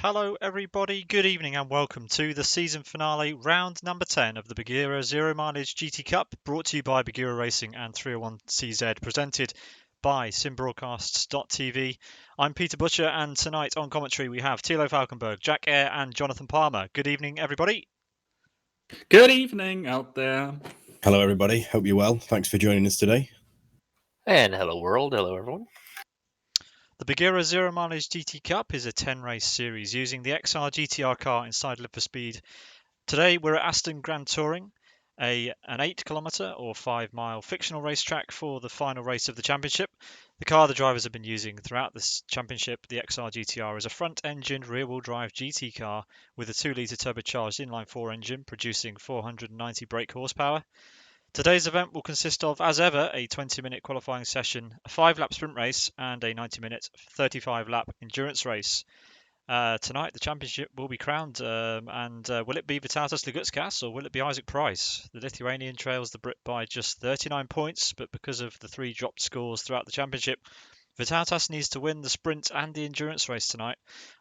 Hello everybody, good evening and welcome to the season finale, round number 10 of the Buggyra Zero Mileage GT Cup, brought to you by Buggyra Racing and 301CZ, presented by simbroadcasts.tv. I'm Peter Butcher, and tonight on commentary we have Thilo Falkenberg, Jack Eyre and Jonathan Palmer. Good evening everybody. Good evening out there. Hello everybody, hope you're well. Thanks for joining us today. And hello world, hello everyone. The Buggyra Zero Mileage GT Cup is a 10-race series using the XR GTR car inside Live for Speed. Today we're at Aston Grand Touring, an 8-kilometre or 5-mile fictional racetrack for the final race of the championship. The car the drivers have been using throughout this championship, the XR GTR, is a front-engined rear-wheel drive GT car with a 2-litre turbocharged inline-4 engine producing 490 brake horsepower. Today's event will consist of, as ever, a 20-minute qualifying session, a 5-lap sprint race, and a 90-minute 35-lap endurance race. Tonight, the championship will be crowned, and will it be Vytautas Lagutskas or will it be Isaac Price? The Lithuanian trails the Brit by just 39 points, but because of the 3 dropped scores throughout the championship, Vytautas needs to win the sprint and the endurance race tonight.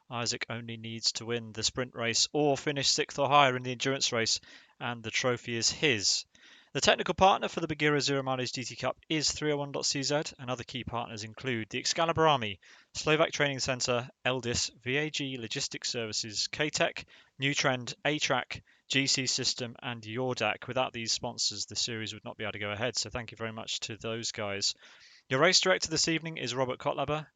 Isaac only needs to win the sprint race or finish 6th or higher in the endurance race, and the trophy is his. The technical partner for the Buggyra Zero Mileage GT Cup is 301.cz, and other key partners include the Excalibur Army, Slovak Training Centre, Eldis, VAG Logistics Services, K-Tech, New Trend, A-Track, GC System, and Yordak. Without these sponsors, the series would not be able to go ahead, so thank you very much to those guys. Your race director this evening is Robert Kotlaber,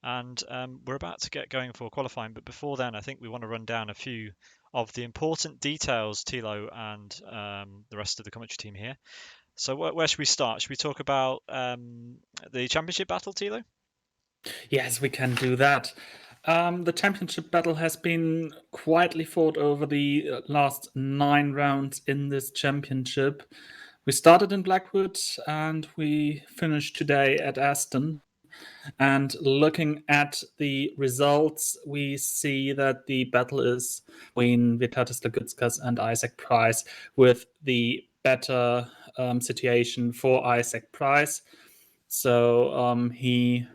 and we're about to get going for qualifying, but before then I think we want to run down a few of the important details, Thilo and the rest of the commentary team here. So where should we start? Should we talk about the championship battle, Thilo? Yes, we can do that. The championship battle has been quietly fought over the last 9 rounds in this championship. We started in Blackwood and we finished today at Aston. And looking at the results, we see that the battle is between Vytautas Lagutskas and Isaac Price, with the better situation for Isaac Price. So he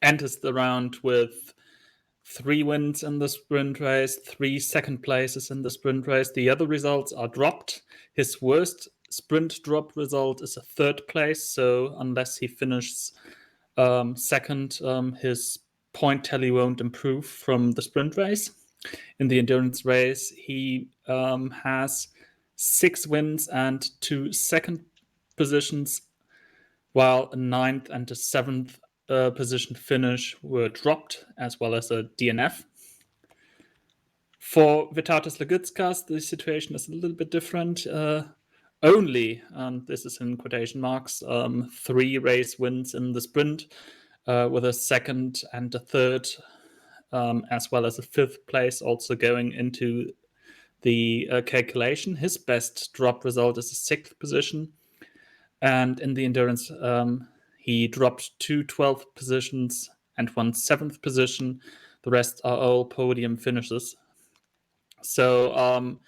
enters the round with 3 wins in the sprint race, 3 second places in the sprint race. The other results are dropped. His worst sprint drop result is a 3rd place, so unless he finishes second, his point tally won't improve from the sprint race. In the endurance race, he has 6 wins and 2 second positions, while a 9th and a 7th position finish were dropped, as well as a DNF. For Vytautas Lagutskas, the situation is a little bit different. Only, and this is in quotation marks, 3 race wins in the sprint, with a 2nd and a 3rd, as well as a 5th place also going into the calculation. His best drop result is a 6th position, and in the endurance, he dropped 2 12th positions and 1 7th position. The rest are all podium finishes. So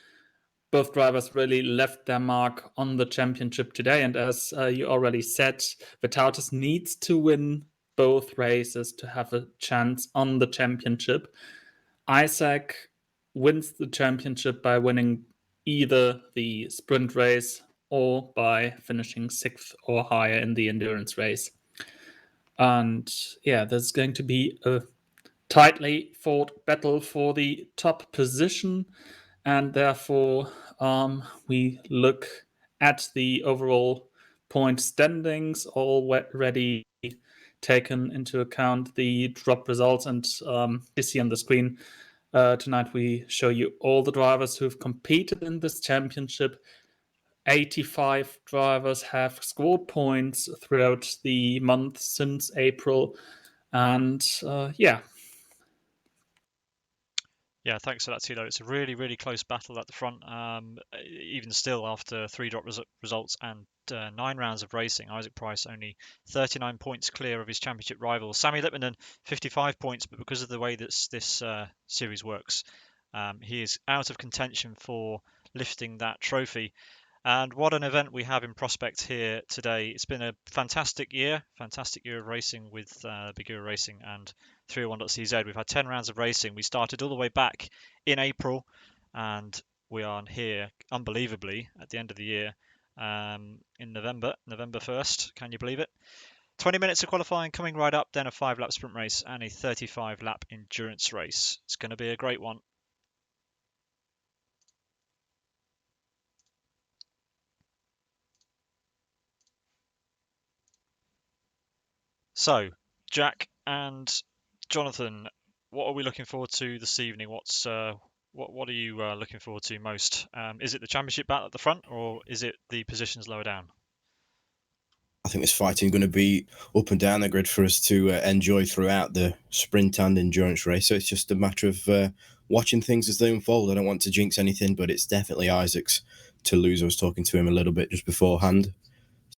both drivers really left their mark on the championship today. And as you already said, Vytautas needs to win both races to have a chance on the championship. Isaac wins the championship by winning either the sprint race or by finishing 6th or higher in the endurance race. And yeah, there's going to be a tightly fought battle for the top position, and therefore we look at the overall point standings, already taken into account the drop results. And you see on the screen tonight we show you all the drivers who've competed in this championship. 85 drivers have scored points throughout the month since April. And Yeah, thanks for that, Tilo. It's a really, really close battle at the front. Even still, after 3 drop results and 9 rounds of racing, Isaac Price only 39 points clear of his championship rival. Sammy Lippmanen, 55 points, but because of the way that this series works, he is out of contention for lifting that trophy. And what an event we have in prospect here today. It's been a fantastic year of racing with Buggyra Racing and 301.cz. We've had 10 rounds of racing. We started all the way back in April, and we are here, unbelievably, at the end of the year in November 1st. Can you believe it? 20 minutes of qualifying coming right up, then a 5-lap sprint race and a 35-lap endurance race. It's going to be a great one. So, Jack and Jonathan, what are we looking forward to this evening? What are you looking forward to most? Is it the championship battle at the front, or is it the positions lower down? I think this fighting going to be up and down the grid for us to enjoy throughout the sprint and endurance race. So it's just a matter of watching things as they unfold. I don't want to jinx anything, but it's definitely Isaac's to lose. I was talking to him a little bit just beforehand.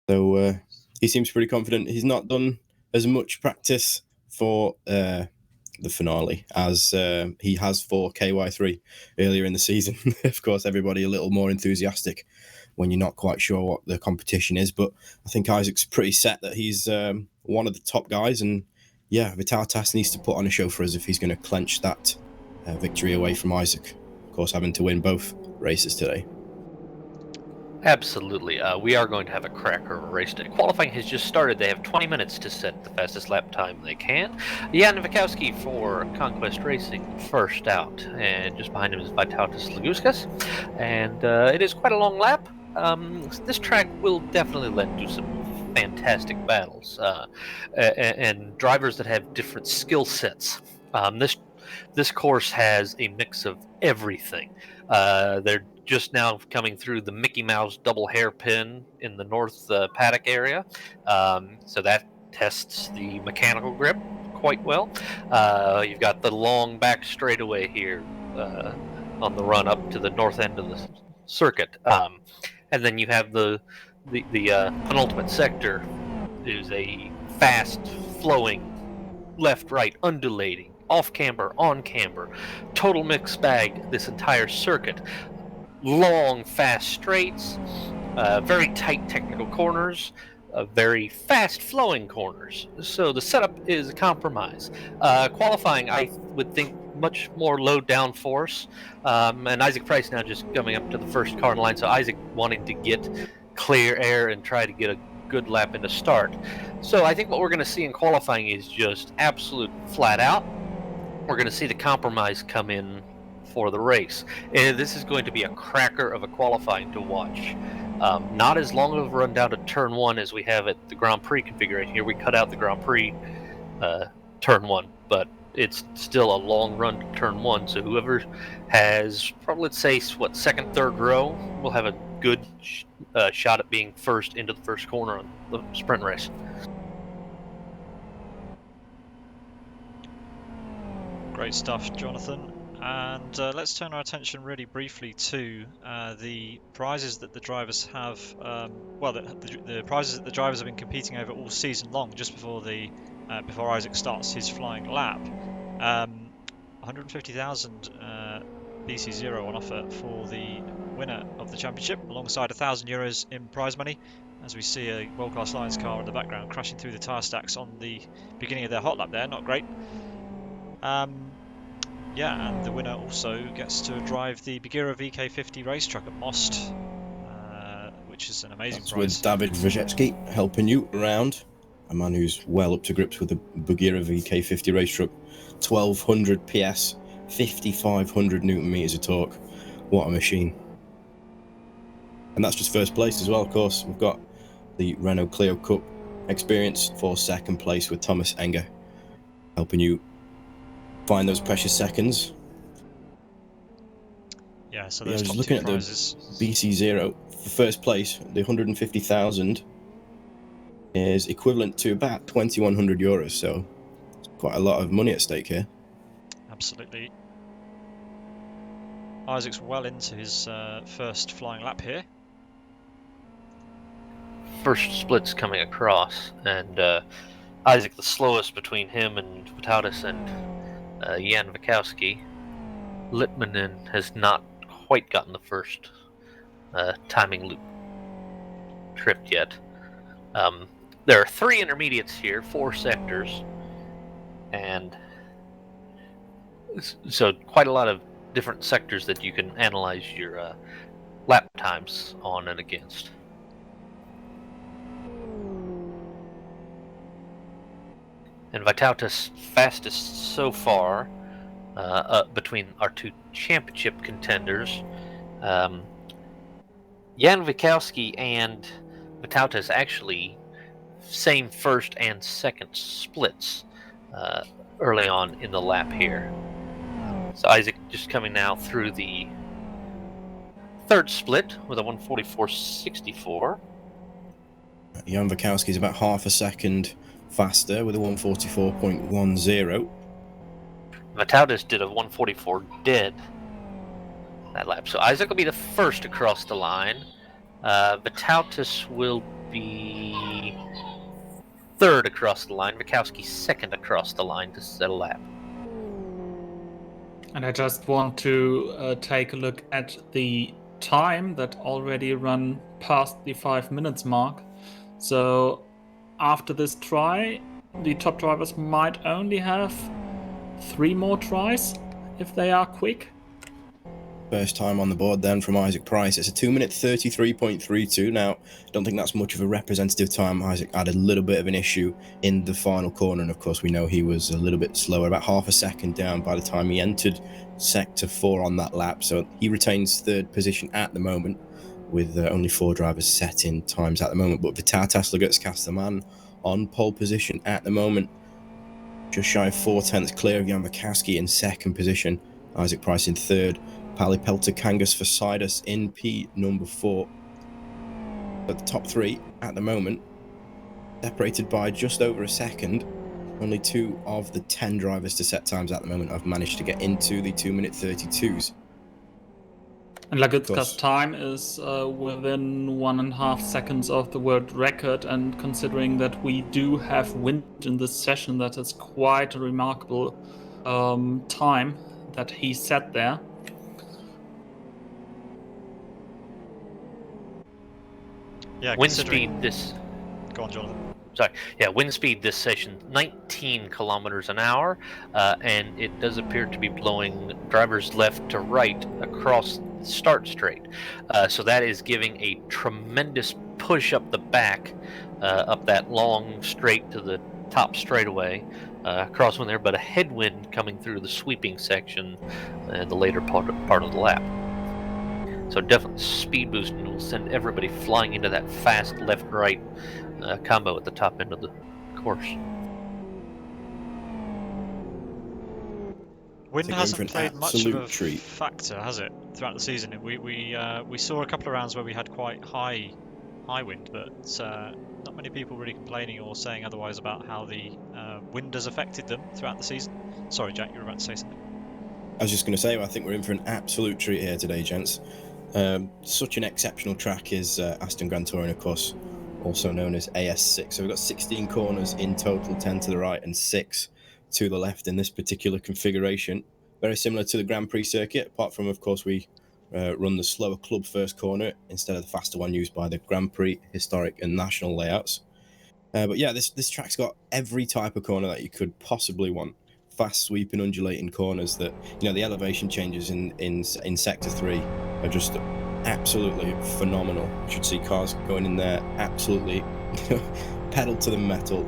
So he seems pretty confident. He's not done as much practice for the finale as he has for KY3 earlier in the season. Of course, everybody a little more enthusiastic when you're not quite sure what the competition is, but I think Isaac's pretty set that he's one of the top guys, and yeah, Vitaltas needs to put on a show for us if he's going to clench that victory away from Isaac. Of course, having to win both races today. Absolutely. We are going to have a cracker of a race today. Qualifying has just started. They have 20 minutes to set the fastest lap time they can. Jan Vikowski for Conquest Racing first out, and just behind him is Vitaltas Laguskas. And it is quite a long lap. This track will definitely lend to some fantastic battles and drivers that have different skill sets. This course has a mix of everything. They're just now coming through the Mickey Mouse double hairpin in the north paddock area, so that tests the mechanical grip quite well. You've got the long back straightaway here on the run up to the north end of the circuit, and then you have the penultimate sector is a fast flowing left-right undulating off camber on camber total mixed bag this entire circuit. Long, fast straights, very tight technical corners, very fast-flowing corners. So the setup is a compromise. Qualifying, I would think, much more low downforce. And Isaac Price now just coming up to the first car in line. So Isaac wanting to get clear air and try to get a good lap into start. So I think what we're going to see in qualifying is just absolute flat out. We're going to see the compromise come in for the race, and this is going to be a cracker of a qualifying to watch. Not as long of a run down to turn 1 as we have at the Grand Prix configuration. Here we cut out the Grand Prix turn 1, but it's still a long run to turn 1, so whoever has, probably, let's say, second, third row will have a good shot at being first into the first corner on the sprint race. Great stuff, Jonathan. And let's turn our attention really briefly to the prizes that the drivers have. The prizes that the drivers have been competing over all season long, just before before Isaac starts his flying lap. 150,000 BC0 on offer for the winner of the championship, alongside €1,000 in prize money, as we see a World-Class Lions car in the background crashing through the tyre stacks on the beginning of their hot lap there. Not great. Yeah, and the winner also gets to drive the Buggyra VK50 race truck at Most, which is an amazing That's prize. with David Wojcicki helping you around. A man who's well up to grips with the Buggyra VK50 race truck. 1200 PS, 5500 Newton meters of torque. What a machine. And that's just first place as well, of course. We've got the Renault Clio Cup experience for second place with Thomas Enger, helping you find those precious seconds. Yeah, so Yeah, those just top looking two at the prizes. BC0 for first place, the 150,000 is equivalent to about €2,100, so it's quite a lot of money at stake here. Absolutely. Isaac's well into his first flying lap here. First split's coming across, and Isaac the slowest between him and Vitautas and Jan Wachowski. Litmanen has not quite gotten the first timing loop tripped yet. There are 3 intermediates here, 4 sectors, and so quite a lot of different sectors that you can analyze your lap times on and against. And Vitautas fastest so far between our 2 championship contenders. Jan Wachowski and Vitautas actually same first and second splits early on in the lap here. So Isaac just coming now through the third split with a 144.64. Jan Wachowski is about half a second faster with a 144.10. Vitautas did a 144 dead that lap. So Isaac will be the first across the line. Vitautas will be third across the line. Wachowski second across the line to set a lap. And I just want to take a look at the time that already run past the 5 minutes mark. So after this try, the top drivers might only have 3 more tries if they are quick. First time on the board then from Isaac Price. It's a 2 minute 33.32. Now, don't think that's much of a representative time. Isaac had a little bit of an issue in the final corner, and of course we know he was a little bit slower, about half a second down by the time he entered sector 4 on that lap. So he retains third position at the moment, with only 4 drivers set in times at the moment. But Vitautas Lugutskis, the man on pole position at the moment, just shy of 4/10 clear of Jan Wachowski in second position. Isaac Price in third. Pali Pelter Kangas Fasidus in P number 4. But the top 3 at the moment, separated by just over a second. Only 2 of the 10 drivers to set times at the moment have managed to get into the 2 minute 32s. And Lagutska's time is within 1.5 seconds of the world record, and considering that we do have wind in this session, that is quite a remarkable time that he set there. Yeah, Wind speed this. Go on, Jonathan. Sorry. Yeah, wind speed this session 19 kilometers an hour, and it does appear to be blowing drivers left to right across the start straight. So that is giving a tremendous push up the back, up that long straight to the top straightaway, crosswind there, but a headwind coming through the sweeping section in the later part of the lap. So definitely speed boost, and will send everybody flying into that fast left-right combo at the top end of the course. Wind hasn't played much of a treat. factor, has it, throughout the season? We saw a couple of rounds where we had quite high wind, but not many people really complaining or saying otherwise about how the wind has affected them throughout the season. Sorry, Jack, you were about to say something. I was just going to say, I think we're in for an absolute treat here today, gents. Such an exceptional track is Aston Grand Touring, of course, also known as AS6. So we've got 16 corners in total, 10 to the right and 6 to the left in this particular configuration. Very similar to the Grand Prix circuit, apart from, of course, we run the slower club first corner instead of the faster one used by the Grand Prix, historic, and national layouts. But yeah, this track's got every type of corner that you could possibly want. Fast sweeping, undulating corners that, the elevation changes in Sector 3 are just absolutely phenomenal. You should see cars going in there absolutely pedal to the metal,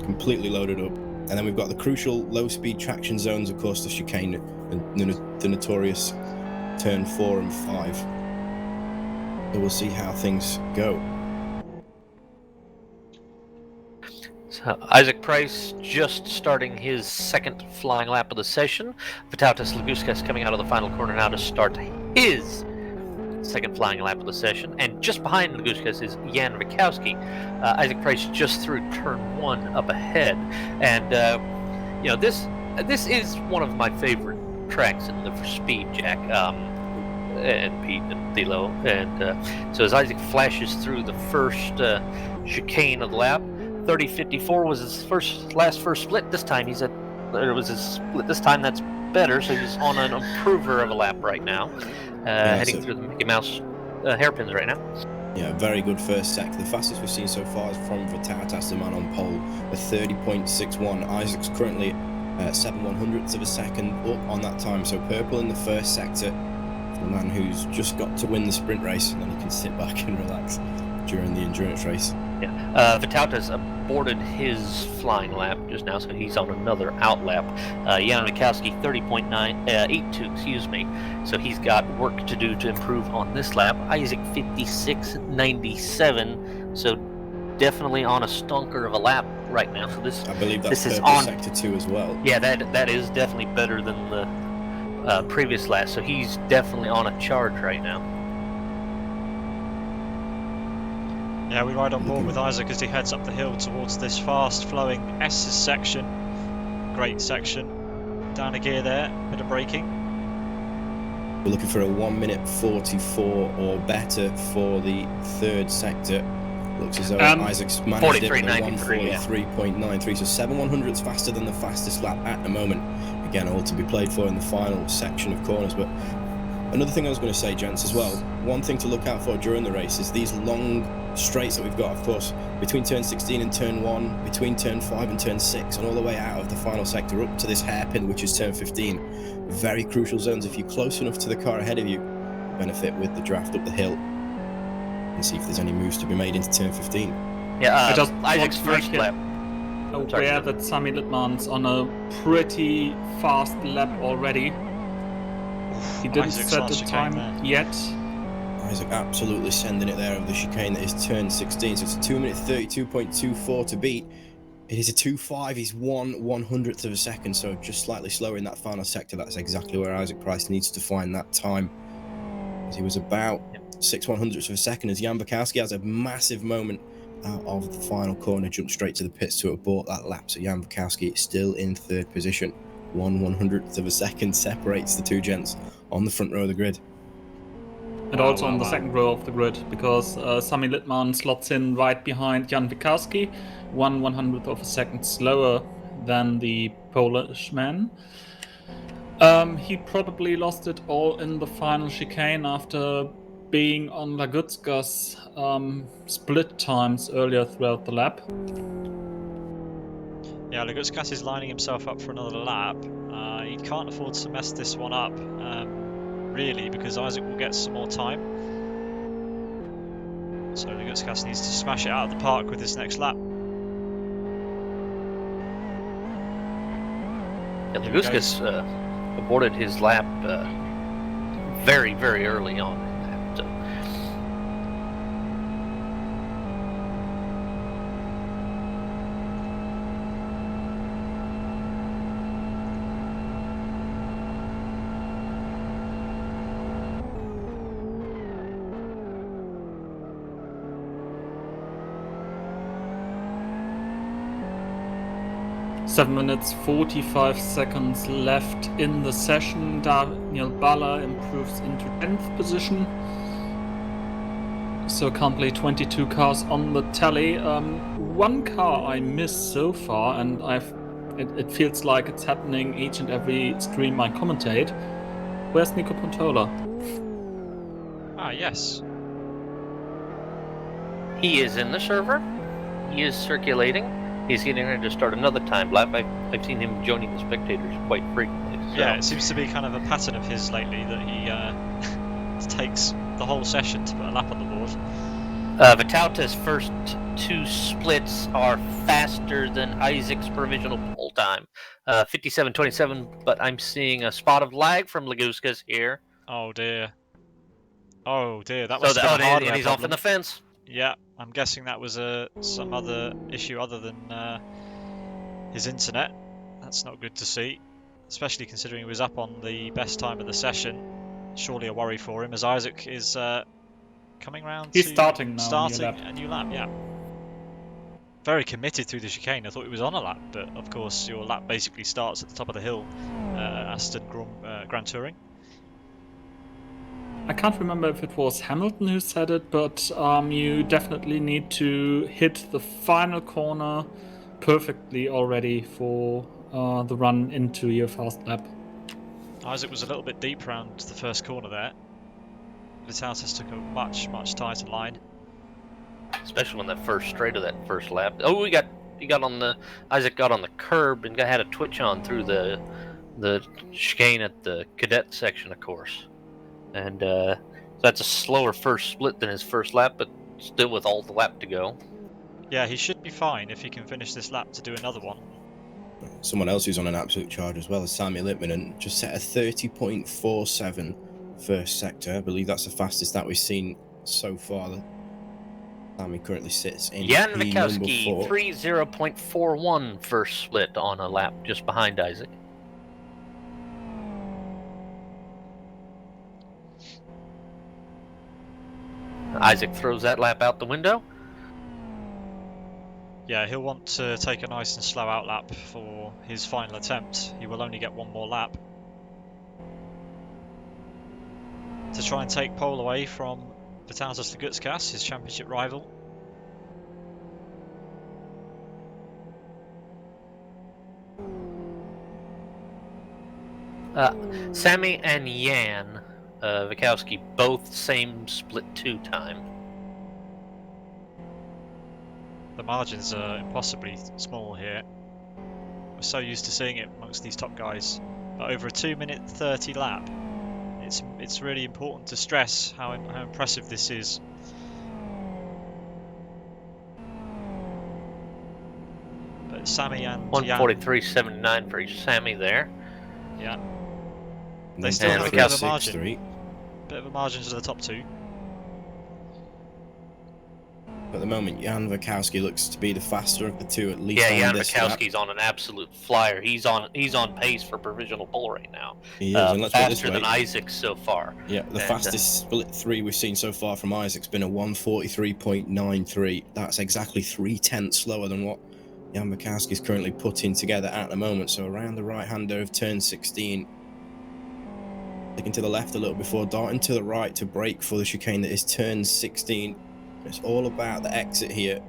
completely loaded up. And then we've got the crucial low-speed traction zones, of course, the chicane and the notorious turn 4 and 5. So we'll see how things go. So Isaac Price just starting his second flying lap of the session. Vytautas Laguskas coming out of the final corner now to start his second flying lap of the session. And just behind Laguskas is Jan Vikowski. Isaac Price just through turn 1 up ahead. And, this is one of my favorite tracks in Live for Speed, Jack. And Pete and Thilo. And so as Isaac flashes through the first chicane of the lap, 30.54 was his first split. This time was his split. This time that's better, so he's on an improver of a lap right now, heading through the Mickey Mouse hairpins right now. Yeah, very good first sector. The fastest we've seen so far is from Vytautas, the man on pole, with 30.61. Isaac's currently 7/100ths of a second up on that time. So purple in the first sector for the man who's just got to win the sprint race, and then he can sit back and relax during the endurance race. Yeah, Vytautas aborted his flying lap just now, so he's on another out lap. Jan Mikowski 30.82, excuse me. So he's got work to do to improve on this lap. Isaac 56.97, so definitely on a stonker of a lap right now. So I believe that's this is on sector 2 as well. Yeah, that is definitely better than the previous lap. So he's definitely on a charge right now. Yeah, we ride on board with Isaac as he heads up the hill towards this fast-flowing S section. Great section. Down a gear there, bit of braking. We're looking for a 1:44 or better for the third sector. Looks as though Isaac's managed it with a 1:43.93, so 7/100ths faster than the fastest lap at the moment. Again, all to be played for in the final section of corners. But another thing I was going to say, gents, as well, one thing to look out for during the race is these long straights that we've got, of course, between turn 16 and turn 1, between turn 5 and turn 6, and all the way out of the final sector up to this hairpin, which is turn 15. Very crucial zones. If you're close enough to the car ahead of you, benefit with the draft up the hill and see if there's any moves to be made into turn 15. Yeah, Isaac's first lap. Aware that Sami Littmann's on a pretty fast lap already. He didn't set the time yet. Isaac absolutely sending it there over the chicane that is turn 16, so it's a 2:32.24 to beat. It is a 2.5, he's 1/100th of a second, so just slightly slower in that final sector. That's exactly where Isaac Price needs to find that time. He was about 6/100ths of a second as Jan Bukowski has a massive moment out of the final corner, jumped straight to the pits to abort that lap. So Jan Bukowski is still in third position. 1/100th of a second separates the two gents on the front row of the grid. And also on the second row of the grid, because Sami Littmann slots in right behind Jan Bukowski, 1/100th of a second slower than the Polish man. He probably lost it all in the final chicane after being on Lagutska's split times earlier throughout the lap. Yeah, Lagutkas is lining himself up for another lap. He can't afford to mess this one up, really, because Isaac will get some more time. So Lagutkas needs to smash it out of the park with this next lap. Yeah, Laguskas aborted his lap very, very early on. So. 7 minutes 45 seconds left in the session. Daniel Balla improves into 10th position. So currently 22 cars on the tally. One car I missed so far, and it feels like it's happening each and every stream I commentate. Where's Nico Pontola? Ah, yes. He is in the server. He is circulating. He's getting ready to start another time lap. I've seen him joining the spectators quite frequently. So. Yeah, it seems to be kind of a pattern of his lately that he takes the whole session to put a lap on the board. Vitautas' first 2 splits are faster than Isaac's provisional pole time. 57.27, but I'm seeing a spot of lag from Laguskas here. Oh dear. Oh dear, that So must have been a hardware and he's problem. off in the fence. Yeah, I'm guessing that was some other issue other than his internet. That's not good to see, especially considering he was up on the best time of the session. Surely a worry for him as Isaac is coming round. He's to starting now. starting A new lap. yeah. Very committed through the chicane. I thought he was on a lap, but of course your lap basically starts at the top of the hill. Aston Grand Touring. I can't remember if it was Hamilton who said it, but you definitely need to hit the final corner perfectly already for the run into your fast lap. Isaac was a little bit deep round the first corner there. Vitautas took a much tighter line. Especially on that first straight of that first lap. Oh, Isaac got on the curb and had a twitch on through the chicane at the cadet section, of course. And that's a slower first split than his first lap, but still with all the lap to go. Yeah, he should be fine if he can finish this lap to do another one. Someone else who's on an absolute charge as well as Samuel Littman just set a 30.47 first sector. I believe that's the fastest that we've seen so far. Sammy currently sits in Jan P number 4. Wachowski, 30.41 first split on a lap just behind Isaac. Isaac throws that lap out the window. Yeah, he'll want to take a nice and slow out lap for his final attempt. He will only get one more lap to try and take pole away from Vitautas Lagutskas, his championship rival. Sammy and Jan Wachowski both same split 2 time. The margins are impossibly small here. We're so used to seeing it amongst these top guys. But over a 2-minute 30 lap, it's really important to stress how impressive this is. But Sammy and Jan, 143.79 for each Sammy there. yeah, And they then still have a Wachowski. bit of a margin. 363. Bit of a margin to the top 2. At the moment, Jan Wachowski looks to be the faster of the two, at least Yeah, on Jan this lap. Wachowski's on an absolute flyer. He's on pace for provisional pole right now. He is, and let's put it this Faster than way. Isaac so far. Yeah, the And, fastest split 3 we've seen so far from Isaac's been a 143.93. That's exactly 3/10 slower than what Jan Wachowski's currently putting together at the moment. So around the right-hander of turn 16. Taking to the left a little before darting to the right to brake for the chicane that is turn 16. It's all about the exit here.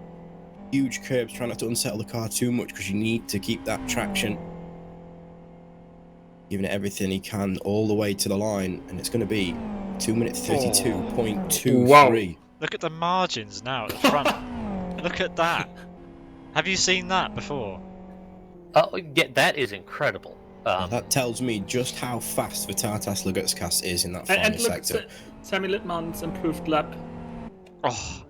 Huge curbs, trying not to unsettle the car too much because you need to keep that traction. Giving it everything he can all the way to the line, and it's going to be 2-minute 32.23. Wow. Look at the margins now at the front. Look at that. Have you seen that before? Oh, yeah, that is incredible. That tells me just how fast Vitautas Lagutskas is in that final And look, sector. Sammy Littman's improved lap. Oh,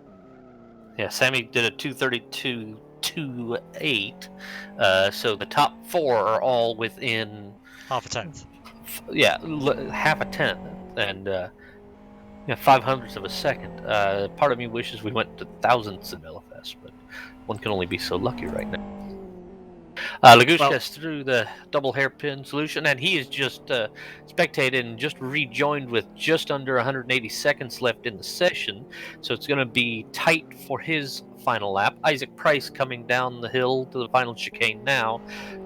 Yeah, Sammy did a 232.28. So the top 4 are all within half a tenth. half a tenth and 500ths of a second. Part of me wishes we went to thousandths in LFS, but one can only be so lucky right now. Lagushkas through the double hairpin solution, and he is just spectated and just rejoined with just under 180 seconds left in the session. So it's going to be tight for his final lap. Isaac Price coming down the hill to the final chicane now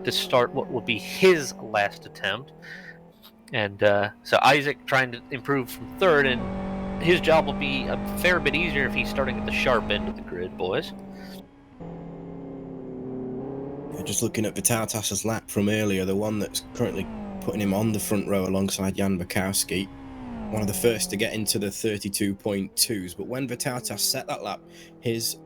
to start what will be his last attempt. And so Isaac trying to improve from third, and his job will be a fair bit easier if he's starting at the sharp end of the grid, boys. Just looking at Vitautas's lap from earlier, the one that's currently putting him on the front row alongside Jan Wachowski. one of the first to get into the 32.2s. But when Vitautas set that lap, his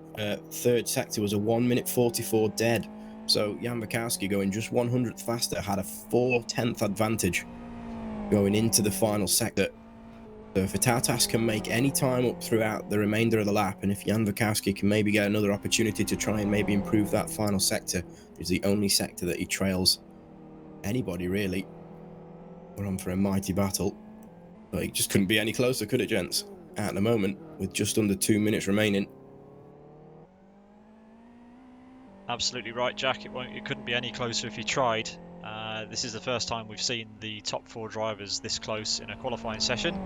third sector was a 1 minute 44 dead. So Jan Wachowski, going just 100th faster, had a 4/10 advantage going into the final sector. So if Vitautas can make any time up throughout the remainder of the lap, and if Jan Wachowski can maybe get another opportunity to try and maybe improve that final sector, is the only sector that he trails anybody really. We're on for a mighty battle. But it just couldn't be any closer, could it, gents? At the moment, with just under 2 minutes remaining. Absolutely right, Jack. It couldn't be any closer if you tried. This is the first time we've seen the top 4 drivers this close in a qualifying session,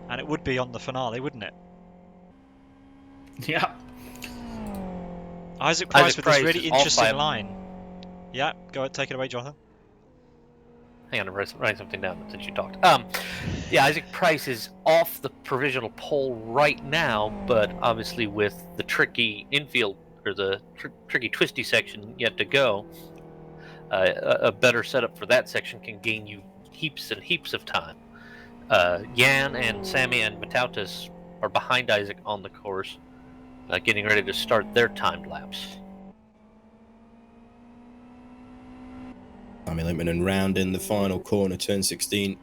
and it would be on the finale, wouldn't it? Yeah. Isaac Price with this really is off interesting by line. Yeah, go ahead, take it away, Jonathan. Hang on, I'm writing something down since you talked. Yeah, Isaac Price is off the provisional pole right now, but obviously with the tricky infield or the tricky twisty section yet to go, a better setup for that section can gain you heaps and heaps of time. Jan and Sammy and Vitautas are behind Isaac on the course, getting ready to start their timed laps. Sammy Lippmann round in the final corner, turn 16,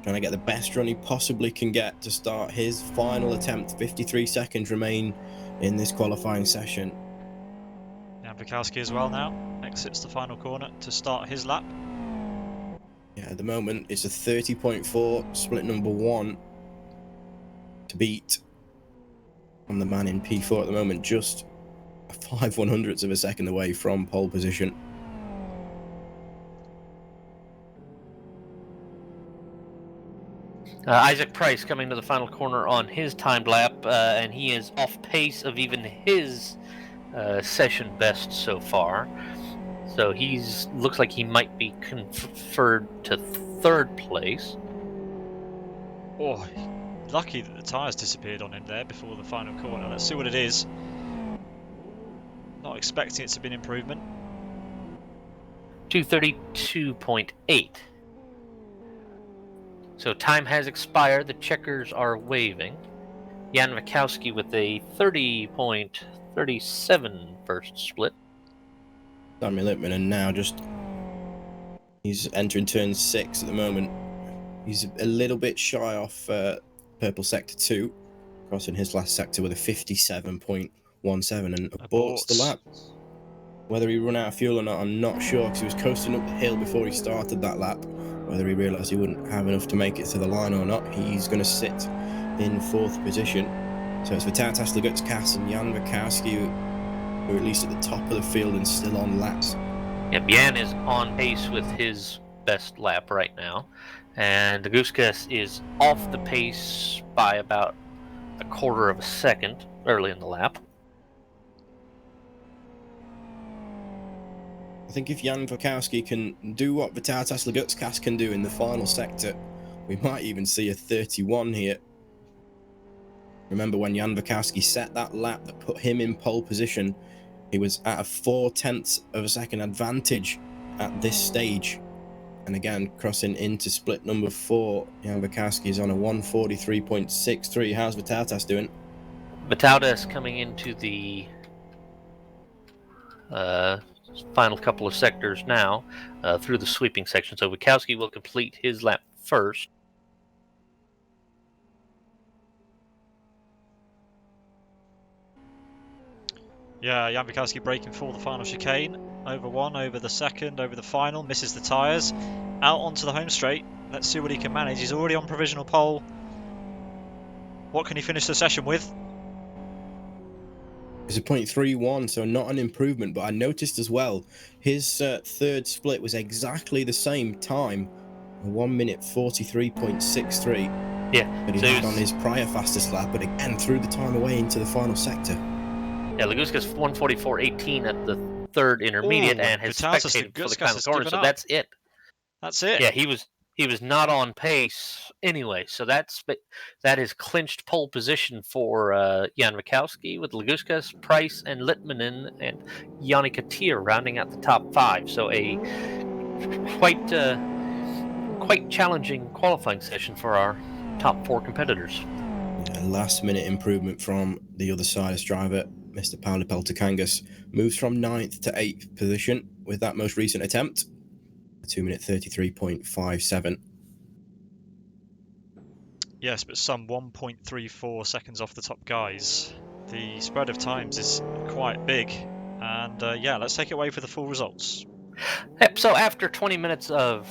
trying to get the best run he possibly can get to start his final attempt. 53 seconds remain in this qualifying session. Jan Wachowski as well now exits the final corner to start his lap. Yeah, at the moment it's a 30.4, split number 1 to beat from the man in P4 at the moment, just 5/100ths of a second away from pole position. Isaac Price coming to the final corner on his timed lap, and he is off pace of even his session best so far. So looks like he might be conferred to 3rd place. Oh, lucky that the tyres disappeared on him there before the final corner. Let's see what it is. Not expecting it to be an improvement. 2:32.8. So time has expired. The checkers are waving. Jan Wachowski with a 30.37 first split. Sammy Lippmann, and now he's entering turn 6 at the moment. He's a little bit shy off purple sector 2, crossing his last sector with a 57.17 and aborts the lap. Whether he run out of fuel or not, I'm not sure, because he was coasting up the hill before he started that lap. Whether he realised he wouldn't have enough to make it to the line or not, he's going to sit in 4th position. So it's Vitautas, Lagutskas and Jan Wachowski, who are at least at the top of the field and still on laps. Yep, Jan is on pace with his best lap right now, and Lagutskas is off the pace by about a 1/4 of a second early in the lap. I think if Jan Wachowski can do what Vitautas Lagutskas can do in the final sector, we might even see a 31 here. Remember when Jan Wachowski set that lap that put him in pole position, he was at a 4/10 of a second advantage at this stage. And again, crossing into split number 4, Jan Wachowski is on a 1:43.63. How's Vitautas doing? Vitautas coming into the final couple of sectors now through the sweeping section. So Wachowski will complete his lap first. Yeah, Jan Wachowski braking for the final chicane. Over 1, over the second, over the final. Misses the tyres. Out onto the home straight. Let's see what he can manage. He's already on provisional pole. What can he finish the session with? It's a 0.31, so not an improvement, but I noticed as well, his third split was exactly the same time, 1 minute 43.63. Yeah, that he had on his prior fastest lap, but again threw the time away into the final sector. Yeah, Lagutskas 1:44.18 at the 3rd intermediate, and has spectated for the final corner, so that's it. That's it. Yeah, he was not on pace anyway, so that is clinched pole position for Jan Wachowski, with Lagutskas, Price, and Littmanen, and Yanni Katir rounding out the top 5. So a quite challenging qualifying session for our top 4 competitors. Last minute improvement from the other side as driver, Mr. Paolo Peltacangas, moves from 9th to 8th position with that most recent attempt, 2 minute 33.57. Yes, but some 1.34 seconds off the top guys. The spread of times is quite big. And yeah, let's take it away for the full results. Yep, so after 20 minutes of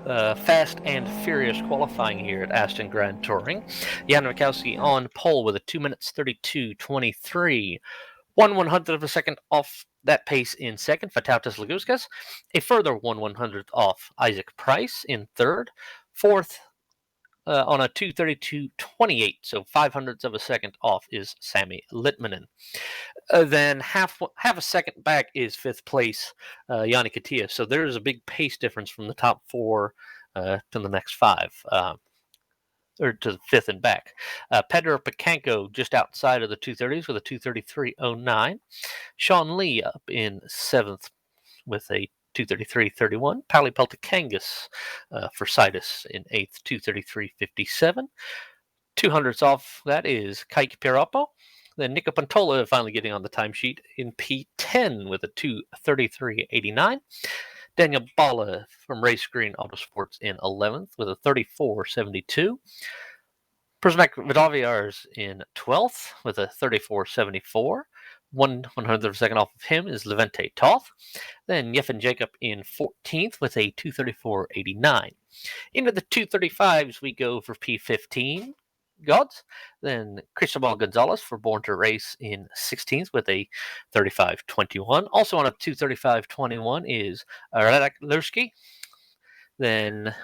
fast and furious qualifying here at Aston Grand Touring, Jan Mikowski on pole with a 2 minutes 32.23. 1/100th of a second off that pace in second for Tautas Laguskas. A further 1/100th off Isaac Price in third. Fourth on a 2:32.28, so 500ths of a second off is Sami Litmanen. Then half a second back is fifth place Yanni Katia. So there's a big pace difference from the top 4 to the next 5. Or to the fifth and back. Pedro Pacanko just outside of the 230s with a 233.09. Sean Lee up in seventh with a 233.31. Pauli Peltacangas for Citus in eighth, 233.57. 200ths off that is Kike Piroppo. Then Nico Pantola finally getting on the timesheet in P10 with a 233.89. Daniel Bala from Race Green Autosports in 11th with a 34.72. Przmek Vidaviars in 12th with a 34.74. 1/100th of a second off of him is Levente Toth. Then Jeffen Jacob in 14th with a 234.89. Into the 235s we go for P15 gods. Then Cristobal Gonzalez for Born to Race in 16th with a 35.21. Also on a 235.21 is Radek Lurski. Then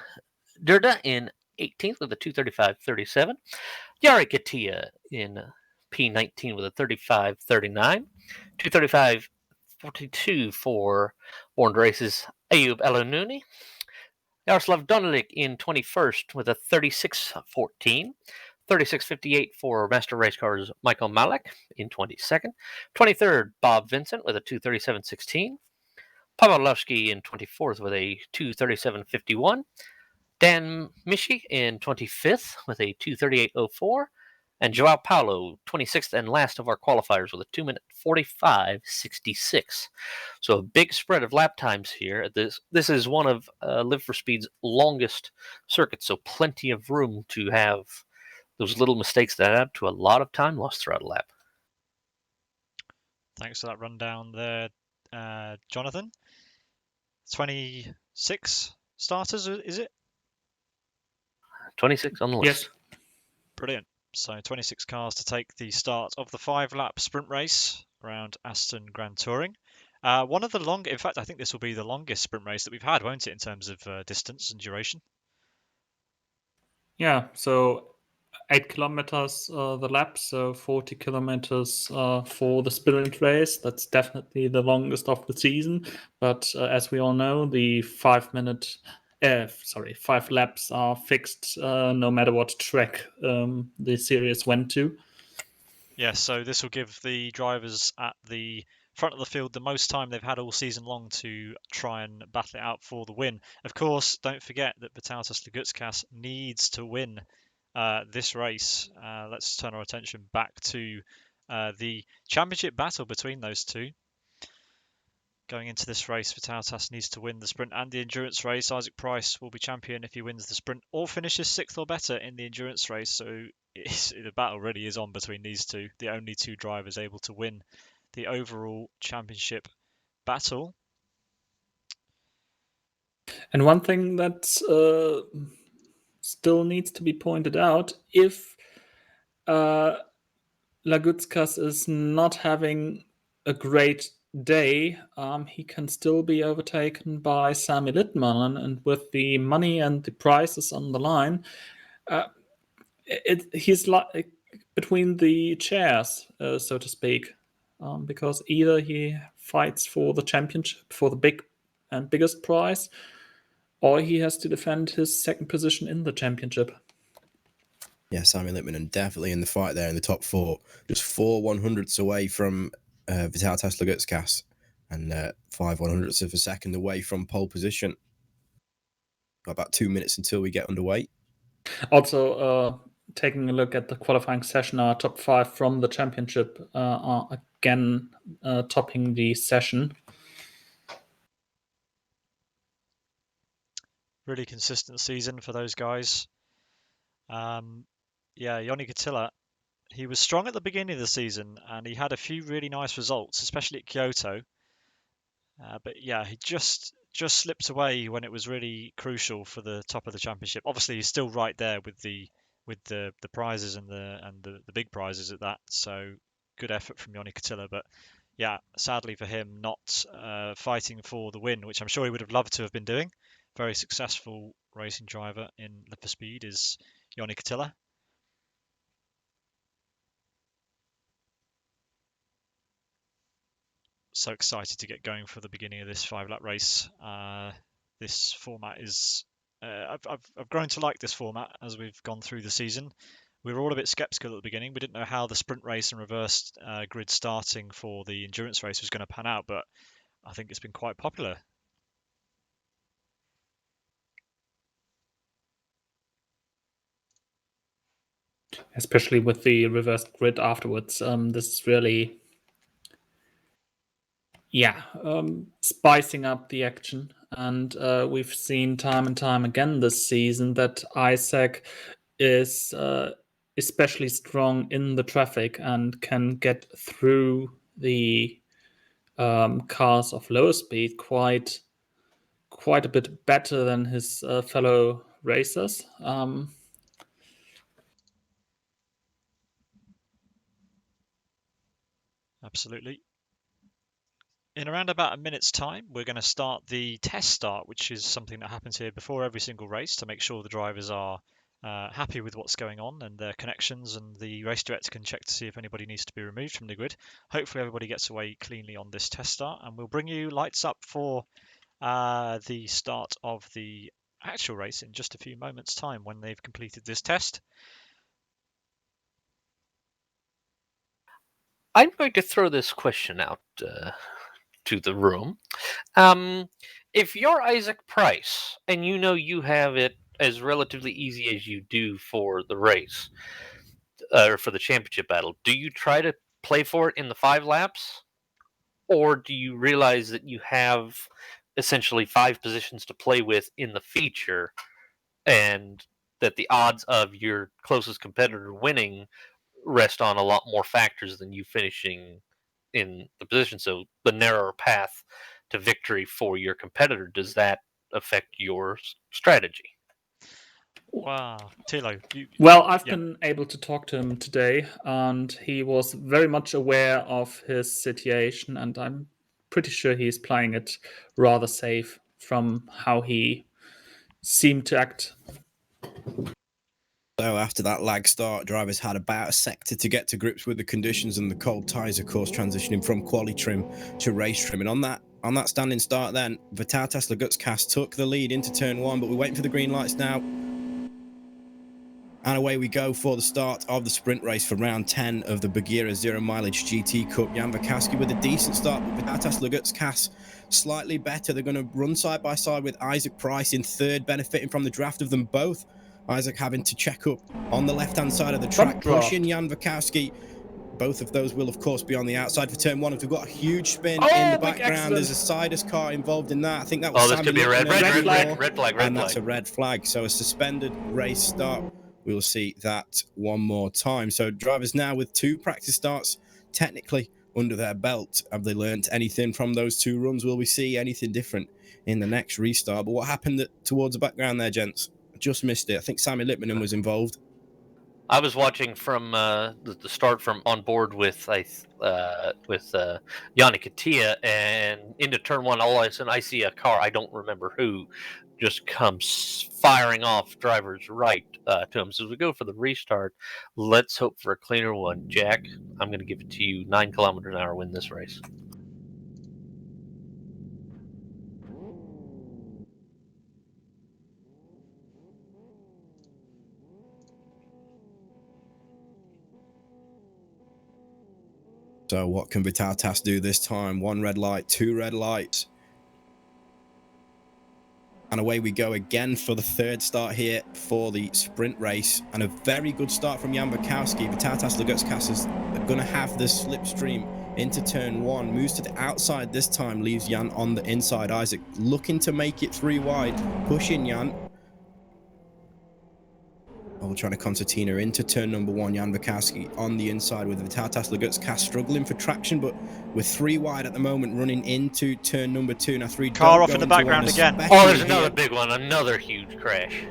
Durda in 18th with a 235.37. Yari Katia in P19 with a 35.39. 235.42 for Born to Race's Ayub Elanouni. Yaroslav Donelik in 21st with a 36.14. 36.58 for Master Race Cars Michael Malek in 22nd. 23rd, Bob Vincent with a 237.16. Pawlowski in 24th with a 237.51. Dan Mishi in 25th with a 238.04. And Joao Paulo, 26th and last of our qualifiers with a 2 minute 45.66. So a big spread of lap times here. This is one of Live for Speed's longest circuits, so plenty of room to have those little mistakes that add up to a lot of time lost throughout a lap. Thanks for that rundown there, Jonathan. 26 starters, is it? 26 on the list. Yes. Brilliant. So 26 cars to take the start of the 5-lap sprint race around Aston Grand Touring. One of the in fact, I think this will be the longest sprint race that we've had, won't it, in terms of distance and duration? Yeah, so 8 kilometers the lap, so 40 kilometers for the sprint race. That's definitely the longest of the season. But as we all know, the 5 laps are fixed no matter what track the series went to. Yeah, so this will give the drivers at the front of the field the most time they've had all season long to try and battle it out for the win. Of course, don't forget that Tautas Laguskas needs to win this race. Let's turn our attention back to the championship battle between those two. Going into this race, Tautas needs to win the sprint and the endurance race. Isaac Price will be champion if he wins the sprint or finishes 6th or better in the endurance race. So the battle really is on between these two, the only two drivers able to win the overall championship battle. And one thing that still needs to be pointed out, if Lagutskas is not having a great day, he can still be overtaken by Sami Litmanen, and with the money and the prizes on the line, he's like between the chairs, so to speak, because either he fights for the championship, for the biggest prize, or he has to defend his second position in the championship. Yeah, Sami Litmanen definitely in the fight there in the top 4. Just 4 100ths away from Vitalis Lagutskas and 5 100ths of a second away from pole position. Got about 2 minutes until we get underway. Also, taking a look at the qualifying session, our top 5 from the championship are again topping the session. Really consistent season for those guys. Yeah, Yoni Katila, he was strong at the beginning of the season and he had a few really nice results, especially at Kyoto. But yeah, he just slipped away when it was really crucial for the top of the championship. Obviously, he's still right there with the prizes and the big prizes at that. So good effort from Yoni Katila. But yeah, sadly for him, not fighting for the win, which I'm sure he would have loved to have been doing. Very successful racing driver in Leopard Speed is Yoni Katila. So excited to get going for the beginning of this 5-lap race. This format is I've grown to like this format as we've gone through the season. We were all a bit skeptical at the beginning. We didn't know how the sprint race and reverse grid starting for the endurance race was going to pan out, but I think it's been quite popular. Especially with the reverse grid afterwards. This is really, spicing up the action. And we've seen time and time again this season that Isaac is especially strong in the traffic and can get through the cars of lower speed quite a bit better than his fellow racers. Absolutely. In around about a minute's time, we're going to start the test start, which is something that happens here before every single race to make sure the drivers are happy with what's going on and their connections, and the race director can check to see if anybody needs to be removed from the grid. Hopefully everybody gets away cleanly on this test start, and we'll bring you lights up for the start of the actual race in just a few moments' time when they've completed this test. I'm going to throw this question out to the room. If you're Isaac Price and you know you have it as relatively easy as you do for the race or for the championship battle, do you try to play for it in the 5 laps? Or do you realize that you have essentially 5 positions to play with in the feature and that the odds of your closest competitor winning rest on a lot more factors than you finishing in the position? So the narrower path to victory for your competitor, does that affect your strategy? Wow, Tilo, Well, I've yeah. been able to talk to him today, and he was very much aware of his situation, and I'm pretty sure he's playing it rather safe from how he seemed to act. So after that lag start, drivers had about a sector to get to grips with the conditions, and the cold tyres, of course, transitioning from quali trim to race trim. And on that standing start, then Vitatas Lagutskas took the lead into turn 1, but we're waiting for the green lights now. And away we go for the start of the sprint race for round 10 of the Buggyra Zero Mileage GT Cup. Jan Vakaski with a decent start, but Vitatas Lagutskas slightly better. They're going to run side by side with Isaac Price in third, benefiting from the draft of them both. Isaac having to check up on the left-hand side of the track, pushing Jan Vakaski. Both of those will, of course, be on the outside for turn 1. If we've got a huge spin in the background, accident. There's a Sidus car involved in that. I think that was this Sammy could be a red flag. and that's a red flag. So a suspended race start. We will see that one more time. So drivers now with 2 practice starts technically under their belt. Have they learnt anything from those 2 runs? Will we see anything different in the next restart? But what happened towards the background there, gents? Just missed it. I think Sammy Lippmann was involved. I was watching from the start from on board with Yannick Katia, and into turn 1, all of a sudden I see a car, I don't remember who, just comes firing off drivers right to him. So as we go for the restart, let's hope for a cleaner one. Jack, I'm going to give it to you. 9 kilometers an hour win this race. So what can Vitatas do this time? 1 red light, 2 red lights. And away we go again for the third start here for the sprint race. And a very good start from Jan Bukowski. Vitatas Lagutskis is going to have the slipstream into turn 1. Moves to the outside this time, leaves Jan on the inside. Isaac looking to make it 3 wide. Pushing Jan. Oh, trying to concertina into turn number 1. Jan Bukowski on the inside with Vitatas Lagutskis struggling for traction, but we're 3 wide at the moment, running into turn number 2. Now 3 Car off in the background again. Oh, there's another big one. Another huge crash.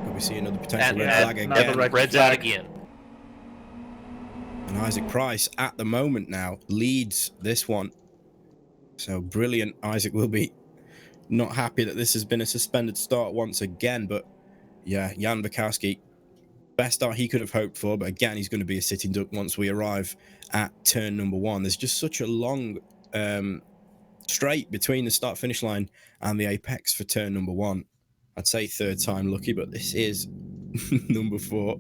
Could we see another potential And red flag again? Red's out again. And Isaac Price at the moment now leads this one. So brilliant. Isaac will be not happy that this has been a suspended start once again, but yeah, Jan Bukowski, best start he could have hoped for, but again, he's going to be a sitting duck once we arrive at turn number 1. There's just such a long straight between the start-finish line and the apex for turn number 1. I'd say third time lucky, but this is number 4.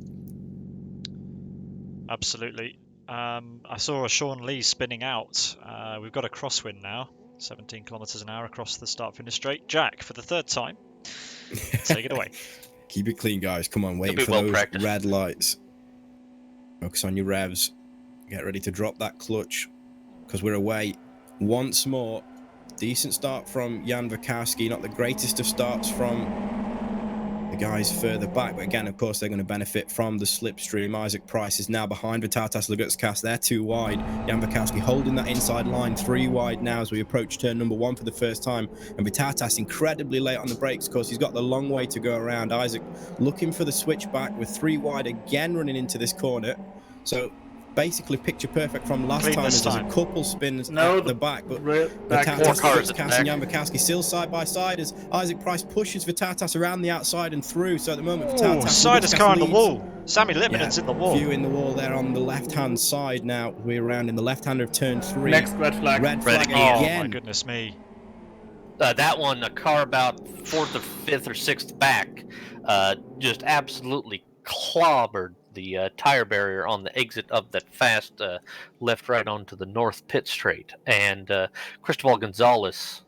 Absolutely. I saw a Sean Lee spinning out. We've got a crosswind now, 17 kilometers an hour across the start-finish straight. Jack, for the third time, take it away. Keep it clean, guys. Come on, wait for those red lights. Focus on your revs. Get ready to drop that clutch because we're away once more. Decent start from Jan Bukowski. Not the greatest of starts from the guys further back, but again, of course, they're going to benefit from the slipstream. Isaac Price is now behind Vitatas Lagutskis. They're 2 wide. Jan Bukowski holding that inside line, 3 wide now as we approach turn number 1 for the first time. And Vitatas incredibly late on the brakes because he's got the long way to go around. Isaac looking for the switch back with 3 wide again running into this corner. So basically picture perfect from last time. There's a couple spins at the back, but Vitatas Lagutskis and Jan Bukowski still side by side as Isaac Price pushes Vitatas around the outside and through. So at the moment, Vitatas side is car on the wall. Sammy Litmanen's in the wall. Few in the wall there on the left-hand side now. We're around in the left-hander of turn 3. Next red flag. Red flag again. Oh my goodness me. That one, a car about 4th or 5th or 6th back, just absolutely clobbered the tire barrier on the exit of that fast left-right onto the north pit straight. And Cristobal Gonzalez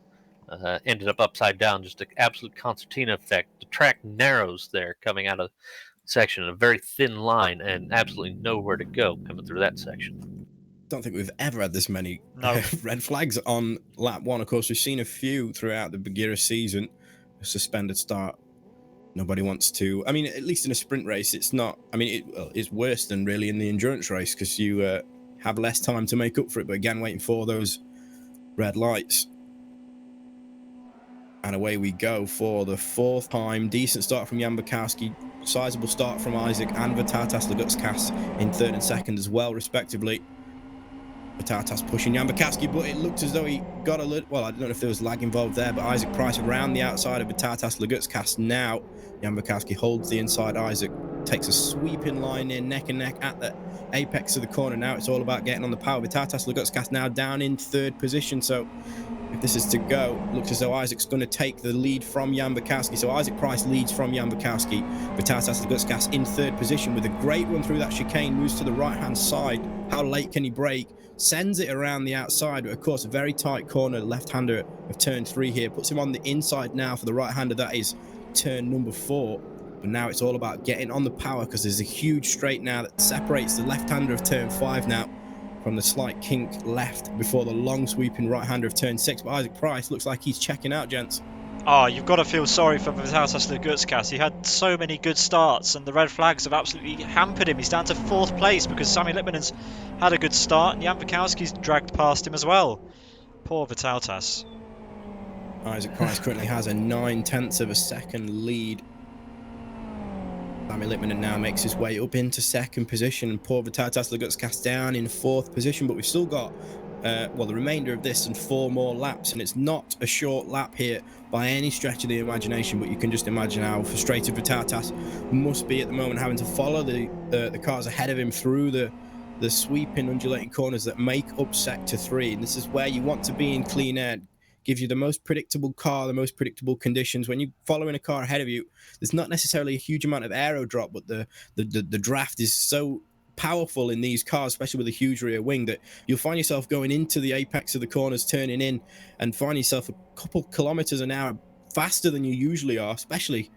ended up upside down, just an absolute concertina effect. The track narrows there coming out of section, a very thin line, and absolutely nowhere to go coming through that section. Don't think we've ever had this many red flags on lap 1. Of course, we've seen a few throughout the Buggyra season. A suspended start. Nobody wants to. I mean, at least in a sprint race, it's not. I mean, it's worse than really in the endurance race because you have less time to make up for it. But again, waiting for those red lights. And away we go for the 4th time. Decent start from Jan Bukowski. Sizable start from Isaac and Vitatas Lagutskis in 3rd and 2nd as well, respectively. Vitatas pushing Jan Bukowski, but it looked as though he got a little. Well, I don't know if there was lag involved there, but Isaac Price around the outside of Vitatas Lagutskis now. Jan Bukowski holds the inside. Isaac takes a sweeping line in, neck and neck at the apex of the corner. Now it's all about getting on the power. Vitatas Lagutskis now down in 3rd position. So if this is to go, looks as though Isaac's going to take the lead from Jan Bukowski. So Isaac Price leads from Jan Bukowski. Vitatas Lagutskis in 3rd position with a great run through that chicane. Moves to the right-hand side. How late can he brake? Sends it around the outside, but of course a very tight corner, left-hander of turn 3 here. Puts him on the inside now for the right-hander. That is turn number 4. But now it's all about getting on the power because there's a huge straight now that separates the left-hander of turn 5 now from the slight kink left before the long sweeping right-hander of turn 6. But Isaac Price looks like he's checking out, gents. Oh, you've got to feel sorry for Vitatas Lagutskis. He had so many good starts and the red flags have absolutely hampered him. He's down to 4th place because Sammy Litmanen's had a good start and Jan Bukowski's dragged past him as well. Poor Vitatas. Isaac Price currently has a 9/10 of a second lead. Sammy Litmanen now makes his way up into 2nd position, and poor Vitatas Lagutskis down in 4th position. But we've still got the remainder of this and 4 more laps, and it's not a short lap here by any stretch of the imagination. But you can just imagine how frustrated Vitatas must be at the moment, having to follow the cars ahead of him through the sweeping, undulating corners that make up sector 3. And this is where you want to be in clean air. Gives you the most predictable car, the most predictable conditions. When you're following a car ahead of you, there's not necessarily a huge amount of aero drop, but the draft is so powerful in these cars, especially with a huge rear wing, that you'll find yourself going into the apex of the corners, turning in, and find yourself a couple kilometers an hour faster than you usually are, especially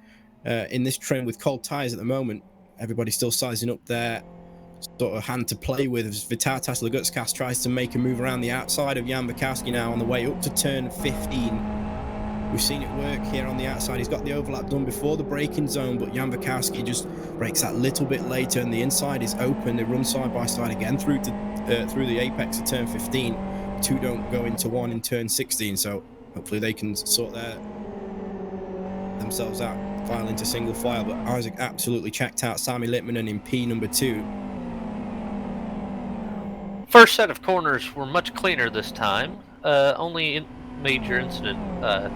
in this train with cold tyres at the moment. Everybody's still sizing up their sort of hand to play with as Vitatas Lagutskas tries to make a move around the outside of Jan Bukowski now on the way up to turn 15. We've seen it work here on the outside. He's got the overlap done before the braking zone, but Jan Bukowski just brakes that little bit later, and the inside is open. They run side by side again through the apex of turn 15. Two don't go into one in turn 16, so hopefully they can sort themselves out, file into single file. But Isaac absolutely checked out Sami Litmanen in P number 2. First set of corners were much cleaner this time. Only major incident.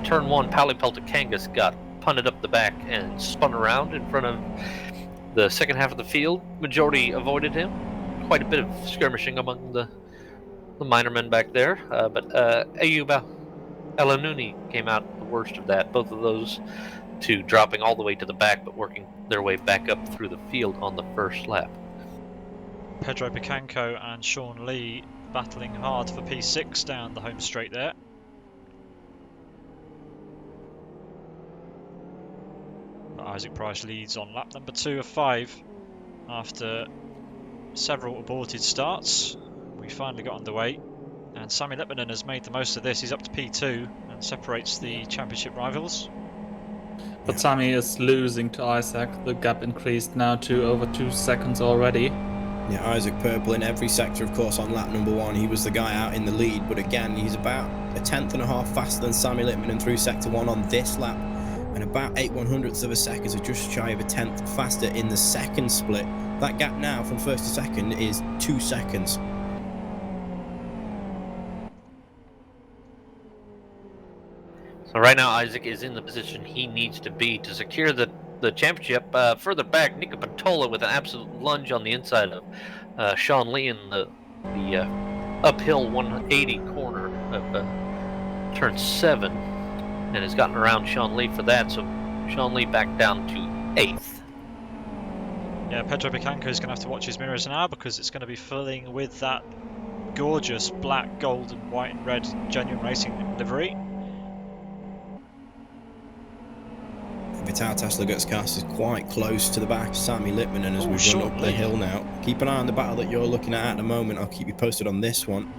Turn 1, Pauli Peltokangas got punted up the back and spun around in front of the second half of the field. Majority avoided him. Quite a bit of skirmishing among the minor men back there. But Ayuba Elanuni came out the worst of that. Both of those two dropping all the way to the back, but working their way back up through the field on the first lap. Pedro Picanco and Sean Lee battling hard for P6 down the home straight there. But Isaac Price leads on lap number 2 of 5 after several aborted starts. We finally got underway, and Sami Litmanen has made the most of this. He's up to P2 and separates the championship rivals. But Sami is losing to Isaac. The gap increased now to over 2 seconds already. Yeah, Isaac Purple in every sector, of course, on lap number 1. He was the guy out in the lead, but again, he's about a tenth and a half faster than Sami Litmanen through sector 1 on this lap, and about 8/100ths of a second, so just shy of a tenth faster in the second split. That gap now from first to second is 2 seconds. So right now, Isaac is in the position he needs to be to secure the championship. Further back, Nico Pantola with an absolute lunge on the inside of Sean Lee in the uphill 180 corner of turn 7, and has gotten around Sean Lee for that. So Sean Lee back down to 8th. Yeah, Pedro Picanco is going to have to watch his mirrors now, because it's going to be filling with that gorgeous black, gold, and white and red Genuine Racing livery. Vitatas Lagutskas is quite close to the back of Sami Litmanen as we run up the hill now. Keep an eye on the battle that you're looking at the moment. I'll keep you posted on this one.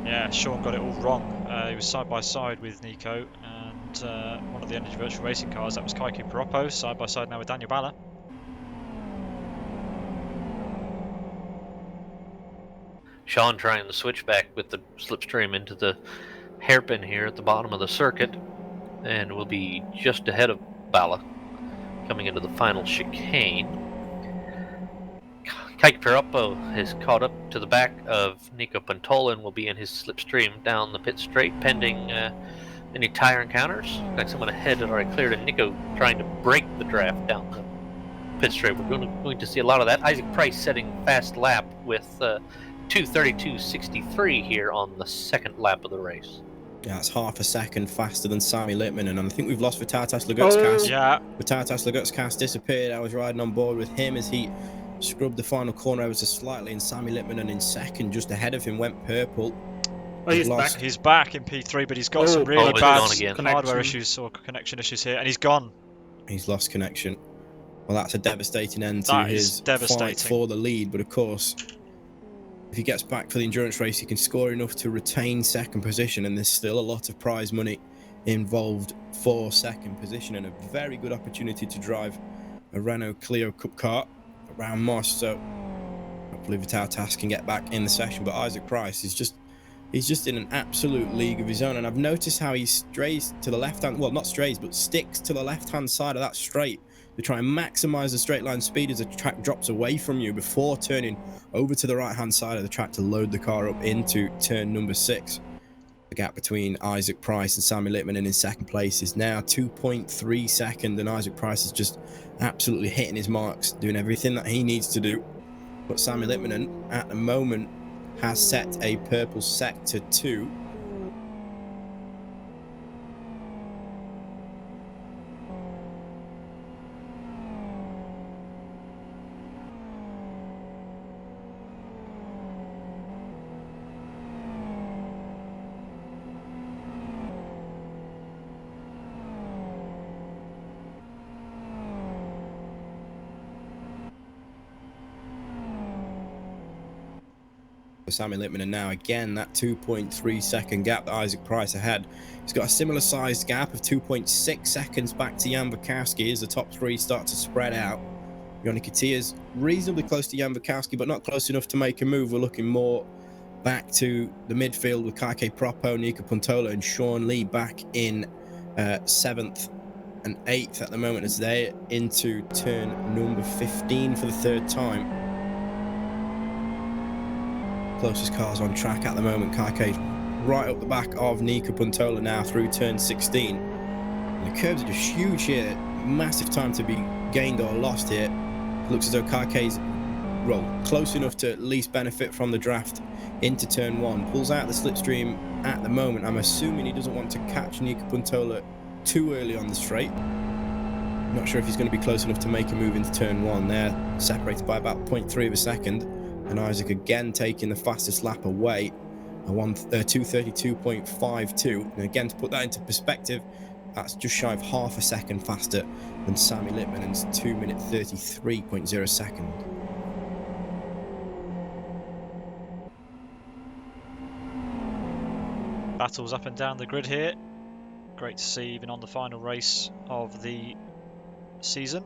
Yeah, Sean got it all wrong. He was side by side with Nico and one of the Energy Virtual Racing cars. That was Kaiku Piroppo, side by side now with Daniel Balla. Sean trying to switch back with the slipstream into the hairpin here at the bottom of the circuit, and will be just ahead of Balla coming into the final chicane. Kaiku Piroppo has caught up to the back of Nico Pantola and will be in his slipstream down the pit straight pending any tire encounters. Like someone ahead had already cleared, and Nico trying to break the draft down the pit straight. We're going to see a lot of that. Isaac Price setting fast lap with 2:32.63 here on the second lap of the race. Yeah, it's half a second faster than Sami Litmanen, and I think we've lost Vitatas Lagutskas. Yeah. Vitatas Lagutskas disappeared. I was riding on board with him as he scrubbed the final corner ever so slightly, and Sami Litmanen in second, just ahead of him, went purple. Oh, he's back. He's back in P3, but he's got some really bad hardware issues or connection issues here, and he's gone. He's lost connection. Well, that's a devastating end to his fight for the lead, but of course, if he gets back for the endurance race, he can score enough to retain second position, and there's still a lot of prize money involved for second position, and a very good opportunity to drive a Renault Clio Cup car around Moss. So hopefully Vitatas can get back in the session, but Isaac Price is he's just in an absolute league of his own, and I've noticed how he strays to the left hand, well, not strays, but sticks to the left hand side of that straight to try and maximize the straight line speed as the track drops away from you before turning over to the right hand side of the track to load the car up into turn number 6. The gap between Isaac Price and Sami Litmanen in second place is now 2.3 seconds, and Isaac Price is just absolutely hitting his marks, doing everything that he needs to do. But Sami Litmanen at the moment has set a purple sector 2. for Sammy Littman, and now again that 2.3 second gap that Isaac Price ahead. He's got a similar sized gap of 2.6 seconds back to Jan Bukowski as the top three start to spread out. Yoni Katia's reasonably close to Jan Bukowski, but not close enough to make a move. We're looking more back to the midfield with Kaike Propo, Nika Puntola, and Sean Lee back in 7th and 8th at the moment as they're into turn number 15 for the third time. Closest cars on track at the moment. Kaike right up the back of Nika Puntola now through turn 16. And the curves are just huge here. Massive time to be gained or lost here. Looks as though Kaike's close enough to at least benefit from the draft into turn 1. Pulls out the slipstream at the moment. I'm assuming he doesn't want to catch Nika Puntola too early on the straight. Not sure if he's going to be close enough to make a move into turn 1 there. Separated by about 0.3 of a second. And Isaac again taking the fastest lap away, a 2:32.52. And again, to put that into perspective, that's just shy of half a second faster than Sammy Littman's 2 minute 33.0 second. Battles up and down the grid here. Great to see even on the final race of the season.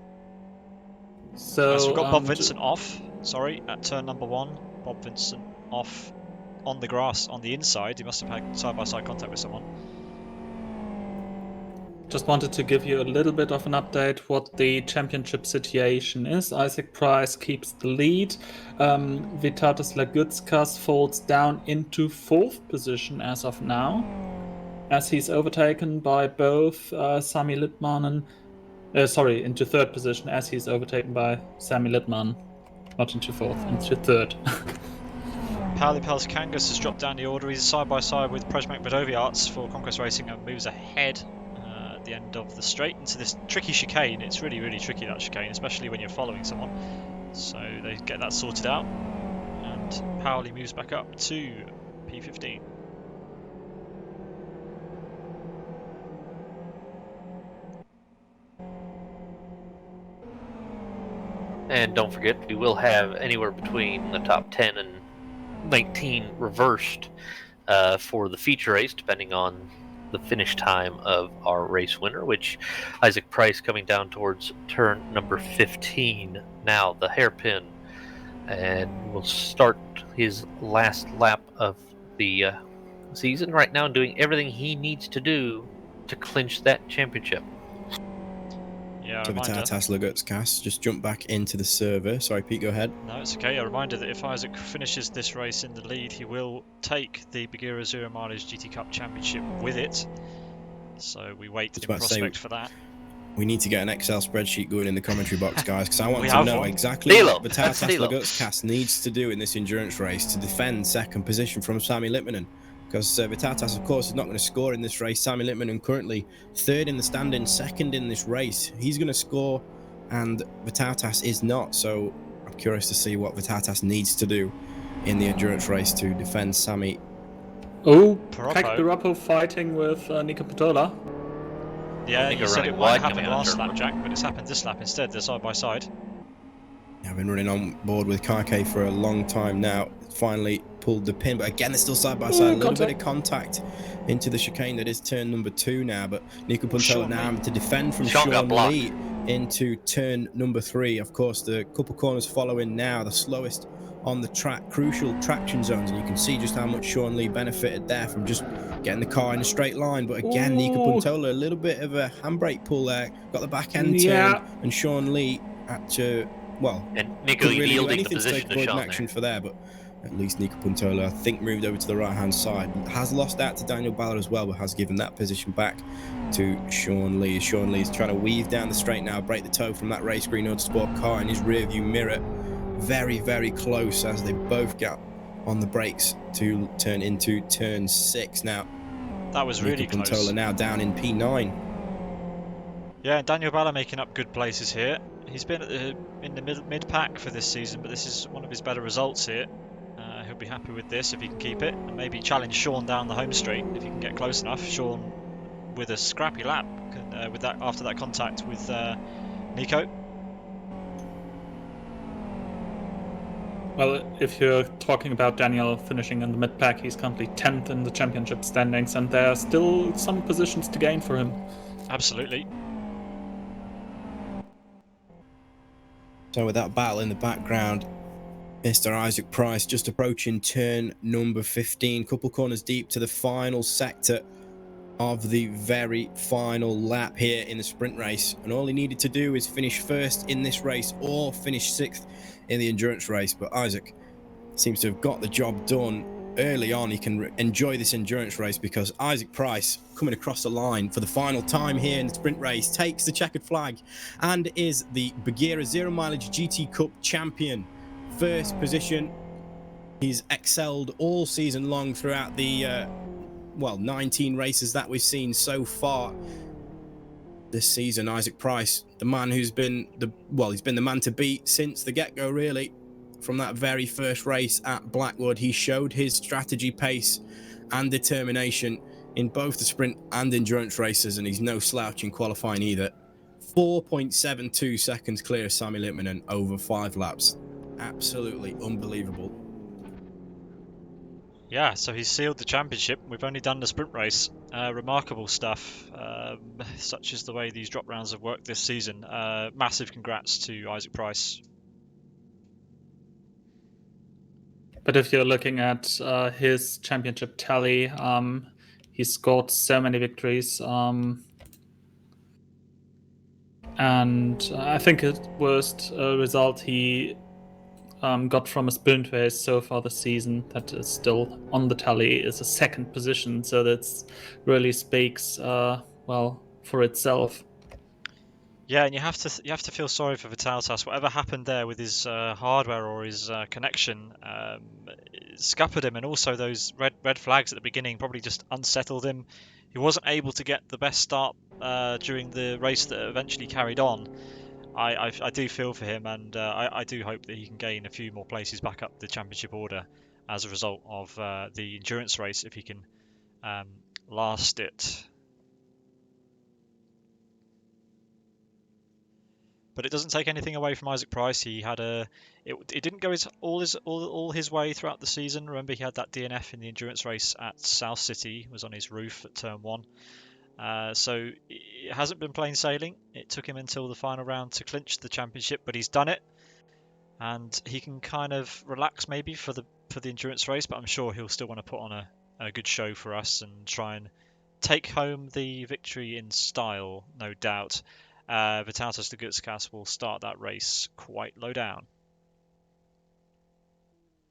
So So we've got Bob Vincent off, at turn number 1. Bob Vincent off on the grass on the inside. He must have had side-by-side contact with someone. just wanted to give you a little bit of an update what the championship situation is. Isaac Price keeps the lead. Vitatas Lagutskas falls down into 4th position as of now, as he's overtaken by both Sami Littman and into 3rd position, as he's overtaken by Sami Littman. Not into 4th, into 3rd. Pauli Pelskangas has dropped down the order. He's side-by-side with Przemek Badowiarz for Conquest Racing and moves ahead at the end of the straight into this tricky chicane. It's really, really tricky, that chicane, especially when you're following someone. So they get that sorted out. And Pauli moves back up to P15. And don't forget, we will have anywhere between the top 10 and 19 reversed for the feature race, depending on the finish time of our race winner, which Isaac Price coming down towards turn number 15. Now the hairpin, and will start his last lap of the season right now, doing everything he needs to do to clinch that championship. Yeah, So Vitatas Lagutskas just jump back into the server. Sorry, Pete, go ahead. No, it's okay. A reminder that if Isaac finishes this race in the lead, he will take the Buggyra Zero Mileage GT Cup Championship with it. So we wait in prospect for that. We need to get an Excel spreadsheet going in the commentary box, guys, because I want We to have know one. exactly Dilo. what Vitatas Dilo. Lagutskas needs to do in this endurance race to defend 2nd position from Sami Littmanen. Because Vitatas, of course, is not going to score in this race. Sami Littmanen currently 3rd in the standing, 2nd in this race. He's going to score, and Vitatas is not. So I'm curious to see what Vitatas needs to do in the endurance race to defend Sami. Oh, Piroppo. Kike Piroppo fighting with Nika Puntola. Yeah, think you they're said running it wide might happen coming out of last turn lap, Jack, but it's happened this lap instead. They're side by side. I've been running on board with Kaike for a long time now. Finally pulled the pin, but again, they're still side by side. A little bit of contact into the chicane that is turn number 2 now, but Nika Puntola now having to defend from Sean got Sean blocked. Lee into turn number 3. Of course, the couple corners following now, the slowest on the track, crucial traction zones, and you can see just how much Sean Lee benefited there from just getting the car in a straight line. But again, Nika Puntola, a little bit of a handbrake pull there, got the back end turn, and Sean Lee had to, And Nico couldn't really do yielding the anything to position take to avoid an Sean action there. for there, but at least Nika Puntola, I think, moved over to the right-hand side. Has lost out to Daniel Ballard as well, but has given that position back to Sean Lee. Sean Lee's trying to weave down the straight now, break the toe from that race green Autosport car in his rear-view mirror. Very, very close as they both get on the brakes to turn into turn 6 now. That was really Nika close. Puntola now down in P9. Yeah, Daniel Balla making up good places here. He's been in the mid-pack for this season, but this is one of his better results here. He'll be happy with this if he can keep it, and maybe challenge Sean down the home straight if he can get close enough. Sean with a scrappy lap with that after that contact with Nico. Well, if you're talking about Daniel finishing in the mid-pack, he's currently 10th in the championship standings, and there are still some positions to gain for him. Absolutely. So with that battle in the background, Mr. Isaac Price just approaching turn number 15, couple corners deep to the final sector of the very final lap here in the sprint race, and all he needed to do is finish first in this race or finish 6th in the endurance race. But Isaac seems to have got the job done early on. He can enjoy this endurance race because Isaac Price, coming across the line for the final time here in the sprint race, takes the checkered flag and is the Buggyra Zero Mileage GT Cup champion. First position. He's excelled all season long throughout the 19 races that we've seen so far this season. Isaac Price, the man who's been he's been the man to beat since the get-go, really. From that very first race at Blackwood, he showed his strategy, pace and determination in both the sprint and endurance races, and he's no slouch in qualifying either. 4.72 seconds clear of Sami Littmanen over 5 laps. Absolutely unbelievable. Yeah, so he's sealed the championship. We've only done the sprint race. Remarkable stuff, such as the way these drop rounds have worked this season. Massive congrats to Isaac Price. But if you're looking at his championship tally, he scored so many victories. And I think his worst result he got from a sprint race so far this season that is still on the tally is a 2nd position. So that really speaks for itself. Yeah, and you have to feel sorry for Vitaltas. Whatever happened there with his hardware or his connection scuppered him, and also those red flags at the beginning probably just unsettled him. He wasn't able to get the best start during the race that eventually carried on. I do feel for him, and I do hope that he can gain a few more places back up the championship order as a result of the endurance race if he can last it. But it doesn't take anything away from Isaac Price. He had it didn't go all his way throughout the season. Remember, he had that DNF in the endurance race at South City, was on his roof at turn 1. So it hasn't been plain sailing. It took him until the final round to clinch the championship, but he's done it, and he can kind of relax maybe for the endurance race. But I'm sure he'll still want to put on a good show for us and try and take home the victory in style, no doubt. Vitaltas de Gutskas will start that race quite low down.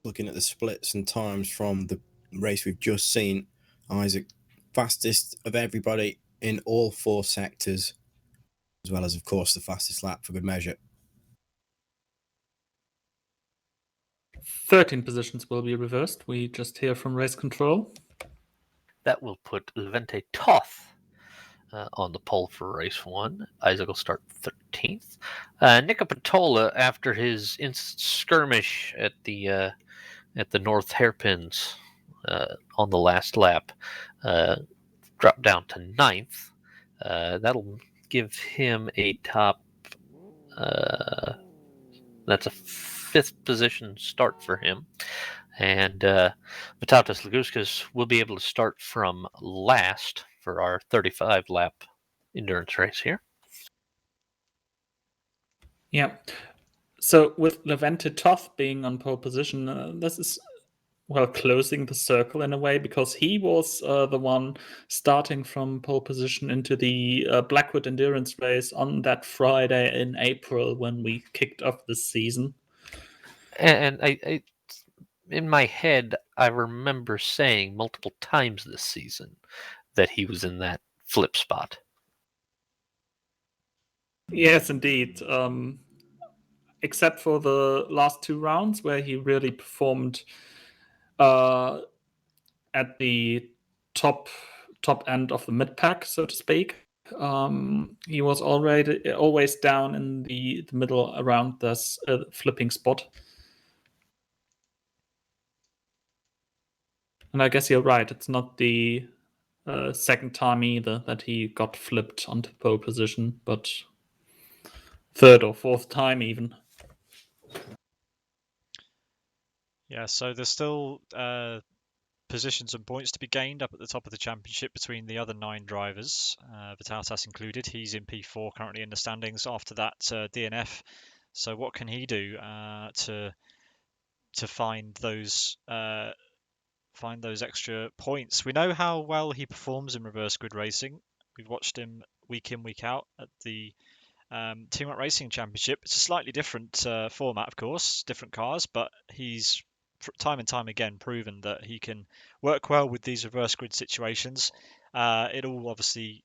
Looking at the splits and times from the race we've just seen, Isaac fastest of everybody in all 4 sectors, as well as, of course, the fastest lap for good measure. 13 positions will be reversed. We just hear from race control. That will put Levente Toth on the pole for race 1. Isaac will start 13th. Nika Patola, after his skirmish at the North Hairpins on the last lap, dropped down to 9th. That'll give him a top. That's a 5th position start for him. And Vitaltas Laguskas will be able to start from last for our 35 lap endurance race here. Yeah. So with Levente Toth being on pole position, this is closing the circle in a way, because he was the one starting from pole position into the Blackwood endurance race on that Friday in April when we kicked off the season. And I in my head, I remember saying multiple times this season that he was in that flip spot. Yes, indeed. Except for the last 2 rounds where he really performed at the top end of the mid pack, so to speak. He was already always down in the middle around this flipping spot. And I guess you're right. It's not the 2nd time either that he got flipped onto pole position, but 3rd or 4th time even. Yeah, so there's still positions and points to be gained up at the top of the championship between the other 9 drivers, Vitautas included. He's in P4 currently in the standings after that DNF. So what can he do to find those extra points? We know how well he performs in reverse grid racing. We've watched him week in, week out at the Team Up Racing Championship. It's a slightly different format, of course, different cars, but he's time and time again proven that he can work well with these reverse grid situations. It all obviously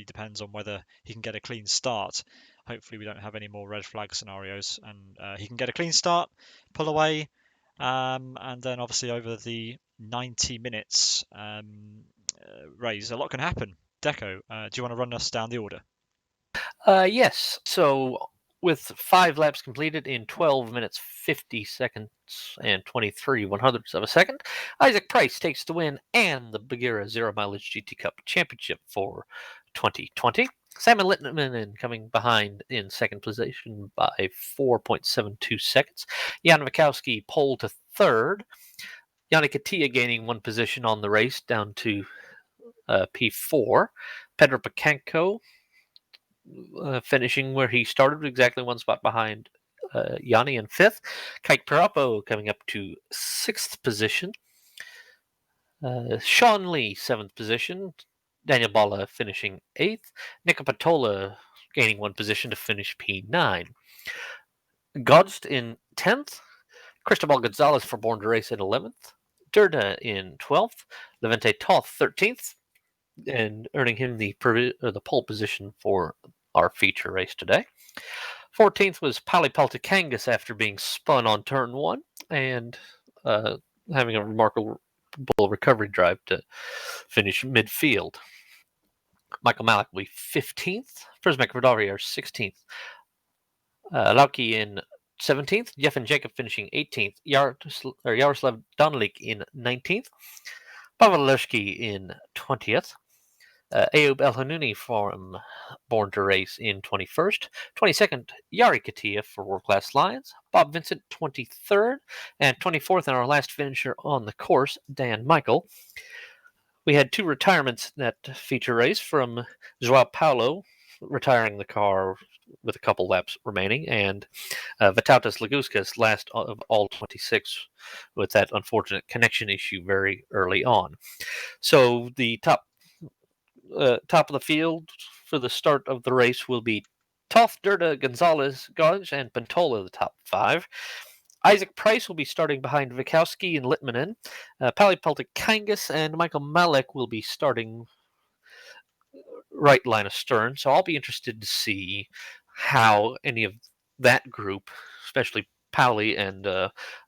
depends on whether he can get a clean start. Hopefully, we don't have any more red flag scenarios, and he can get a clean start, pull away, and then obviously over the 90 minutes race, a lot can happen. Deco, do you want to run us down the order? Yes. So with 5 laps completed in 12 minutes 50 seconds and 23 100ths of a second, Isaac Price takes the win and the Buggyra Zero Mileage GT Cup Championship for 2020. Simon Littman coming behind in second position by 4.72 seconds. Jan Wachowski pole to third. Yannick Attia gaining 1 position on the race down to P4. Pedro Pacanco finishing where he started, exactly 1 spot behind Yanni in 5th. Kike Parapo coming up to 6th position. Sean Lee, 7th position. Daniel Balla finishing 8th. Nico Patola gaining 1 position to finish P9. Godst in 10th. Cristobal Gonzalez for Born to Race in 11th. Durda in 12th. Levente Toth 13th. And earning him the pole position for our feature race today. 14th was Pali Paltakangas after being spun on turn 1 and having a remarkable recovery drive to finish midfield. Michael Malik will be 15th. Prismac Vidaria 16th. Lauki in 17th. Jeff and Jacob finishing 18th. Yaroslav Donalik in 19th. Pavel Leshki in 20th. Ayoub El Hanouni from Born to Race in 21st. 22nd, Yari Katia for World Class Lions. Bob Vincent, 23rd. And 24th, and our last finisher on the course, Dan Michael. We had 2 retirements in that feature race from Joao Paulo, retiring the car with a couple laps remaining, and Vitautas Laguskas, last of all 26, with that unfortunate connection issue very early on. So the top of the field for the start of the race will be Toth, Durda, Gonzalez, Gauge, and Pantola, the top 5. Isaac Price will be starting behind Wachowski and Littmanen. Pali Peltikangas and Michael Malek will be starting right line astern. So I'll be interested to see how any of that group, especially Pali and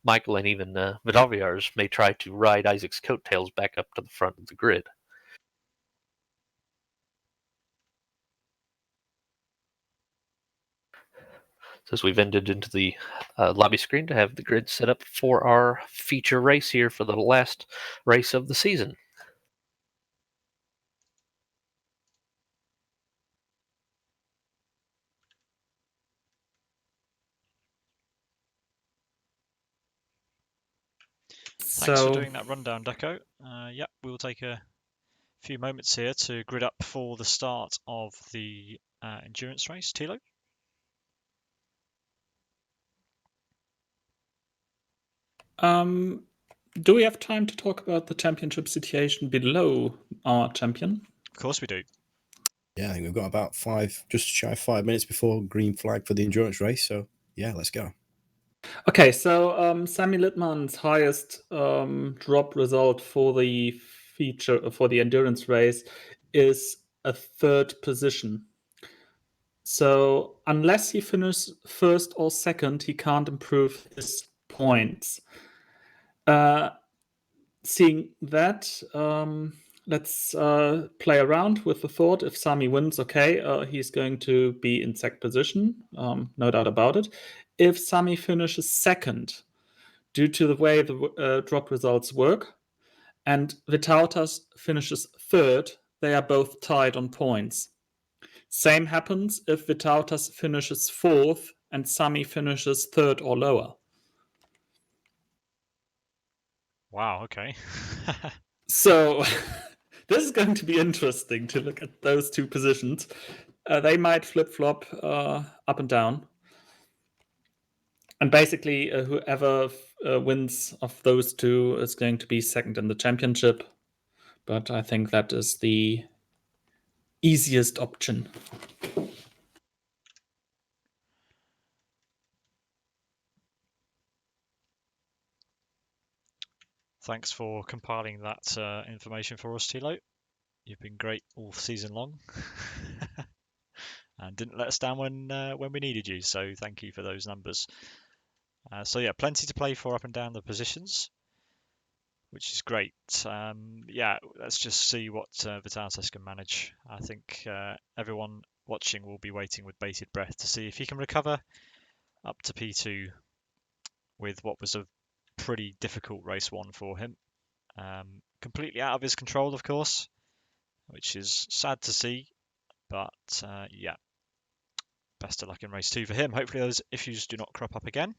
Michael and even Vidaviars, may try to ride Isaac's coattails back up to the front of the grid. As we've ended into the lobby screen to have the grid set up for our feature race here for the last race of the season. Thanks for doing that rundown, Deco. Yep, we'll take a few moments here to grid up for the start of the endurance race. Tilo? Do we have time to talk about the championship situation below our champion? Of course we do. Yeah, I think we've got about just shy of 5 minutes before green flag for the endurance race. So yeah, let's go. Okay, so Sammy Littman's highest drop result for the endurance race is a 3rd position. So unless he finishes 1st or 2nd, he can't improve his points. Seeing that, let's play around with the thought. If Sami wins, okay, he's going to be in 2nd position, no doubt about it. If Sami finishes 2nd, due to the way the drop results work, and Vitautas finishes 3rd, they are both tied on points. Same happens if Vitautas finishes 4th and Sami finishes 3rd or lower. Wow, okay. So this is going to be interesting to look at those two positions. They might flip-flop up and down. And basically, whoever wins of those two is going to be second in the championship. But I think that is the easiest option. Thanks for compiling that information for us, Tilo. You've been great all season long, and didn't let us down when we needed you. So thank you for those numbers. So yeah, plenty to play for up and down the positions, which is great. Yeah, let's just see what Vitalis can manage. I think everyone watching will be waiting with bated breath to see if he can recover up to P2 with what was a pretty difficult race one for him. Completely out of his control, of course, which is sad to see. But yeah, best of luck in race two for him. Hopefully those issues do not crop up again.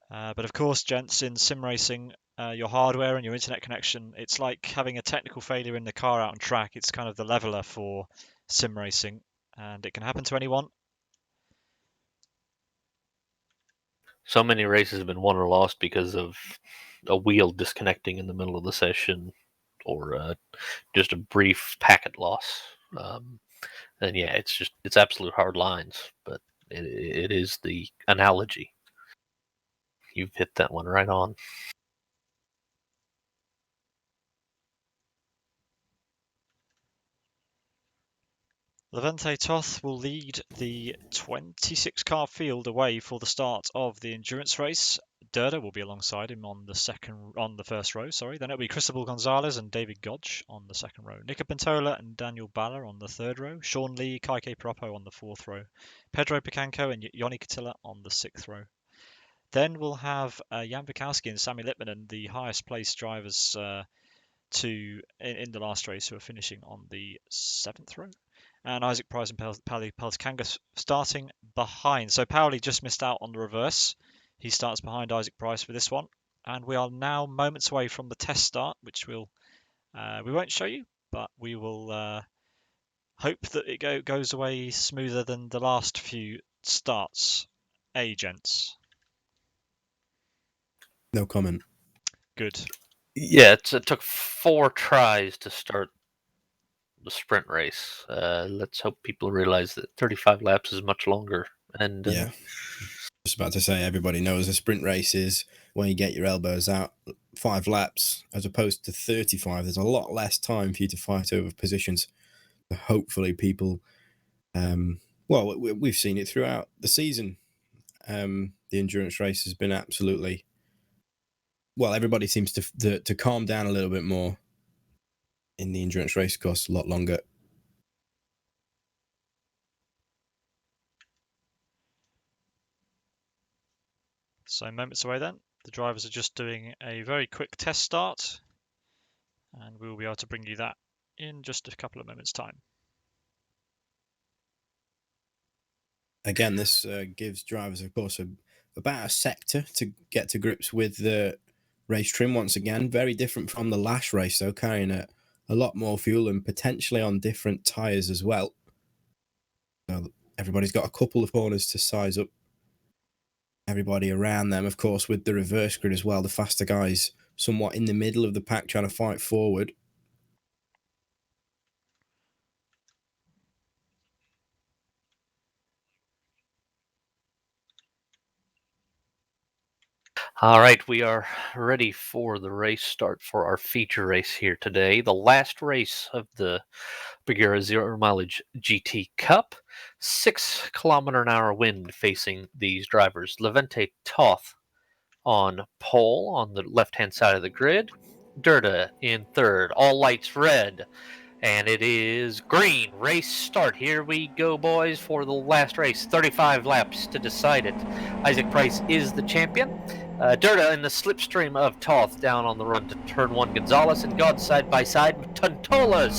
But of course, gents, in sim racing, your hardware and your internet connection, it's like having a technical failure in the car out on track. It's kind of the leveler for sim racing, and it can happen to anyone. So many races have been won or lost because of a wheel disconnecting in the middle of the session, or just a brief packet loss. And yeah, it's absolute hard lines, but it is the analogy. You've hit that one right on. Levente Toth will lead the 26 car field away for the start of the endurance race. Durda will be alongside him on the first row. Then it'll be Cristobal Gonzalez and David Godge on the second row. Nico Pintola and Daniel Balla on the third row. Sean Lee, Kaike Propo on the fourth row. Pedro Picanco and Yoni Katila on the sixth row. Then we'll have Jan Bukowski and Sami Lippmanen, the highest placed drivers in the last race, who are finishing on the seventh row. And Isaac Price and Pauli Pelskanga starting behind. So Pauli just missed out on the reverse. He starts behind Isaac Price for this one. And we are now moments away from the test start, which we won't show you, but we will hope that it goes away smoother than the last few starts. Gents? No comment. Good. Yeah, it took 4 tries to start the sprint race. Let's hope people realize that 35 laps is much longer. And Yeah. Just about to say, everybody knows a sprint race is when you get your elbows out 5 laps as opposed to 35. There's a lot less time for you to fight over positions. Hopefully people, well, we've seen it throughout the season. The endurance race has been absolutely, well, everybody seems to calm down a little bit more in the endurance race, course a lot longer. So moments away then. The drivers are just doing a very quick test start, and we will be able to bring you that in just a couple of moments' time. Again, this gives drivers, of course, about a sector to get to grips with the race trim once again. Very different from the last race, though, carrying a lot more fuel and potentially on different tyres as well. So everybody's got a couple of corners to size up everybody around them, of course, with the reverse grid as well. The faster guys somewhat in the middle of the pack trying to fight forward. all right, we are ready for the race start for our feature race here today. The last race of the Buggyra Zero Mileage GT Cup. 6 km/h wind facing these drivers. Levente Toth on pole on the left-hand side of the grid. Durda in third. All lights red. And it is green. Race start. Here we go, boys, for the last race. 35 laps to decide it. Isaac Price is the champion. Durda in the slipstream of Toth down on the run to turn 1. Gonzalez and God side by side. Tuntola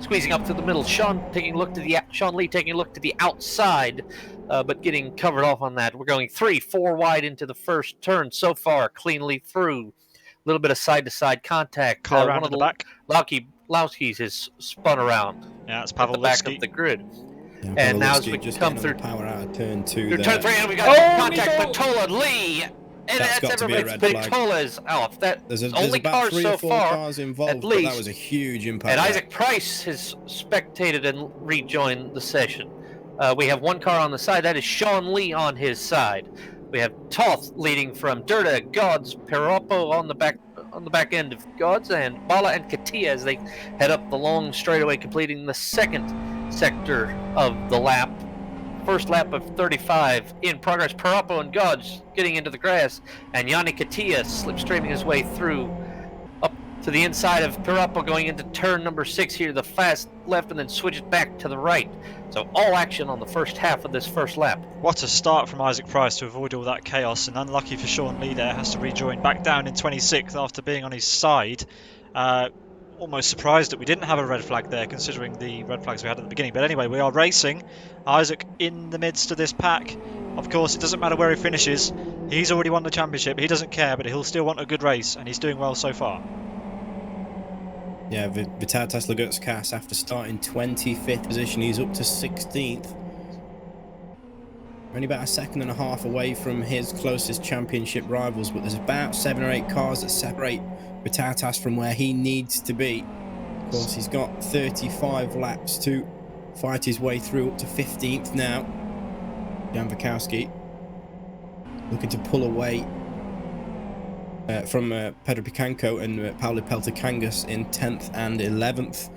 squeezing up to the middle. Sean Lee taking a look to the outside, but getting covered off on that. We're going 3-4 wide into the first turn so far, cleanly through. little bit of side-to-side contact. Car One round of at the back. Lowski's has spun around Yeah, it's at the back Pavlovsky. of the grid. Yeah, And now as we just come getting on through the power out of turn 2 through there. turn 3, and we got contact. Nico! Patola, Lee, and That's got to be a red flag. Patola is off. There's only about cars 3 so or 4 far, cars involved, at but that least. was a huge impact. And there. Isaac Price has spectated and rejoined the session. We have 1 car on the side. That is Sean Lee on his side. We have Toth leading from Dirta, Gods, Peropo on the back end of Gods, and Bala and Katia as they head up the long straightaway, completing the second sector of the lap. First lap of 35 in progress. Peropo and Gods getting into the grass, and Yanni Katia slipstreaming his way through up to the inside of Peropo, going into turn number 6 here, the fast left, and then switches back to the right. So all action on the first half of this first lap. What a start from Isaac Price to avoid all that chaos, and unlucky for Sean Lee there, has to rejoin back down in 26th after being on his side. Almost surprised that we didn't have a red flag there, considering the red flags we had at the beginning. But anyway, we are racing. Isaac in the midst of this pack. Of course, it doesn't matter where he finishes. He's already won the championship. He doesn't care, but he'll still want a good race, and he's doing well so far. Yeah, Vitatas Lagutskas, after starting 25th position, he's up to 16th. Only about a second and a half away from his closest championship rivals, but there's about 7 or 8 cars that separate Vitatas from where he needs to be. Of course, he's got 35 laps to fight his way through, up to 15th now. Jan Vikowski looking to pull away from Pedro Picanco and Paolo Peltacangas in 10th and 11th.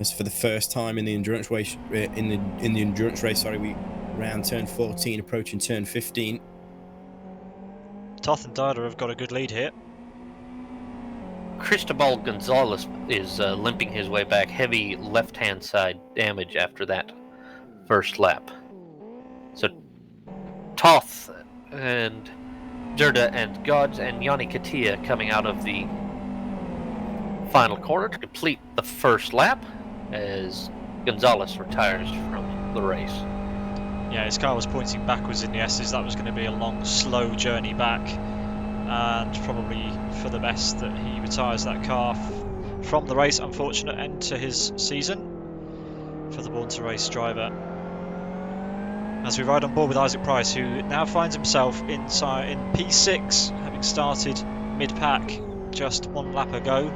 As for the first time in the endurance race, we round turn 14, approaching turn 15. Toth and Dada have got a good lead here. Cristobal Gonzalez is limping his way back. Heavy left-hand side damage after that first lap. So Toth and Dirda and Gods and Yanni Katia coming out of the final corner to complete the first lap as Gonzalez retires from the race. Yeah, his car was pointing backwards in the S's. That was going to be a long, slow journey back, and probably for the best that he retires that car from the race. Unfortunate end to his season for the Born to Race driver. As we ride on board with Isaac Price, who now finds himself in P6, having started mid-pack just 1 lap ago,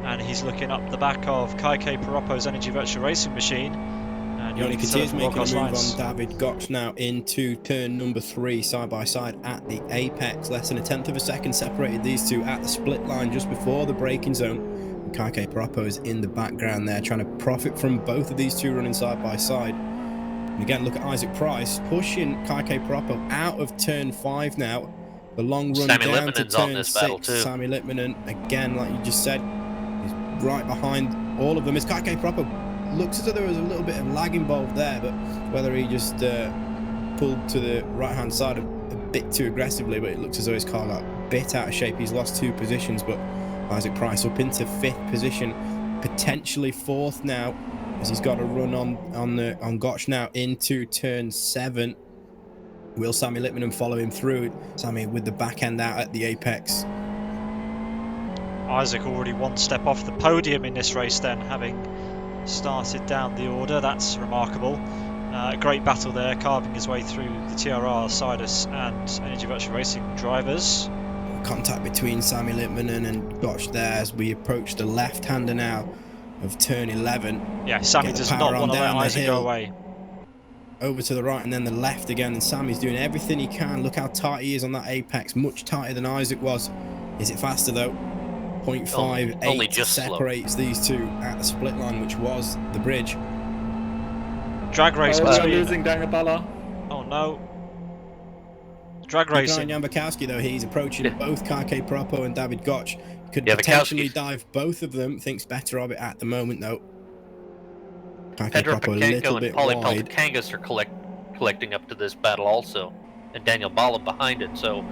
and he's looking up the back of Kaike Peropo's Energy Virtual Racing Machine. And Yanni Katia is making a move lines. on David Gotch now into turn number 3, side by side at the apex. Less than a tenth of a second separated these two at the split line just before the braking zone. And Kaike Peropo is in the background there, trying to profit from both of these two running side by side. And again, look at Isaac Price pushing Kaike Peropo out of turn 5 now. The long run Sammy down to Lippmanen's on turn this 6. battle too. Sammy Lippmanen, again, like you just said, he's right behind all of them. As Kaike Peropo looks as though there was a little bit of lag involved there, but whether he just pulled to the right-hand side a bit too aggressively, but it looks as though his car got a bit out of shape. He's lost 2 positions, but Isaac Price up into 5th position, potentially 4th now, as he's got a run on Gotch now into turn 7. Will Sammy Lippmanen follow him through? Sammy with the back end out at the apex. Isaac already 1 step off the podium in this race then, having started down the order. That's remarkable. A great battle there, carving his way through the TRR, Sidus and Energy Virtual Racing drivers. Contact between Sammy Lippmanen and Gotch there as we approach the left-hander now of turn 11. Yeah, Sammy does not want to let Isaac go away. Over to the right and then the left again, and Sammy's doing everything he can. Look how tight he is on that apex, much tighter than Isaac was. Is it faster though? 0.58 only just separates these two at the split line, which was the bridge. Drag race we're between... losing Daniel Bala. Oh no. Drag Racing. racing. Jan Vikowski though, he's approaching both Kaike Peropo and David Gotch. Could Yeah, potentially Vikowski's- dive both of them. Thinks better of it at the moment though. Kaike Pedro Peropo a little Picanco bit and Paulie wide. Peltacangas are collecting up to this battle also, and Daniel Bala behind it. So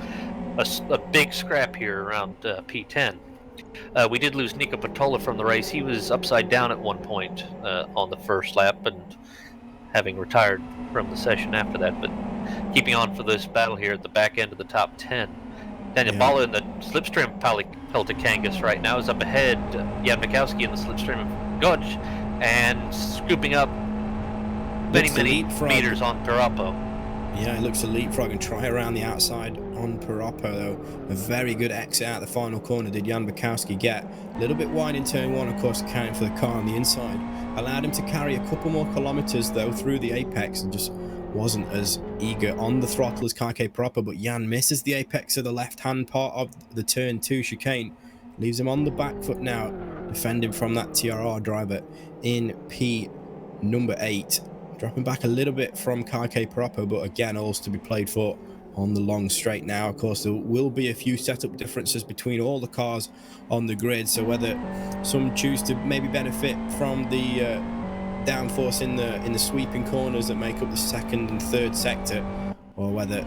a big scrap here around P10. We did lose Nico Patola from the race. He was upside down at one point on the first lap, and having retired from the session after that. But keeping on for this battle here at the back end of the top 10. Daniel Bala in the slipstream, Peltikangas right now is up ahead. Jan Mikowski in the slipstream of Gudge, and scooping up many meters on Pirapo. Yeah, it looks to leapfrog and try around the outside on Pirapo, though. A very good exit out the final corner did Jan Mikowski get. A little bit wide in turn one, of course, accounting for the car on the inside. Allowed him to carry a couple more kilometers, though, through the apex, and just wasn't as eager on the throttle as Kake Pirapo, but Jan misses the apex of the left-hand part of the turn 2 chicane. Leaves him on the back foot now, defending from that TRR driver in P number 8. Dropping back a little bit from Kake Pirapo, but again, all's to be played for on the long straight now. Of course, there will be a few setup differences between all the cars on the grid, so whether some choose to maybe benefit from the downforce in the sweeping corners that make up the second and third sector, or whether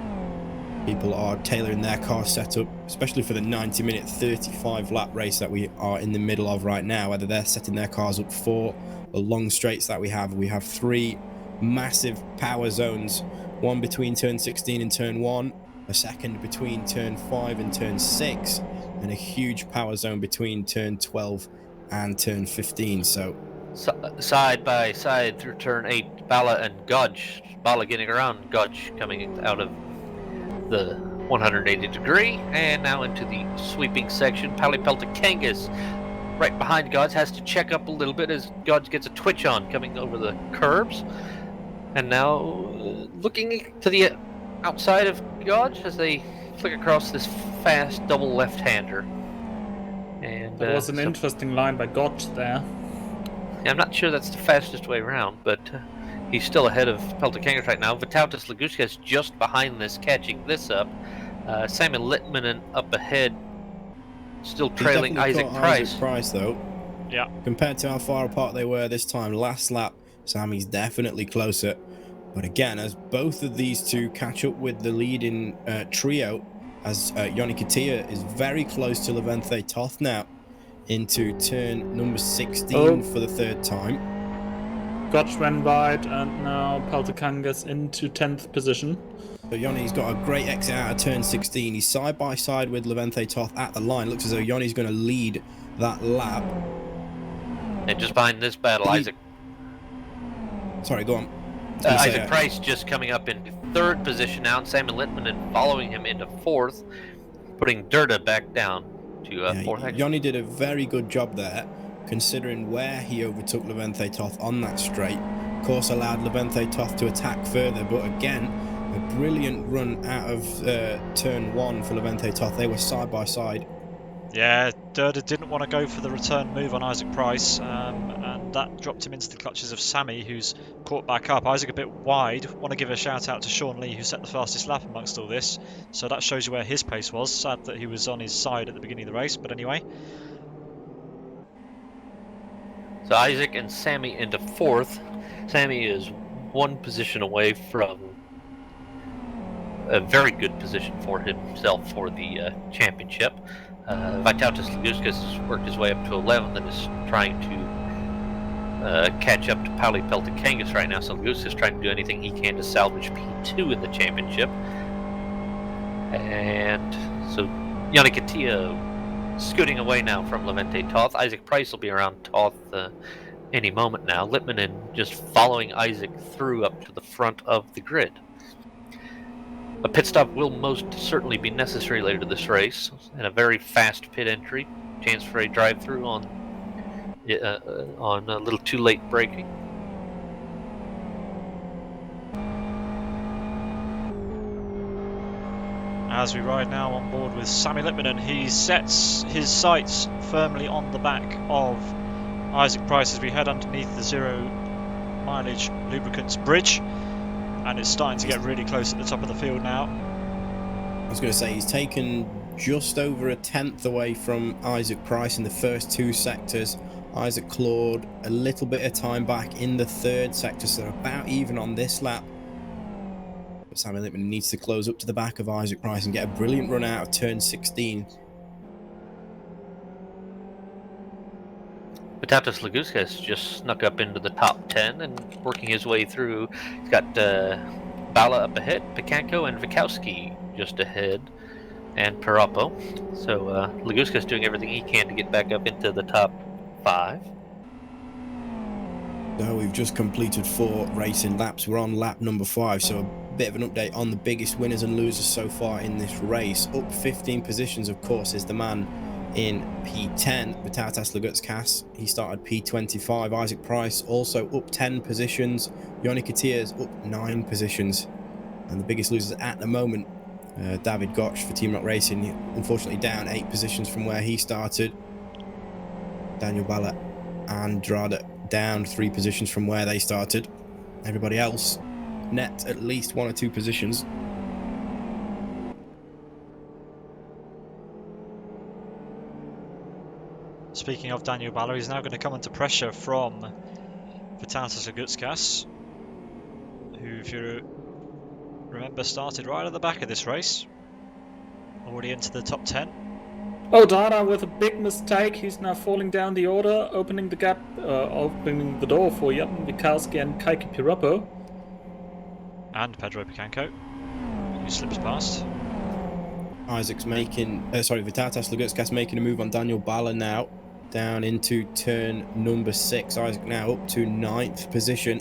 people are tailoring their car setup, especially for the 90-minute 35 lap race that we are in the middle of right now, whether they're setting their cars up for the long straights that we have. We have 3 massive power zones, one between turn 16 and turn 1, a second between turn 5 and turn 6, and a huge power zone between turn 12 and turn 15. So side by side through turn 8, Bala and Gudge. Bala getting around Gudge, coming out of the 180 degree, and now into the sweeping section. Pali Peltikangas right behind Gudge has to check up a little bit as Gudge gets a twitch on coming over the curbs. And now looking to the outside of Gudge as they flick across this fast double left-hander. And that was an interesting line by Gudge there. Yeah, I'm not sure that's the fastest way around, but he's still ahead of Peltikangas right now. Vytautas Laguskas just behind this, catching this up. Simon Littmanen up ahead, still trailing Isaac Price, though. Yeah. Compared to how far apart they were this time last lap, Sammy's definitely closer. But again, as both of these two catch up with the leading trio, as Yoni Katia is very close to Levente Toth now, into turn number 16 for the third time. Gudge ran wide, and now Peltikangas into 10th position. So Yoni's got a great exit out of turn 16. He's side by side with Levente Toth at the line. Looks as though Yoni's going to lead that lap. And just behind this battle, Isaac. Sorry, go on. Isaac Price just coming up in 3rd position now, and Simon Littmanen following him into 4th, putting Durda back down to 4th. Yoni did a very good job there, considering where he overtook Levente Toth on that straight. Of course, allowed Levente Toth to attack further, but again, a brilliant run out of turn 1 for Levente Toth. They were side by side. Yeah, Durda didn't want to go for the return move on Isaac Price, and that dropped him into the clutches of Sammy, who's caught back up. Isaac a bit wide. Want to give a shout out to Sean Lee, who set the fastest lap amongst all this. So that shows you where his pace was. Sad that he was on his side at the beginning of the race, but anyway. So Isaac and Sammy into 4th. Sammy is 1 position away from a very good position for himself for the championship. Vytautas Laguskas has worked his way up to 11th and is trying to catch up to Pauli Peltikangas right now. So Laguskas is trying to do anything he can to salvage P2 in the championship. And so Yannick Katia scooting away now from Levente Toth. Isaac Price will be around Toth any moment now. Littmanen just following Isaac through up to the front of the grid. A pit stop will most certainly be necessary later this race, and a very fast pit entry. Chance for a drive-through on a little too late braking. As we ride now on board with Sammy Littmanen, he sets his sights firmly on the back of Isaac Price as we head underneath the 0 mileage lubricants bridge. And it's starting to get really close at the top of the field now. I was going to say, he's taken just over a 10th away from Isaac Price in the first 2 sectors. Isaac clawed a little bit of time back in the 3rd sector, so they're about even on this lap. But Sammy Littmanen needs to close up to the back of Isaac Price and get a brilliant run out of turn 16. Vytautas Laguskas just snuck up into the top 10 and working his way through. He's got Bala up ahead, Pikanko and Vikowski just ahead. and Parapo. So Laguska's doing everything he can to get back up into the top 5. So we've just completed 4 racing laps. We're on lap number 5, so a bit of an update on the biggest winners and losers so far in this race. Up 15 positions, of course, is the man in P10, Vitatas Lagutskas. He started P25. Isaac Price also up 10 positions. Yoni Katia's up 9 positions. And the biggest losers at the moment, David Gotch for Team Rock Racing, unfortunately down 8 positions from where he started. Daniel Balla and Drada down 3 positions from where they started. Everybody else net at least 1 or 2 positions. Speaking of Daniel Balla, he's now going to come under pressure from Vitatas Lagutskas, who, if you remember, started right at the back of this race. Already into the top 10. Oh, Dada with a big mistake. He's now falling down the order, opening the gap, opening the door for Jan Wikalski and Kaiki Pirapo. And Pedro Picanco, who slips past. Vitatas Lagutskas making a move on Daniel Balla now. Down into turn number 6. Isaac now up to 9th position.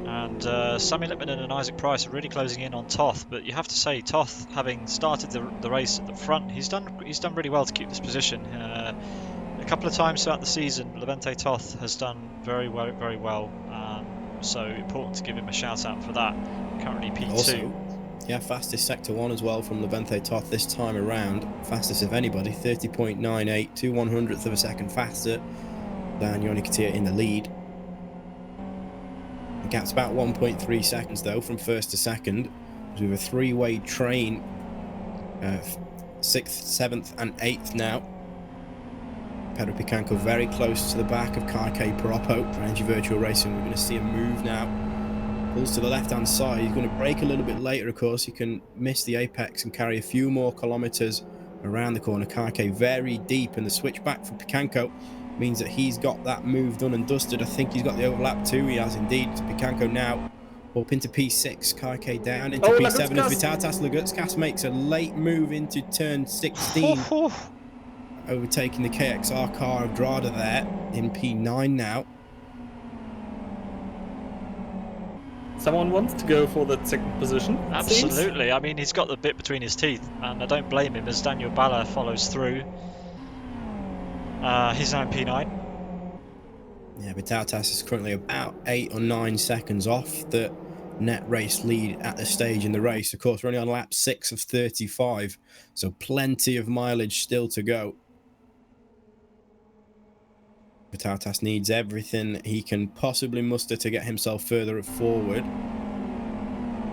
And Sammy Lippmanen and Isaac Price are really closing in on Toth, but you have to say Toth, having started the race at the front, he's done really well to keep this position. A couple of times throughout the season, Levente Toth has done very well. So important to give him a shout out for that. Currently P2. Also, fastest Sector 1 as well from Levente Toth this time around. Fastest of anybody, 30.98, 2/100th of a second faster than Yoni Katia in the lead. The gap's about 1.3 seconds though from first to second. We have a 3-way train, 6th, 7th and 8th now. Pedro Picanco very close to the back of Kaike Pirapo for Energy Virtual Racing. We're going to see him move now. Pulls to the left-hand side. He's going to brake a little bit later, of course. He can miss the apex and carry a few more kilometres around the corner. Kaike very deep, and the switch back for Picanco means that he's got that move done and dusted. I think he's got the overlap too. He has indeed. Picanco now up into P6. Kaike down into P7 as Vitatas Lagutskas makes a late move into turn 16. Overtaking the KXR car of Drada there in P9 now. Someone wants to go for that second position. Absolutely. I mean, he's got the bit between his teeth, and I don't blame him as Daniel Balla follows through. He's now in P9. Yeah, Vitatas is currently about 8 or 9 seconds off the net race lead at this stage in the race. Of course, we're only on lap 6 of 35, so plenty of mileage still to go. Vitatas needs everything he can possibly muster to get himself further forward.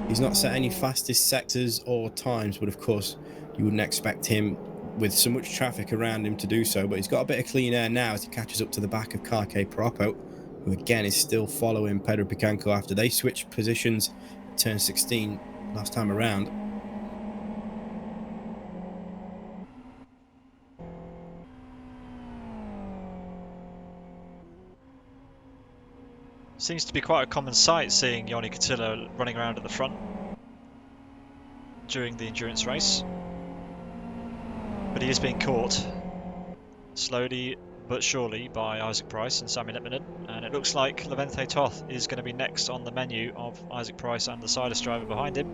He's not set any fastest sectors or times, but of course you wouldn't expect him with so much traffic around him to do so. But he's got a bit of clean air now as he catches up to the back of Kaike Pirapo, who again is still following Pedro Picanco after they switched positions at turn 16 last time around. Seems to be quite a common sight seeing Yoni Cotillo running around at the front during the endurance race. But he is being caught slowly but surely by Isaac Price and Sammy Lippmanen, and it looks like Levente Toth is going to be next on the menu of Isaac Price and the Sidus driver behind him,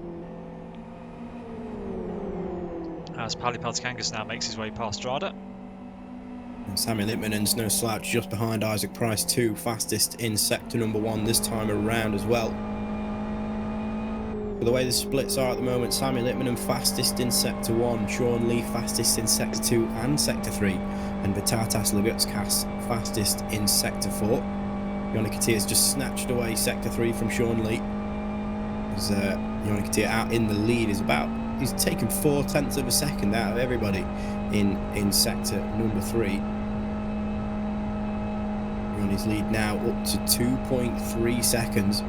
as Pauli Peltikangas now makes his way past Drada. And Sammy Lippmanen's no slouch, just behind Isaac Price too, fastest in sector number 1 this time around as well. The way the splits are at the moment, Sammy Lippmanen fastest in sector 1, Sean Lee fastest in sector 2 and sector 3, and Vitatas Lagutskas fastest in sector 4. Yoni Katia's just snatched away sector 3 from Sean Lee. As Yoni Katia out in the lead he's taken 0.4 of a second out of everybody in sector number 3. Yoni's lead now up to 2.3 seconds.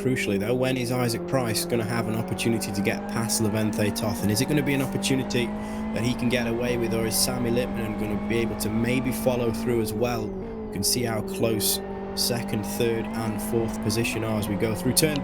crucially though, when is Isaac Price going to have an opportunity to get past Levente Toth? And is it going to be an opportunity that he can get away with, or is Sammy Lippman going to be able to maybe follow through as well? You can see how close second, third and fourth position are as we go through turn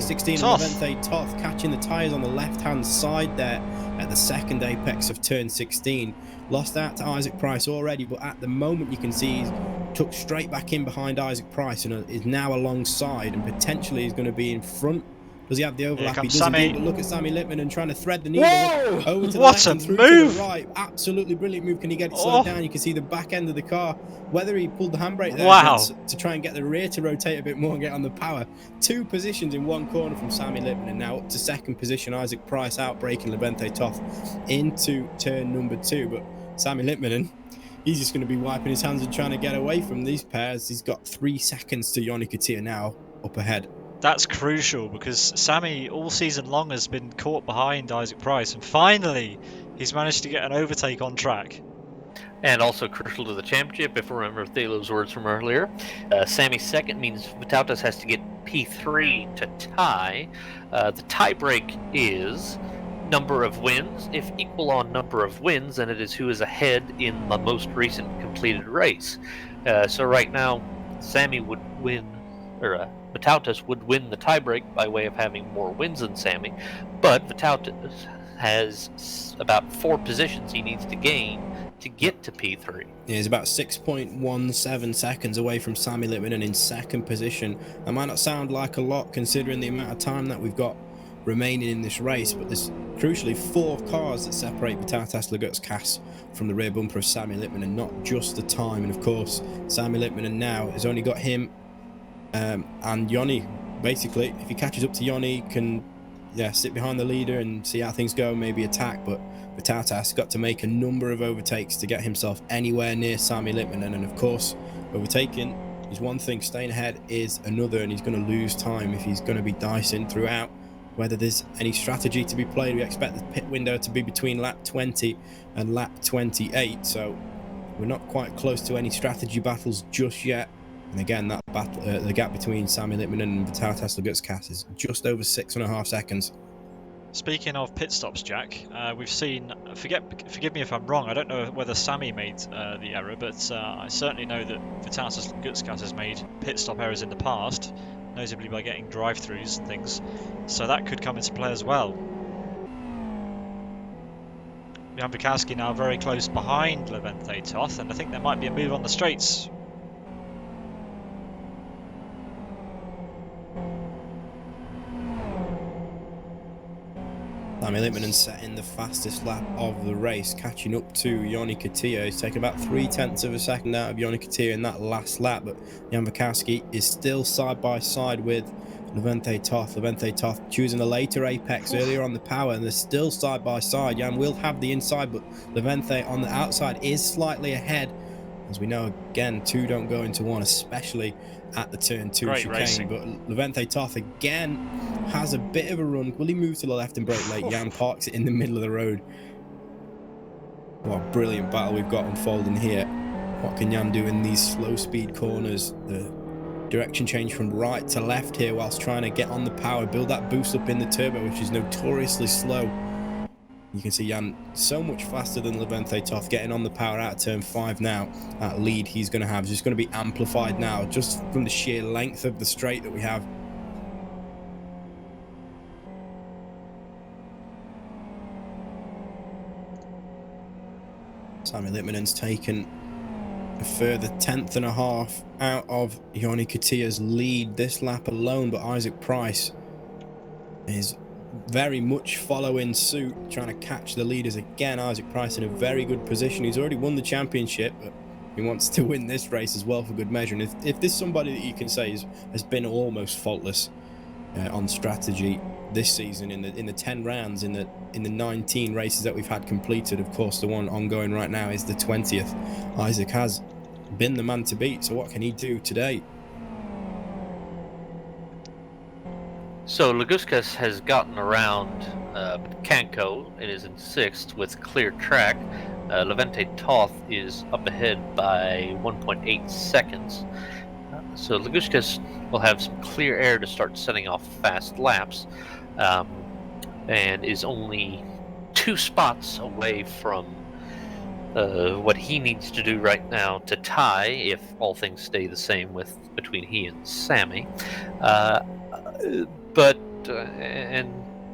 16. Levente Toth catching the tyres on the left hand side there at the second apex of turn 16. Lost out to Isaac Price already, but at the moment you can see he's tucked straight back in behind Isaac Price and is now alongside and potentially is going to be in front. Does he have the overlap? He does indeed, but look at Sammy Lippman and trying to thread the needle over to the left and through to the right. Absolutely brilliant move. Can he get it slowed down? You can see the back end of the car. Whether he pulled the handbrake there to try and get the rear to rotate a bit more and get on the power. 2 positions in one corner from Sammy Lippman, and now up to second position Isaac Price, out braking Levente Toth into turn number 2. But Sammy Lippman, and he's just going to be wiping his hands and trying to get away from these pairs. He's got 3 seconds to Yanni Katia now up ahead. That's crucial because Sammy all season long has been caught behind Isaac Price, and finally he's managed to get an overtake on track. And also crucial to the championship, if we remember Thelo's words from earlier. Sammy's second means Vitautas has to get P3 to tie. The tie break is number of wins. If equal on number of wins, then it is who is ahead in the most recent completed race. So right now, Sammy would win, or Vitautas would win the tiebreak by way of having more wins than Sammy, but Vitautas has about 4 positions he needs to gain to get to P3. Yeah, he's about 6.17 seconds away from Sammy Lippman and in second position. That might not sound like a lot considering the amount of time that we've got remaining in this race, but there's crucially 4 cars that separate Vitautas Lagutskás from the rear bumper of Sammy Lippman, and not just the time. And of course, Sammy Lippman and now has only got him and Yanni. Basically, if he catches up to Yanni, can sit behind the leader and see how things go, maybe attack, but Vitautas got to make a number of overtakes to get himself anywhere near Sammy Lippman. And of course, overtaking is one thing, staying ahead is another, and he's going to lose time if he's going to be dicing throughout. Whether there's any strategy to be played, we expect the pit window to be between lap 20 and lap 28, so we're not quite close to any strategy battles just yet. And again, that battle, the gap between Sammy Lippman and Vitautas Lagutskás is just over 6.5 seconds. Speaking of pit stops, Jack, we've seen, forgive me if I'm wrong, I don't know whether Sammy made the error, but I certainly know that Vitautas Lagutskás has made pit stop errors in the past, notably by getting drive-throughs and things, so that could come into play as well. Jan Bukowski now very close behind Levente Toth, and I think there might be a move on the straights. Sammy Lippman setting the fastest lap of the race, catching up to Yanni Katia. He's taken about 0.3 of a second out of Yanni Katia in that last lap, but Jan Bukowski is still side by side with Levente Toth. Levente Toth choosing a later apex earlier on the power, and they're still side by side. Jan will have the inside, but Levente on the outside is slightly ahead. As we know, again, 2 don't go into 1, especially at the turn 2 Great chicane. racing. But Levente Toth again has a bit of a run. Will he move to the left and brake late? Jan parks it in the middle of the road. What a brilliant battle we've got unfolding here. What can Jan do in these slow speed corners? The direction change from right to left here whilst trying to get on the power, build that boost up in the turbo, which is notoriously slow. You can see Jan so much faster than Levente Toth, getting on the power out of turn 5 now. That lead he's going to have is just going to be amplified now, just from the sheer length of the straight that we have. Sammy Lippmanen's taken a further 1/10.5 out of Yanni Katia's lead this lap alone, but Isaac Price is very much following suit, trying to catch the leaders again. Isaac Price in a very good position. He's already won the championship, but he wants to win this race as well for good measure. And if there's somebody that you can say has been almost faultless on strategy this season in the 10 rounds, in the 19 races that we've had completed, of course the one ongoing right now is the 20th. Isaac has been the man to beat, so what can he do today? So Lagutskás has gotten around Kanko. It is in 6th with clear track. Levente Toth is up ahead by 1.8 seconds. So Lagushkas will have some clear air to start setting off fast laps, and is only 2 spots away from what he needs to do right now to tie, if all things stay the same between he and Sammy. And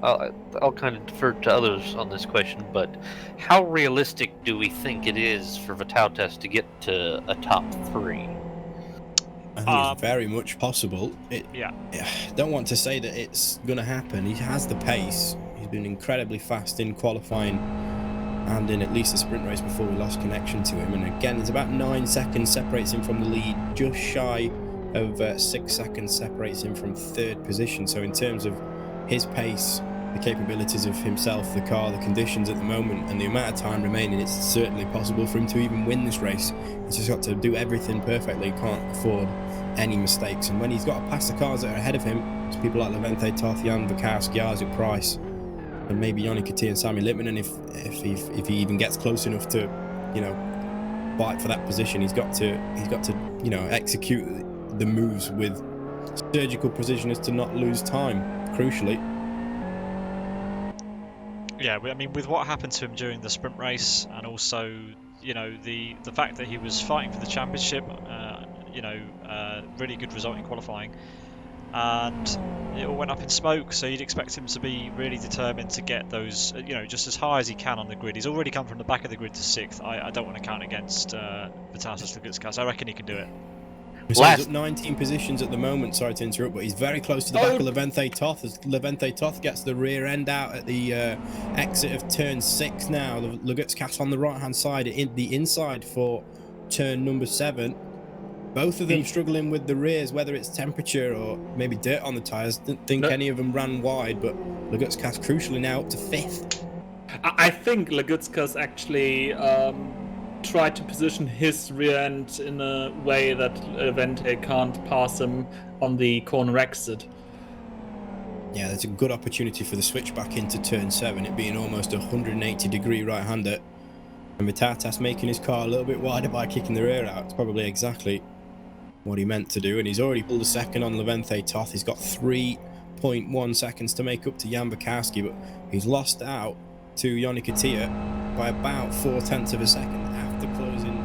I'll kind of defer to others on this question, but how realistic do we think it is for Vitautas to get to a top 3? I think it's very much possible. Yeah. Don't want to say that it's going to happen. He has the pace. He's been incredibly fast in qualifying and in at least the sprint race before we lost connection to him. And again, it's about 9 seconds separates him from the lead, just shy of 6 seconds separates him from 3rd position. So in terms of his pace, the capabilities of himself, the car, the conditions at the moment, and the amount of time remaining, it's certainly possible for him to even win this race. He's just got to do everything perfectly. He can't afford any mistakes. And when he's got to pass the cars that are ahead of him, it's people like Levente Toth, Jan Bukowski, Isaac Price, and maybe Yanni Katia and Sami Littman. And if he even gets close enough to, fight for that position, he's got to execute the moves with surgical precision as to not lose time, crucially. Yeah, I mean, with what happened to him during the sprint race, and also, the fact that he was fighting for the championship, really good result in qualifying, and it all went up in smoke. So you'd expect him to be really determined to get those, just as high as he can on the grid. He's already come from the back of the grid to 6th. I don't want to count against Vitautas Lagutskas. I reckon he can do it. So he's up 19 positions at the moment, sorry to interrupt, but he's very close to the back of Levente Toth as Levente Toth gets the rear end out at the exit of turn 6 now. Lagutskas on the right hand side, the inside for turn number 7. Both of them struggling with the rears, whether it's temperature or maybe dirt on the tyres. Didn't think any of them ran wide, but Lagutskas crucially now up to 5th. I think Lagutskas actually tried to position his rear end in a way that Vente can't pass him on the corner exit. Yeah, there's a good opportunity for the switch back into turn 7, it being almost a 180-degree right-hander. And Vitautas making his car a little bit wider by kicking the rear out. It's probably exactly what he meant to do. And he's already pulled a second on Levente Toth. He's got 3.1 seconds to make up to Jan Bukowski, but he's lost out to Yanni Katia by about 0.4 of a second after closing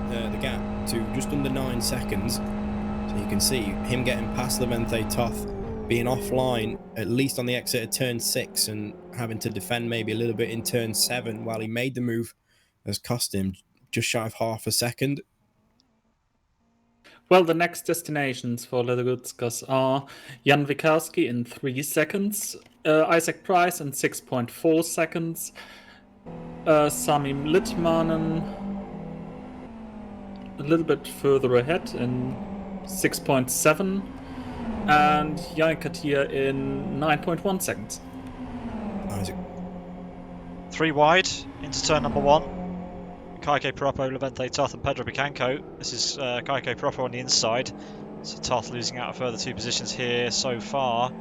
the gap to just under 9 seconds. So you can see him getting past Levente Toth, being offline at least on the exit of turn 6 and having to defend maybe a little bit in turn 7 while he made the move has cost him just shy of half a second. Well, the next destinations for Lagutskas are Jan Wikowski in 3 seconds, Isaac Price in 6.4 seconds, Sami Littmanen a little bit further ahead in 6.7, and Yanni Katia in 9.1 seconds. Isaac. 3 wide into turn number 1. Kaike Propo, Levente Toth and Pedro Bicanco. This is Kaike Propo on the inside. So Toth losing out a further 2 positions here so far.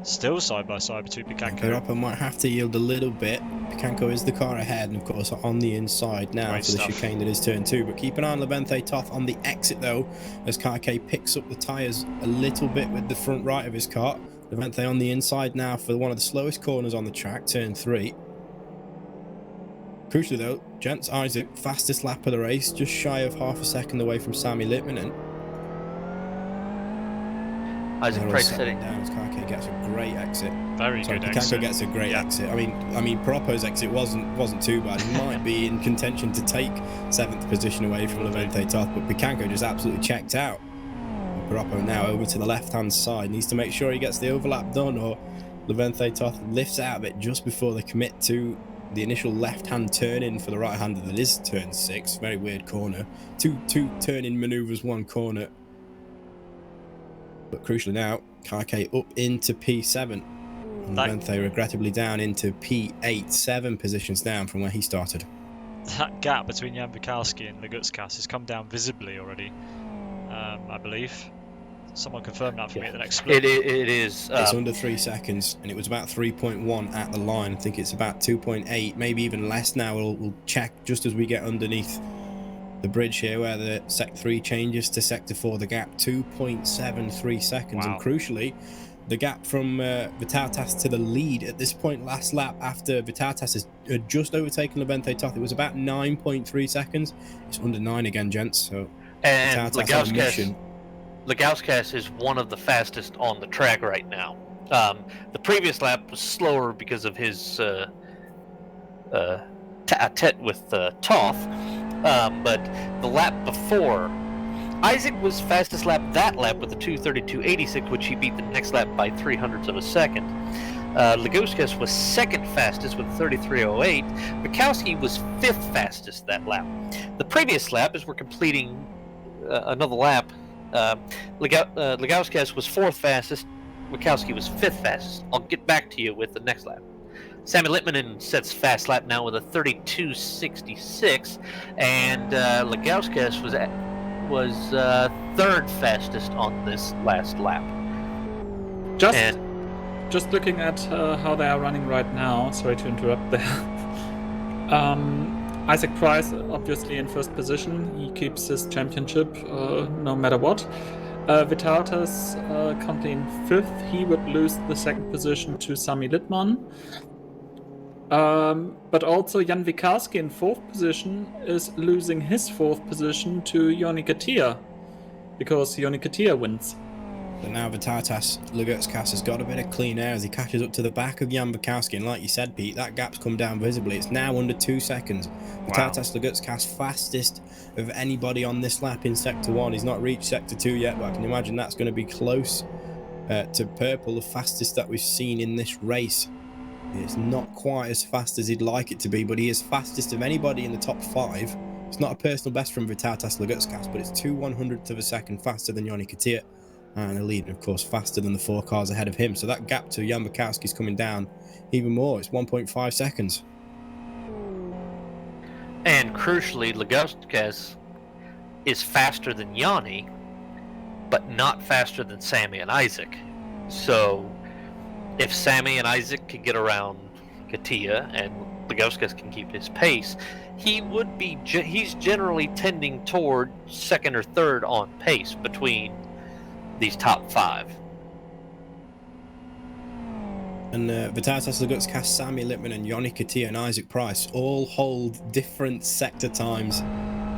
Still side by side between Bicanco. Propo might have to yield a little bit. Bicanco is the car ahead and of course on the inside now for the chicane that is turn 2. But keep an eye on Levente Toth on the exit though, as Kaike picks up the tyres a little bit with the front right of his car. Levente on the inside now for one of the slowest corners on the track, turn 3. Crucially though, gents, Isaac, fastest lap of the race, just shy of half a second away from Sami Littmanen. Isaac Price sitting down as Kaike gets a great exit. Very good exit. Gets a great exit. I mean, Propo's exit wasn't too bad. He might be in contention to take 7th position away from Levente Toth, but Bicanco just absolutely checked out. Propo now over to the left-hand side, needs to make sure he gets the overlap done, or Levente Toth lifts out of it just before they commit to the initial left-hand turn-in for the right-hander that is turn 6. Very weird corner. Two turn-in manoeuvres, 1 corner. But crucially now, Kaike up into P7. And Levente regrettably down into P8, 7 positions down from where he started. That gap between Jan Bukowski and Lagutskas has come down visibly already, I believe. Someone confirm that for me at the next split. It is. It's under 3 seconds, and it was about 3.1 at the line. I think it's about 2.8, maybe even less now. We'll check just as we get underneath the bridge here where the Sector 3 changes to Sector 4. The gap 2.73 seconds. Wow. And crucially, the gap from Vitatas to the lead at this point last lap after Vitatas had just overtaken Levente Toth, it was about 9.3 seconds. It's under 9 again, gents. So And Vitatas had a mission. Legauskas is one of the fastest on the track right now. The previous lap was slower because of his tete with Toth, but the lap before, Isaac was fastest lap that lap with a 2:32.86, which he beat the next lap by 0.03 of a second. Legauskas was second fastest with 33.08. Bukowski was fifth fastest that lap. The previous lap, as we're completing another lap, Legauskas was fourth fastest. Bukowski was fifth fastest. I'll get back to you with the next lap. Sammy Littmanen sets fast lap now with a 32.66, and Legauskas was third fastest on this last lap. Just looking at how they are running right now, sorry to interrupt there. Isaac Price obviously in first position, he keeps his championship no matter what. Vitatas currently in fifth, he would lose the second position to Sami Littmann. But also Jan Vikarski in fourth position is losing his fourth position to Joni Katia, because Joni Katia wins. But now Vitatas Legauskas has got a bit of clean air as he catches up to the back of Jan Bukowski, and like you said, Pete, that gap's come down visibly. It's now under 2 seconds. Vitatas Legauskas fastest of anybody on this lap in Sector 1. He's not reached Sector 2 yet, but I can imagine that's going to be close to Purple, the fastest that we've seen in this race. It's not quite as fast as he'd like it to be, but he is fastest of anybody in the top 5. It's not a personal best from Vitatas Legauskas, but it's 2/100th of a second faster than Joni Katia. And the lead, of course, faster than the 4 cars ahead of him. So that gap to Jan Bukowski is coming down even more. It's 1.5 seconds. And crucially, Legauskas is faster than Yanni, but not faster than Sammy and Isaac. So if Sammy and Isaac can get around Katia and Legauskas can keep his pace, he's generally tending toward second or third on pace between these top 5. And Vitatas Legauskas, Sami Littmann and Joni Katia and Isaac Price all hold different sector times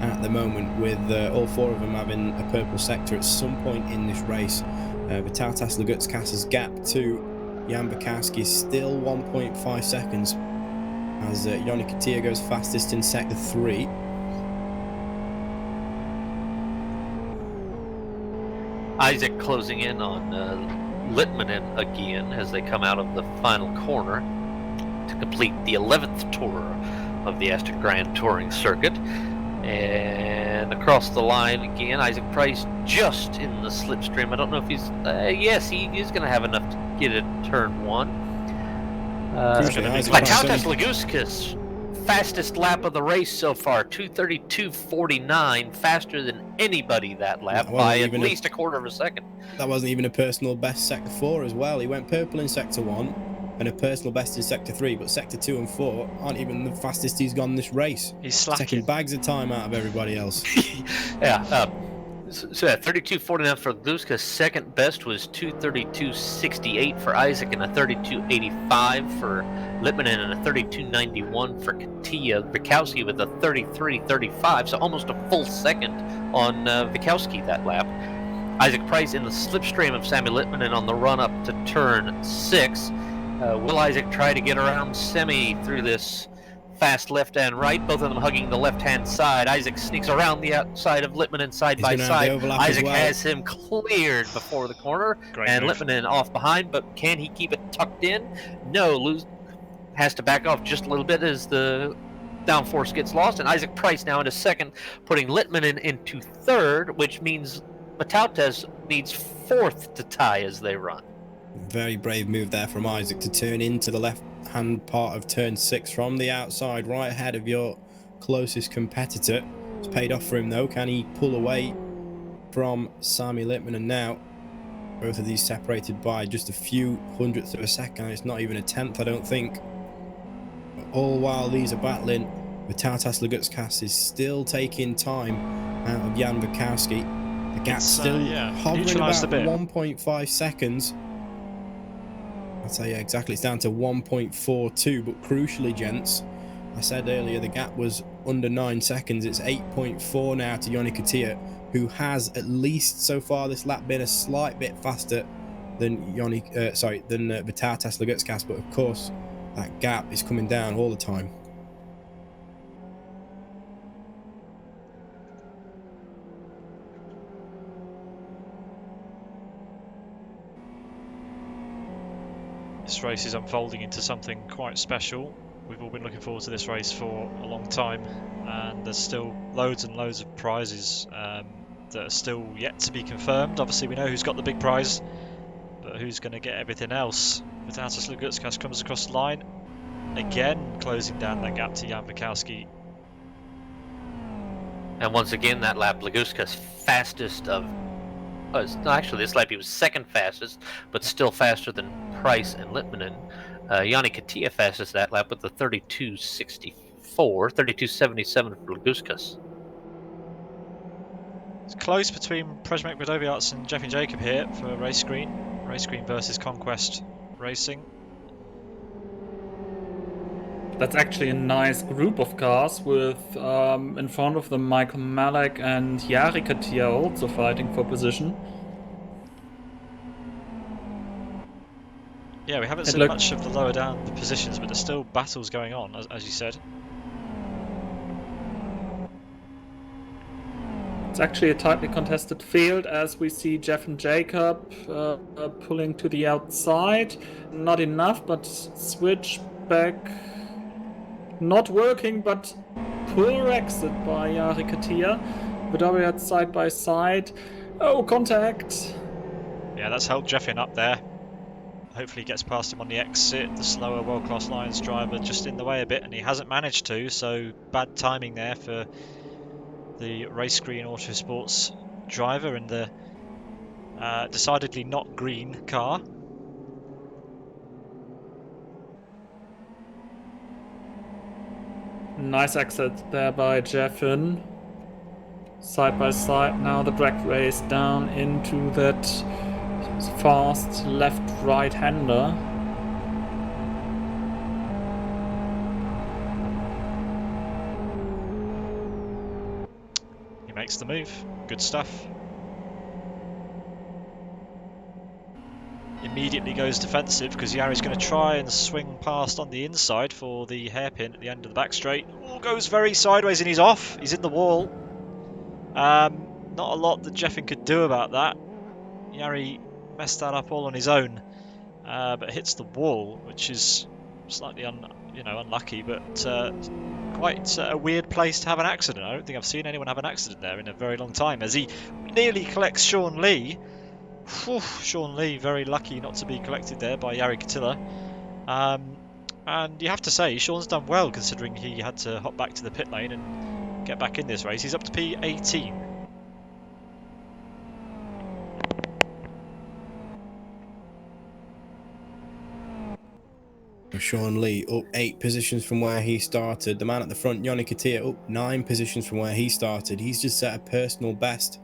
at the moment, with all 4 of them having a purple sector at some point in this race. Vitatas Legauskas' gap to Jan Bukowski is still 1.5 seconds as Joni Katia goes fastest in Sector 3. Isaac closing in on Littmanen again as they come out of the final corner to complete the 11th tour of the Aston Grand Touring Circuit. And across the line again, Isaac Price just in the slipstream. I don't know if he's... yes, he is going to have enough to get it turn 1. Vitatas Legauskas, fastest lap of the race so far, 2:32.49, faster than anybody that lap by at least a quarter of a second. That wasn't even a personal best Sector 4 as well. He went purple in Sector 1 and a personal best in Sector 3, but Sector 2 and 4 aren't even the fastest he's gone this race. He's slacking. Taking bags of time out of everybody else. Yeah, so 32.49 for Legauskas. Second best was 2:32.68 for Isaac, and a 32.85 for Littmanen, and a 32.91 for Katia. Bukowski with a 33.35, so almost a full second on Bukowski that lap. Isaac Price in the slipstream of Sammy Littmanen on the run up to turn 6. Will Isaac try to get around Semi through this fast left and right, both of them hugging the left-hand side? Isaac sneaks around the outside of Littmanen side by side. Isaac has him cleared before the corner, and Littmanen off behind, but can he keep it tucked in? No, has to back off just a little bit as the downforce gets lost, and Isaac Price now into second, putting Littmanen into third, which means Vitatas needs fourth to tie as they run. Very brave move there from Isaac to turn into the left-hand part of turn 6 from the outside, right ahead of your closest competitor. It's paid off for him though. Can he pull away from Sami Littmanen now? Both of these separated by just a few hundredths of a second. It's not even a tenth, I don't think. But all while these are battling, Vitautas Lugutskas is still taking time out of Jan Bukowski. The gap's still hovering neutralised about a bit. 1.5 seconds. I'll tell you exactly, it's down to 1.42, but crucially, gents, I said earlier the gap was under 9 seconds. It's 8.4 now to Joni Katia, who has, at least so far this lap, been a slight bit faster than Vitautas Lugutskas, but of course that gap is coming down all the time. This race is unfolding into something quite special. We've all been looking forward to this race for a long time, and there's still loads and loads of prizes that are still yet to be confirmed. Obviously, we know who's got the big prize, but who's going to get everything else? Vitautas Lugutskas comes across the line, again closing down that gap to Jan Bukowski. And once again, that lap, Lugutskas fastest of... actually, this lap he was second fastest, but still faster than Price and Littmanen. Yanni Katia fastest that lap with the 32.64, 32.77 for Lugutskas. It's close between Przemek Radowiarz and Jeffin Jacob here for Race Green. Race Green versus Conquest Racing. That's actually a nice group of cars with, in front of them, Michael Malek and Jari Katia also fighting for position. Yeah, we haven't seen much of the lower down the positions, but there's still battles going on, as you said. It's actually a tightly contested field, as we see Jeff and Jacob pulling to the outside. Not enough, but switch back. Not working, but poor exit by Jari Katia. Radowiarz side by side. Oh, contact! Yeah, that's helped Jeffin up there. Hopefully he gets past him on the exit. The slower World Class Lions driver just in the way a bit, and he hasn't managed to, so bad timing there for the Race Green Autosports driver and the decidedly not green car. Nice exit there by Jeffin. Side by side now, the drag race down into that fast left-right hander. He makes the move. Good stuff. Immediately goes defensive because Yari's going to try and swing past on the inside for the hairpin at the end of the back straight. Oh, goes very sideways and he's off. He's in the wall. Not a lot that Jeffin could do about that. Yari messed that up all on his own, but hits the wall, which is slightly unlucky, but quite a weird place to have an accident. I don't think I've seen anyone have an accident there in a very long time, as he nearly collects Sean Lee. Whew, Sean Lee very lucky not to be collected there by Jari Katila. And you have to say, Sean's done well considering he had to hop back to the pit lane and get back in this race. He's up to P18. Sean Lee up 8 positions from where he started. The man at the front, Joni Katia, up 9 positions from where he started. He's just set a personal best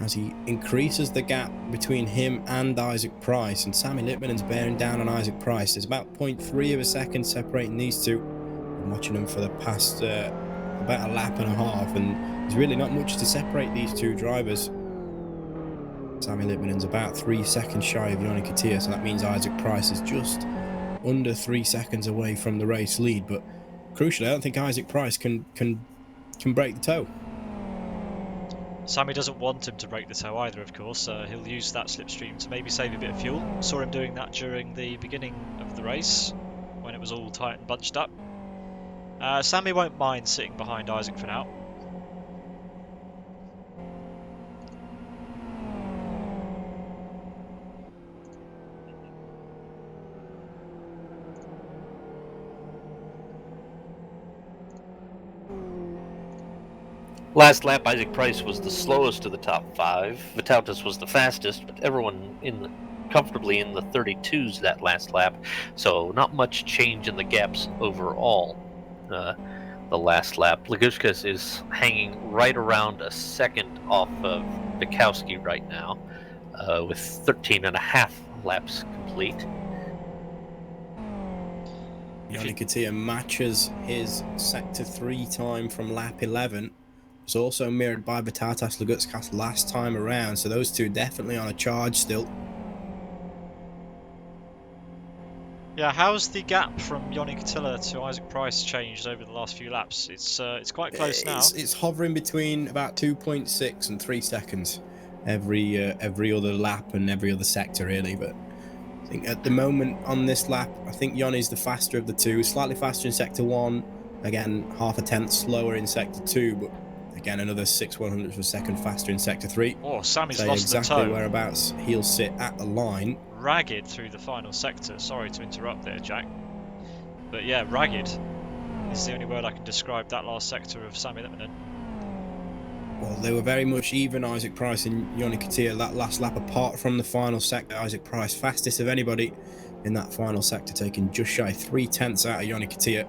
as he increases the gap between him and Isaac Price, and Sammy Littmanen's bearing down on Isaac Price. There's about 0.3 of a second separating these two. I'm watching them for the past about a lap and a half, and there's really not much to separate these two drivers. Sammy Littmanen's about 3 seconds shy of Joni Katia, so that means Isaac Price is just under 3 seconds away from the race lead. But crucially, I don't think Isaac Price can break the toe. Sammy doesn't want him to break the toe either, of course. He'll use that slipstream to maybe save a bit of fuel. Saw him doing that during the beginning of the race when it was all tight and bunched up. Sammy won't mind sitting behind Isaac for now. Last lap, Isaac Price was the slowest of the top 5. Vitautas was the fastest, but everyone comfortably in the 32s that last lap, so not much change in the gaps overall. the last lap. Lagushkas is hanging right around a second off of Bukowski right now, with 13 and a half laps complete. Yannick Attia matches his Sector 3 time from lap 11. It's also mirrored by Batatas Lagutskas last time around, so those two definitely on a charge still. Yeah, how's the gap from Yannick Attila to Isaac Price changed over the last few laps? It's quite close now. It's hovering between about 2.6 and 3 seconds every other lap and every other sector, really. But I think at the moment on this lap, I think Yanni's the faster of the two. Slightly faster in Sector 1, again half a tenth slower in Sector 2, but again another 6/100ths of a second faster in Sector 3. Oh, Sammy's Say lost exactly the toe. whereabouts he'll sit at the line. Ragged through the final sector. Sorry to interrupt there, Jack. But yeah, ragged is the only word I can describe that last sector of Sammy Lippinen. Well, they were very much even, Isaac Price and Yannick Attia, that last lap, apart from the final sector. Isaac Price, fastest of anybody in that final sector, taking just shy 3/10 out of Yannick Attia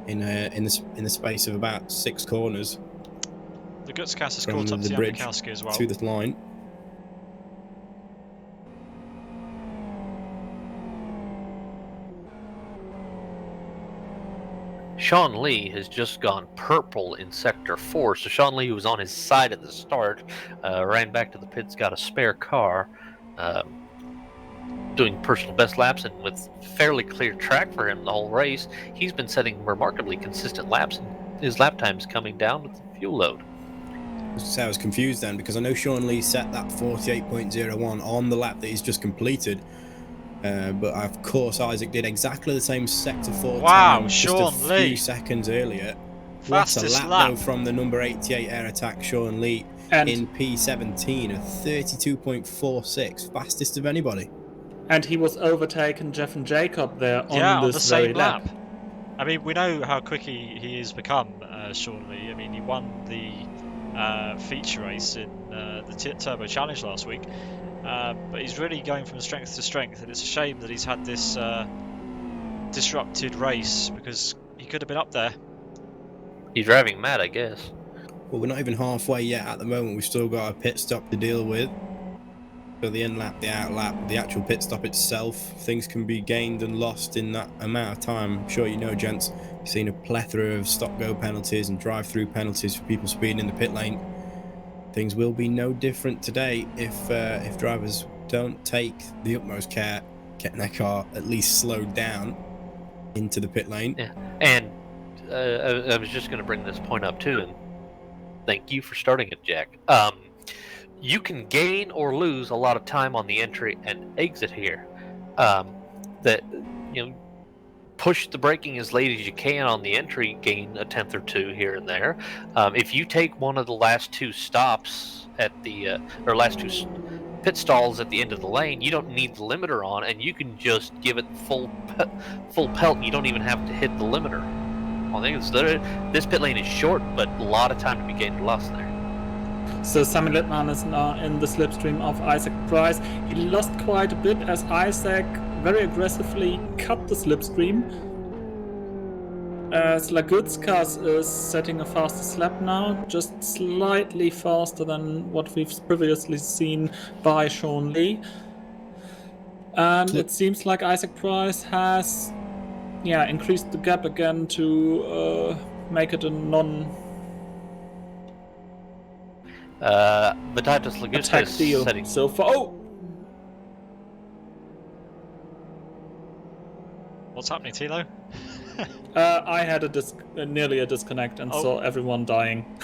in the space of about 6 corners. The Gutskas has from caught up the to bridge Yamikowski as well. to the line. Sean Lee has just gone purple in Sector 4. So Sean Lee, who was on his side at the start, ran back to the pits, got a spare car, doing personal best laps, and with fairly clear track for him the whole race, he's been setting remarkably consistent laps, and his lap time's coming down with the fuel load. I was confused then, because I know Sean Lee set that 48.01 on the lap that he's just completed. But of course, Isaac did exactly the same Sector 4 time Sean just a Lee. few seconds earlier. Fastest what a lap, though, from the number 88 Air Attack Sean Lee And in P17 of 32.46, fastest of anybody. and he was overtaken Jeff and Jacob there Yeah, on on this the same very lap. I mean, we know how quick he has become, Sean Lee. I mean, he won the feature race in the Turbo Challenge last week. But he's really going from strength to strength, and it's a shame that he's had this disrupted race, because he could have been up there. He's driving mad, I guess. Well, we're not even halfway yet at the moment. We've still got a pit stop to deal with. So the in lap, the out lap, the actual pit stop itself, things can be gained and lost in that amount of time. I'm sure you know, gents, you've seen a plethora of stop-go penalties and drive-through penalties for people speeding in the pit lane. Things will be no different today if drivers don't take the utmost care getting their car at least slowed down into the pit lane. Yeah, and I was just going to bring this point up too, and thank you for starting it, Jack. You can gain or lose a lot of time on the entry and exit here. Push the braking as late as you can on the entry, gain a tenth or two here and there. If you take one of the last two stops at the or last two pit stalls at the end of the lane, you don't need the limiter on, and you can just give it full pelt. And you don't even have to hit the limiter. I think this pit lane is short, but a lot of time to be gained or lost there. So Sammy Lippmann is now in the slipstream of Isaac Price. He lost quite a bit as Isaac very aggressively cut the slipstream. As Lagutskas is setting a fastest lap now, just slightly faster than what we've previously seen by Sean Lee. And it seems like Isaac Price has increased the gap again to make it a Batatas Lagutskas attack deal setting. so far. Oh! What's happening, Tilo? I had nearly a disconnect and saw everyone dying.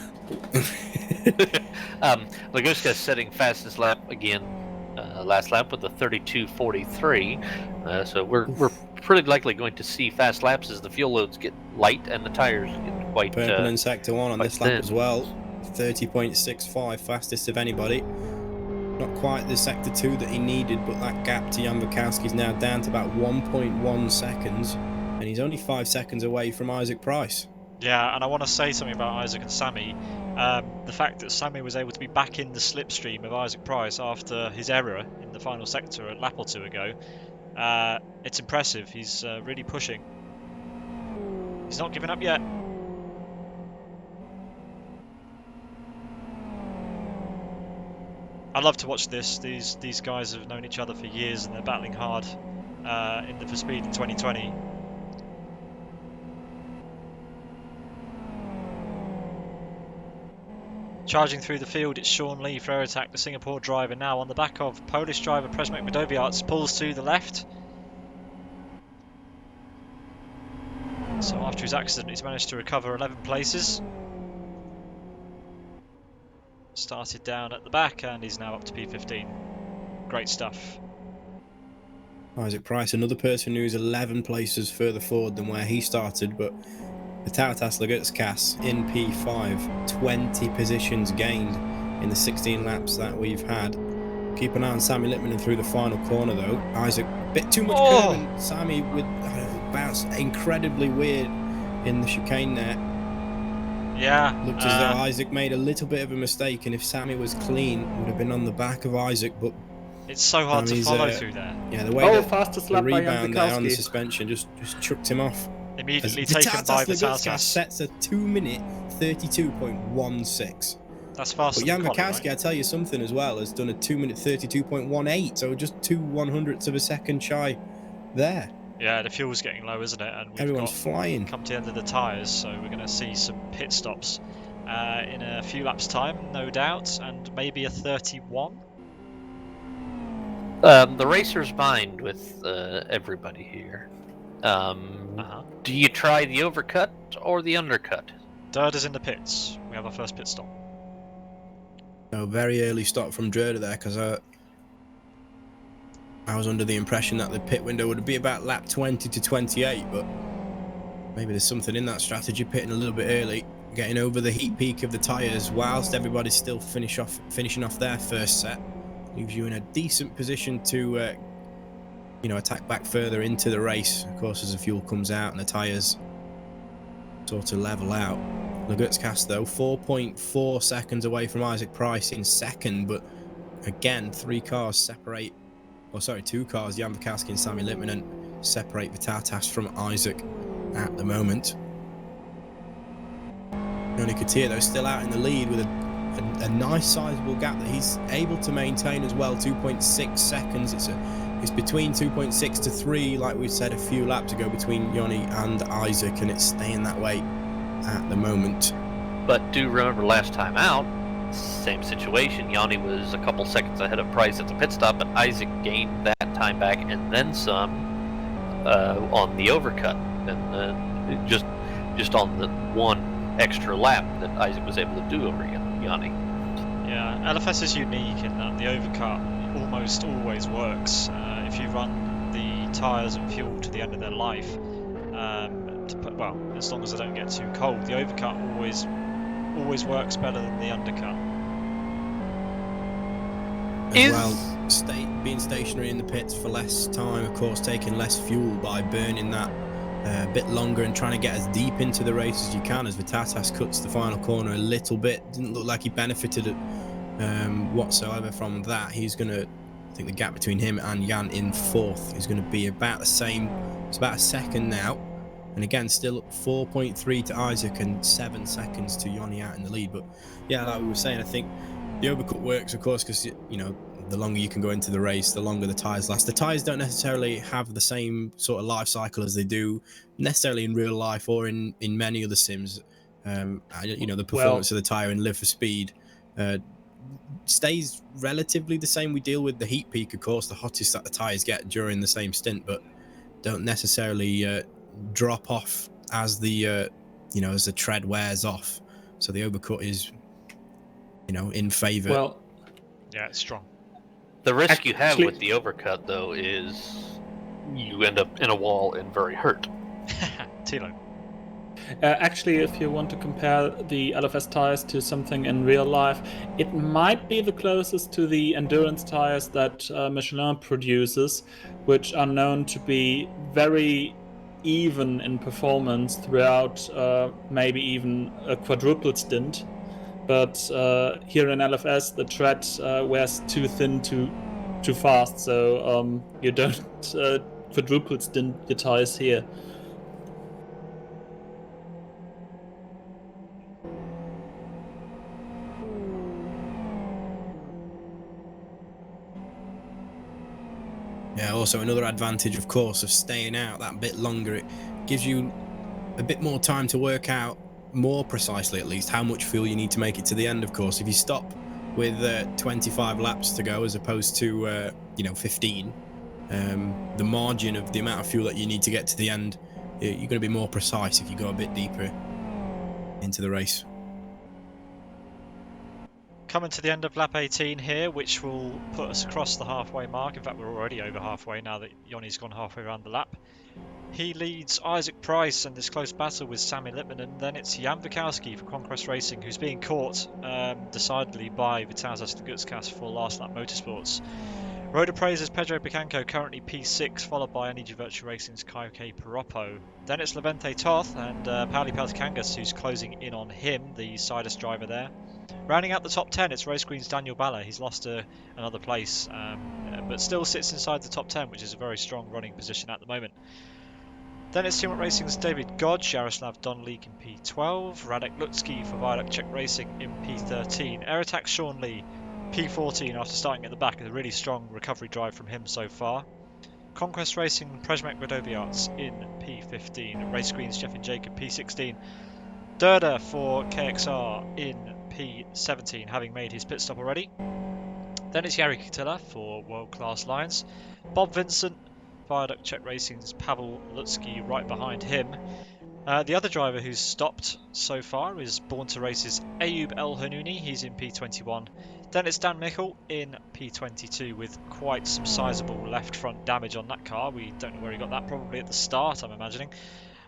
Lagutskas setting fastest lap again, last lap with a 32.43. So we're pretty likely going to see fast laps as the fuel loads get light and the tires get quite Purple in Sector 1 on this thin. lap as well. 30.65, fastest of anybody. Not quite the Sector 2 that he needed, but that gap to Jan Wachowski is now down to about 1.1 seconds, and he's only 5 seconds away from Isaac Price. Yeah, and I want to say something about Isaac and Sammy. The fact that Sammy was able to be back in the slipstream of Isaac Price after his error in the final sector a lap or two ago, it's impressive. He's really pushing. He's not giving up yet. I love to watch this. These guys have known each other for years and they're battling hard in the for speed in 2020. Charging through the field, it's Sean Lee for air attack, the Singapore driver, now on the back of Polish driver Przemek Midowiarz, pulls to the left. So after his accident, he's managed to recover 11 places. Started down at the back and he's now up to P15. Great stuff. Isaac Price, another person who's 11 places further forward than where he started, but Vytautas Lagutskas in P5, 20 positions gained in the 16 laps that we've had. Keep an eye on Sammy Littman through the final corner though. Isaac, bit too much curve, and Sammy with bounce incredibly weird in the chicane there. Yeah. Looked as though Isaac made a little bit of a mistake, and if Sammy was clean, would have been on the back of Isaac, but it's so hard to follow through there. Yeah, the way fastest the lap by Jan rebound there on the Vikowski. suspension just chucked him off. Immediately taken by Vytautas. Sets a 2-minute 32.16. That's faster But Jan than Vikowski, right? I tell you something as well, has done a 2-minute 32.18, so just 2/100ths of a second shy there. Yeah, the fuel's getting low, isn't it? And we've Everyone's flying. come to the end of the tyres, so we're going to see some pit stops in a few laps' time, no doubt, and maybe a 31. The racer's mind with everybody here. Do you try the overcut or the undercut? Durda's in the pits. We have our first pit stop. No, very early stop from Durda there, because I was under the impression that the pit window would be about lap 20 to 28, but maybe there's something in that strategy, pitting a little bit early, getting over the heat peak of the tyres whilst everybody's still finishing off their first set. Leaves you in a decent position to attack back further into the race, of course, as the fuel comes out and the tyres sort of level out. Lagutskas though 4.4 seconds away from Isaac Price in second, but again 2 cars, Jan Vikowski and Sammy Littman, separate Vytautas from Isaac at the moment. Johnny Katia though still out in the lead with a nice sizable gap that he's able to maintain as well, 2.6 seconds. It's between 2.6 to 3, like we said a few laps ago, between Johnny and Isaac, and it's staying that way at the moment. But do remember last time out, same situation. Yanni was a couple seconds ahead of Price at the pit stop, but Isaac gained that time back and then some on the overcut, and just on the one extra lap that Isaac was able to do over Yanni. Yeah, LFS is unique in that the overcut almost always works. If you run the tyres and fuel to the end of their life, as long as they don't get too cold, the overcut always works better than the undercut. Being stationary in the pits for less time, of course, taking less fuel by burning that a bit longer and trying to get as deep into the race as you can, as Vytautas cuts the final corner a little bit. Didn't look like he benefited whatsoever from that. He's going to, I think the gap between him and Jan in fourth is going to be about the same. It's about a second now. And again, still 4.3 to Isaac and 7 seconds to Yanni out in the lead. But yeah, like we were saying, I think the overcut works, of course, because, the longer you can go into the race, the longer the tyres last. The tyres don't necessarily have the same sort of life cycle as they do necessarily in real life or in many other sims. The performance of the tyre in Live for Speed stays relatively the same. We deal with the heat peak, of course, the hottest that the tyres get during the same stint, but don't necessarily drop off as the as the tread wears off. So the overcut is in favour. Well, yeah, it's strong. The risk you have with the overcut, though, is you end up in a wall and very hurt. Tilo. Actually, if you want to compare the LFS tires to something in real life, it might be the closest to the endurance tires that Michelin produces, which are known to be very even in performance throughout maybe even a quadruple stint. But here in LFS, the tread wears too thin too fast, so you don't quadruple stint your tires here. Yeah, also another advantage, of course, of staying out that bit longer. It gives you a bit more time to work out more precisely, at least, how much fuel you need to make it to the end, of course. If you stop with 25 laps to go as opposed to, 15, the margin of the amount of fuel that you need to get to the end, you're going to be more precise if you go a bit deeper into the race. Coming to the end of lap 18 here, which will put us across the halfway mark. In fact, we're already over halfway now that Jonny's gone halfway around the lap. He leads Isaac Price in this close battle with Sammy Lippmann, and then it's Jan Wikowski for Conquest Racing, who's being caught decidedly by Vitalijs Aston for Last Lap Motorsports. Road Appraiser's Pedro Picanco currently P6, followed by NEG Virtual Racing's Kaike Piroppo. Then it's Levente Toth and Pauli Peltikangas, who's closing in on him, the Sidus driver there. Rounding out the top 10, it's Race Green's Daniel Balla. He's lost another place, but still sits inside the top 10, which is a very strong running position at the moment. Then it's Teamwork Racing's David Godge, Jaroslav Donlik in P12, Radek Lutzki for Viaduct Czech Racing in P13, Aerotax Sean Lee P14 after starting at the back, a really strong recovery drive from him so far. Conquest Racing Prejmek Radoviarts in P15, Race Green's Jeffin Jacob P16, Durda for KXR in P17, having made his pit stop already. Then it's Jari Kitila for World Class Lines, Bob Vincent, Viaduct Czech Racing's Pavel Lutzki right behind him. The other driver who's stopped so far is Born to Race's Ayub El Hanouni, he's in P21. Then it's Dan Michel in P22 with quite some sizable left front damage on that car. We don't know where he got that, probably at the start, I'm imagining.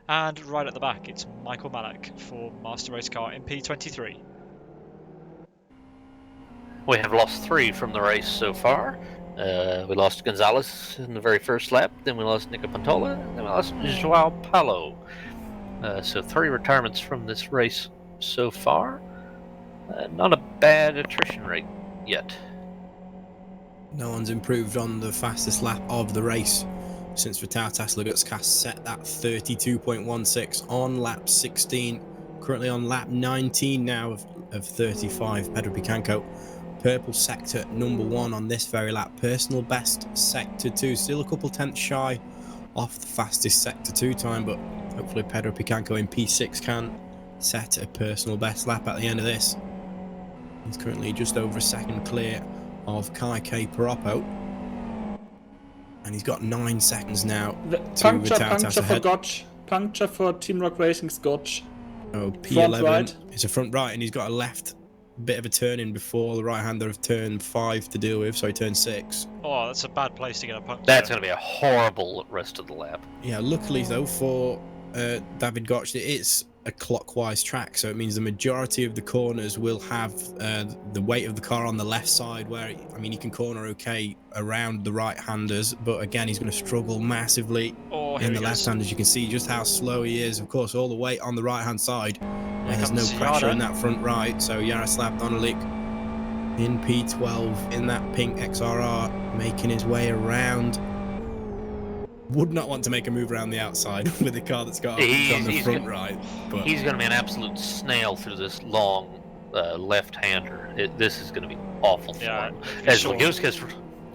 And right at the back, it's Michael Malak for Master Race Car in P23. We have lost 3 from the race so far. We lost Gonzalez in the very first lap, then we lost Nico Pantola, then we lost Joao Paulo. So 3 retirements from this race so far. Not a bad attrition rate yet. No one's improved on the fastest lap of the race since Vitalijs Lagutskas set that 32.16 on lap 16. Currently on lap 19 now of 35. Pedro Picanco, purple sector number 1 on this very lap. Personal best sector 2, still a couple tenths shy off the fastest sector 2 time, but hopefully Pedro Picanco in P6 can set a personal best lap at the end of this. He's currently just over a second clear of Kaike Piroppo, and he's got 9 seconds now to Vitalijs for ahead. Gotch. Puncture for Teamwork Racing's Gotch. Oh, P11 right. It's a front right, and he's got a left bit of a turn in before the right hander of turn 5 to deal with, so he turn 6. Oh, that's a bad place to get a puncture. That's going to be a horrible rest of the lap. Yeah, luckily though for David Gotch, it's a clockwise track, so it means the majority of the corners will have the weight of the car on the left side, where he can corner okay around the right handers, but again he's going to struggle massively in the left hand. As you can see just how slow he is. Of course, all the weight on the right hand side, there's no pressure in that front right, so Jaroslav Donalik in P12 in that pink XRR making his way around. Would not want to make a move around the outside with a car that's got on the front right. But he's going to be an absolute snail through this long left-hander. This is going to be awful for him. As Laguskas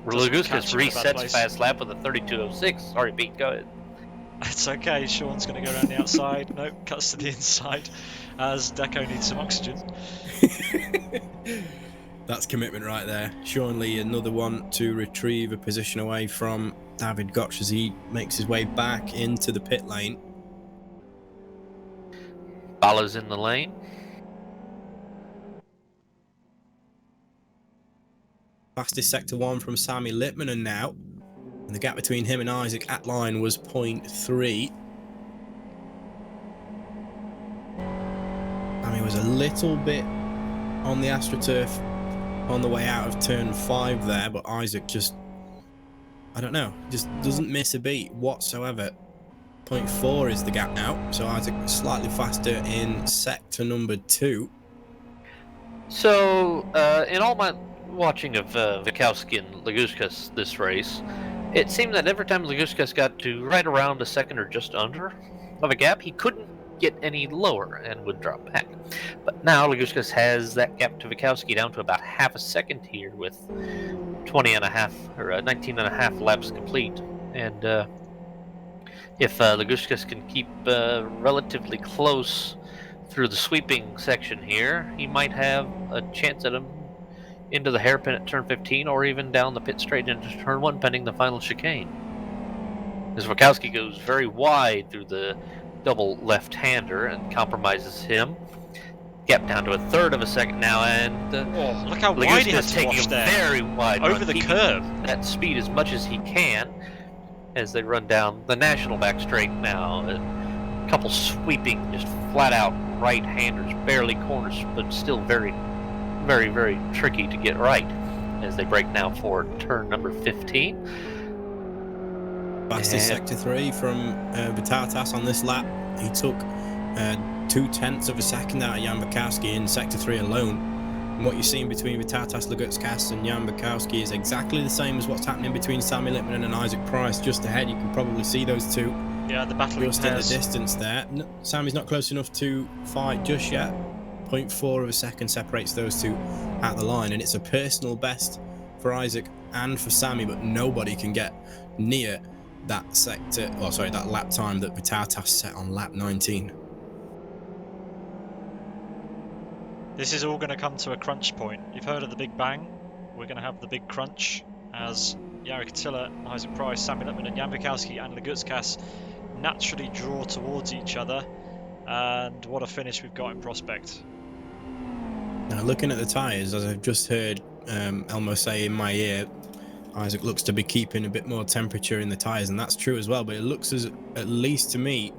resets fast lap with a 32.06. Sorry, Pete, go ahead. It's okay, Sean's going to go around the outside. Nope, cuts to the inside as Deco needs some oxygen. That's commitment right there. Sean Lee, another one to retrieve a position away from David Gotch as he makes his way back into the pit lane. Balla's in the lane. Fastest sector 1 from Sammy Lippmann now. And the gap between him and Isaac Atline was 0.3. Sammy was a little bit on the AstroTurf on the way out of turn 5 there, but Isaac just, I don't know, just doesn't miss a beat whatsoever. 0.4 is the gap now, so Isaac slightly faster in sector number 2. So, in all my watching of Wikowski and Laguskas this race, it seemed that every time Laguskas got to right around a second or just under of a gap, he couldn't get any lower and would drop back. But now Laguskas has that gap to Wikowski down to about half a second here with 20 and a half or 19 and a half laps complete, and if Ligushkas can keep relatively close through the sweeping section here, he might have a chance at him into the hairpin at turn 15, or even down the pit straight into turn 1, pending the final chicane. As Wachowski goes very wide through the double left-hander and compromises him. Gap down to a third of a second now, and oh, look how wide he had Ligushkas to taking wash a there. very wide Over run, the keeping curb. that speed as much as he can as they run down the national back straight now. A couple sweeping, just flat-out right-handers, barely corners, but still very, very, very tricky to get right as they break now for turn number 15. Fastest And- sector 3 from Vitatas on this lap. He took 0.2 of a second out of Jan Bukowski in sector 3 alone. And what you're seeing between Vitatas Lagutskas and Jan Bukowski is exactly the same as what's happening between Sammy Lippmann and Isaac Price. Just ahead, you can probably see those two Yeah, the battling just in the pairs. distance there. Sammy's not close enough to fight just yet. 0.4 of a second separates those two at the line, and it's a personal best for Isaac and for Sammy, but nobody can get near that sector, or sorry, that lap time that Vitatas set on lap 19. This is all going to come to a crunch point. You've heard of the Big Bang. We're going to have the big crunch as Jari Katila, Isaac Price, Sammy Lippmann and Jan Bukowski and Lagutskas naturally draw towards each other. And what a finish we've got in prospect. Now, looking at the tyres, as I've just heard Elmo say in my ear, Isaac looks to be keeping a bit more temperature in the tyres, and that's true as well, but it looks as, at least to me,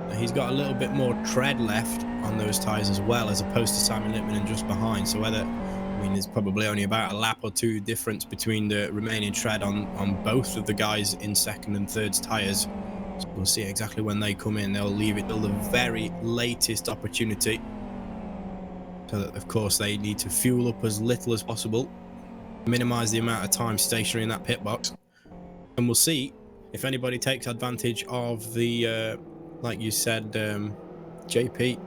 that he's got a little bit more tread left on those tyres as well, as opposed to Simon Lippmann and just behind. So whether, I mean, there's probably only about a lap or two difference between the remaining tread on both of the guys in second and third's tyres. So we'll see exactly when they come in. They'll leave it till the very latest opportunity. So that, of course, they need to fuel up as little as possible, minimize the amount of time stationary in that pit box, and we'll see if anybody takes advantage of the, like you said, JP,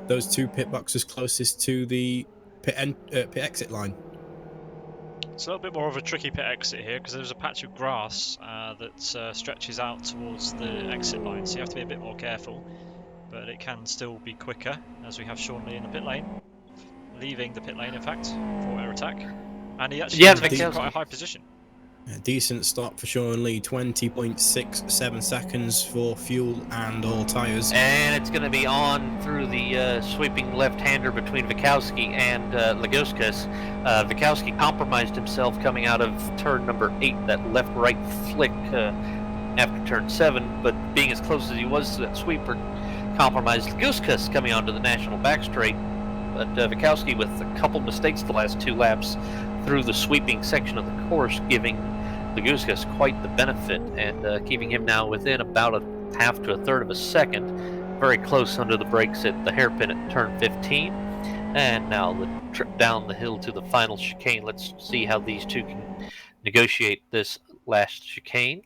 those two pit boxes closest to the pit exit line. It's a little bit more of a tricky pit exit here because there's a patch of grass that stretches out towards the exit line, so you have to be a bit more careful, but it can still be quicker as we have Sean Lee in the pit lane, leaving the pit lane in fact for air attack, and he actually takes quite a high position. A decent stop for Sean Lee, 20.67 seconds for fuel and all tyres. And it's going to be on through the sweeping left-hander between Wachowski and Lagutskas. Wachowski compromised himself coming out of turn number 8, that left-right flick after turn 7, but being as close as he was to that sweeper, compromised Lagutskas coming onto the national back straight. But Wachowski with a couple mistakes the last 2 laps through the sweeping section of the course, giving Lagutskas quite the benefit and keeping him now within about a half to a third of a second, very close under the brakes at the hairpin at turn 15. And now the trip down the hill to the final chicane. Let's see how these two can negotiate this last chicane.